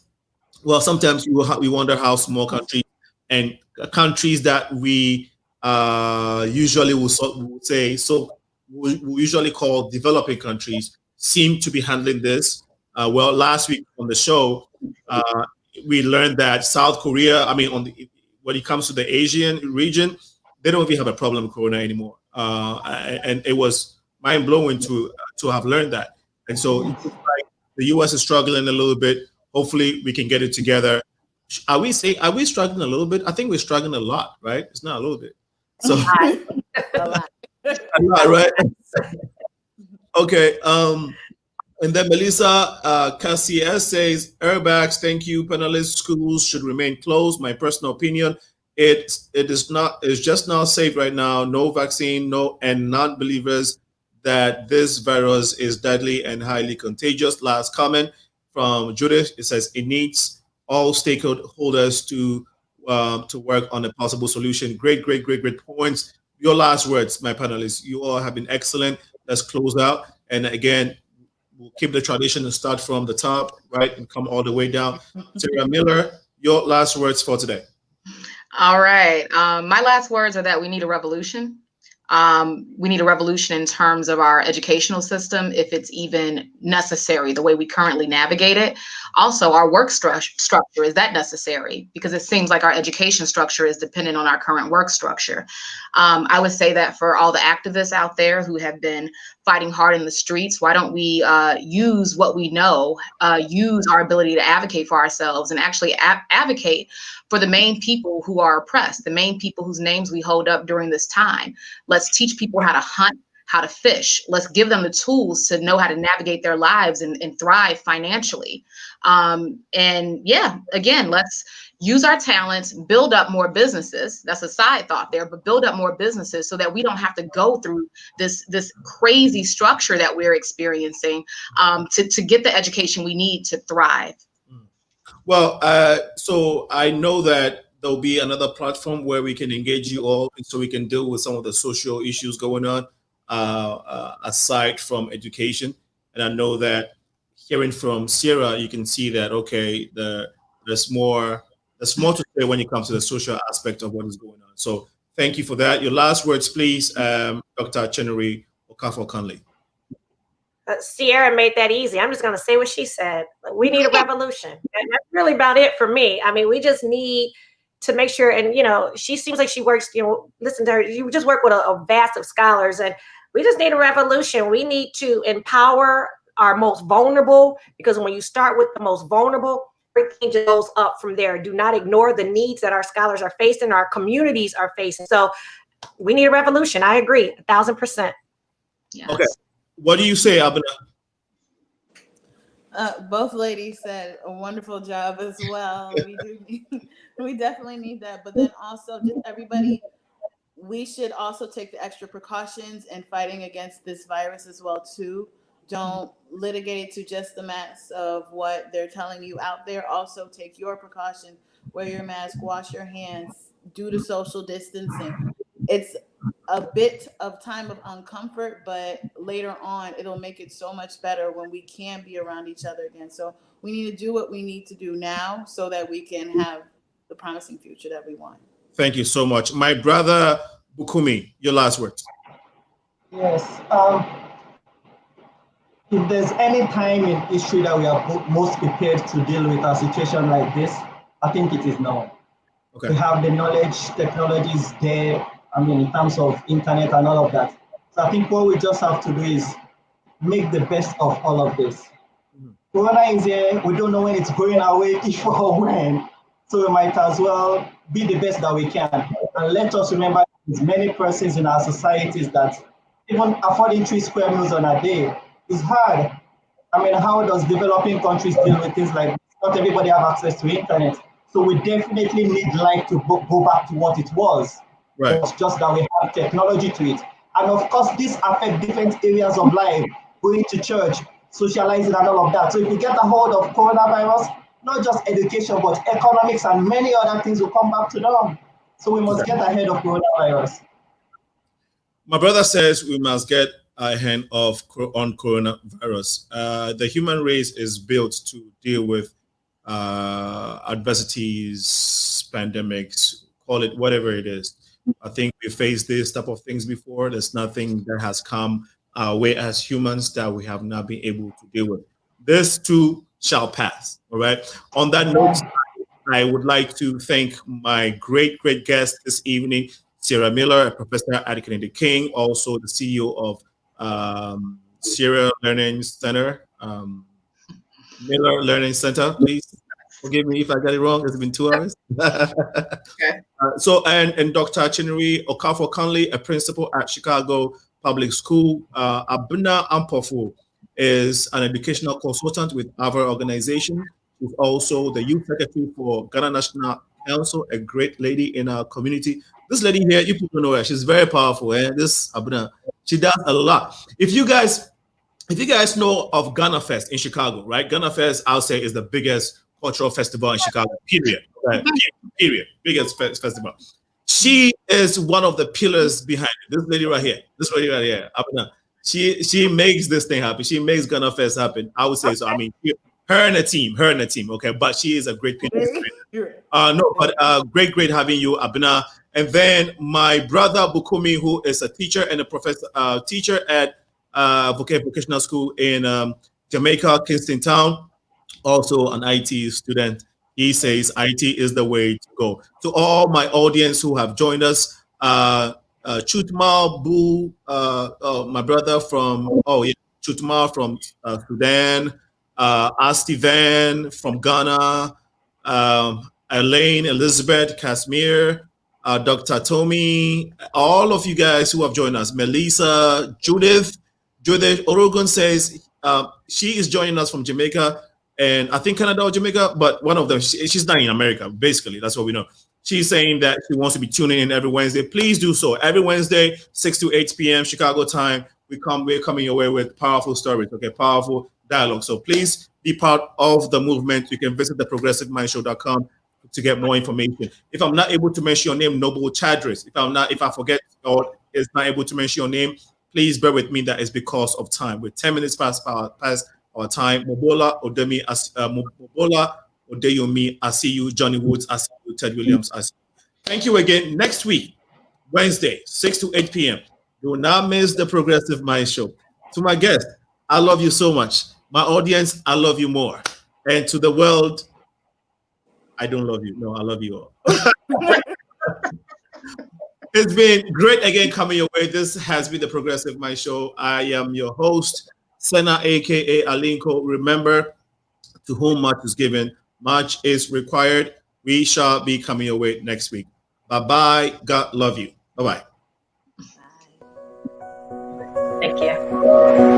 Well, sometimes we wonder how small countries and countries that we usually will say, so we usually call developing countries, seem to be handling this. Well, last week on the show, we learned that South Korea, when it comes to the Asian region, they don't even have a problem with Corona anymore. And it was mind blowing to have learned that. And so it's like the US is struggling a little bit. Hopefully we can get it together. Are we struggling a little bit? I think we're struggling a lot, right? It's not a little bit. So a lot, right? Okay. And then Melissa Cassier says, airbags, thank you. Panelist schools should remain closed. My personal opinion, it's just not safe right now. No vaccine, and non-believers that this virus is deadly and highly contagious. Last comment from Judith. It says it needs all stakeholders to work on a possible solution. Great points. Your last words, my panelists. You all have been excellent. Let's close out. And again, we'll keep the tradition and start from the top, right, and come all the way down. Ciara Miller, your last words for today. All right. My last words are that we need a revolution. We need a revolution in terms of our educational system, if it's even necessary, the way we currently navigate it. Also, our work structure, is that necessary? Because it seems like our education structure is dependent on our current work structure. I would say that for all the activists out there who have been fighting hard in the streets, why don't we use what we know, use our ability to advocate for ourselves and actually advocate for the main people who are oppressed, the main people whose names we hold up during this time. Let's teach people how to hunt, how to fish. Let's give them the tools to know how to navigate their lives and thrive financially. And yeah, again, let's use our talents, build up more businesses. That's a side thought there, but build up more businesses so that we don't have to go through this crazy structure that we're experiencing to get the education we need to thrive. Well, so I know that there'll be another platform where we can engage you all so we can deal with some of the social issues going on aside from education. And I know that hearing from Ciara, you can see that, okay, there's more to say when it comes to the social aspect of what is going on. So thank you for that. Your last words, please, Dr. Chinyere Okafor-Conley. Ciara made that easy. I'm just going to say what she said. We need a revolution. And that's really about it for me. I mean, we just need to make sure, and, she seems like she works, listen to her, you just work with a vast of scholars, and we just need a revolution. We need to empower our most vulnerable, because when you start with the most vulnerable, everything just goes up from there. Do not ignore the needs that our scholars are facing, our communities are facing. So we need a revolution. I agree, 1,000%. Yes. Okay. What do you say, Abena? Both ladies said a wonderful job as well. We definitely need that. But then also, just everybody, we should also take the extra precautions in fighting against this virus as well too. Don't litigate to just the mass of what they're telling you out there. Also take your precaution, wear your mask, wash your hands, do the social distancing. It's a bit of time of uncomfort, but later on, it'll make it so much better when we can be around each other again. So we need to do what we need to do now so that we can have the promising future that we want. Thank you so much. My brother, Bukunmi, your last words. Yes. If there's any time in history that we are most prepared to deal with a situation like this, I think it is now. Okay. We have the knowledge, technology is there. I mean, in terms of internet and all of that. So I think what we just have to do is make the best of all of this. Corona is here. We don't know when it's going away, if or when. So we might as well be the best that we can. And let us remember there's many persons in our societies that even affording 3 square meals on a day is hard. I mean, how does developing countries deal with things like this? Not everybody have access to internet. So we definitely need life to go back to what it was. Right. It's just that we have technology to it. And of course, this affects different areas of life, going to church, socializing and all of that. So if we get a hold of coronavirus, not just education, but economics and many other things will come back to them. So we must get ahead of coronavirus. My brother says we must get ahead of on coronavirus. The human race is built to deal with adversities, pandemics, call it whatever it is. I think we faced this type of things before. There's nothing that has come our way as humans that we have not been able to deal with. This too shall pass. All right. On that note, I would like to thank my great guest this evening, Ciara Miller, a professor at Kennedy King, also the CEO of Ciara Learning Center, Miller Learning Center. Please forgive me if I got it wrong. It's been 2 hours. Okay. And Dr. Chinyere Okafor-Conley, a principal at Chicago Public School. Abena Ampofo is an educational consultant with Afro organization. She's also the youth secretary for Ghana National Council, a great lady in our community. This lady here, you people know her. She's very powerful. This Abena, she does a lot. If you guys know of Ghana Fest in Chicago, right? Ghana Fest, I'll say, is the biggest cultural festival in Chicago, period. Right? Period. Biggest festival. She is one of the pillars behind it. This lady right here, Abena, she makes this thing happen. She makes Ghana Fest happen. I would say so. I mean, her and the team, okay, but she is a great pillar. Great having you, Abena. And then my brother Bukunmi, who is a teacher and a professor, teacher at Vocational School in Jamaica, Kingston Town, also an IT student. He says IT is the way to go. To all my audience who have joined us, Chutma Bu, my brother from Chutma from Sudan, Astivan from Ghana, Elaine, Elizabeth, Kashmir, Dr. Tommy, all of you guys who have joined us, Melissa, Judith Orogun says she is joining us from Jamaica, and I think Canada or Jamaica, but one of them, she's not in America, basically, that's what we know. She's saying that she wants to be tuning in every Wednesday. Please do so. Every Wednesday, 6 to 8 p.m. Chicago time, we're coming your way with powerful stories, okay, powerful dialogue. So please be part of the movement. You can visit theprogressivemindshow.com to get more information. If I'm not able to mention your name, Noble Chadris, if I forget or is not able to mention your name, please bear with me. That is because of time. We're 10 minutes past our time. Mobola Odemi, Mobola Odeyomi, I see you. Johnny Woods, I see you. Ted Williams, I see you. Thank you again. Next week, Wednesday, 6 to 8 p.m. Do not miss the Progressive Mind Show. To my guest, I love you so much. My audience, I love you more. And to the world, I don't love you. No, I love you all. It's been great again coming your way. This has been the Progressive Mind Show. I am your host, Senna, aka Alinko. Remember, to whom much is given, much is required. We shall be coming your way next week. Bye-bye. God love you. Bye-bye. Thank you.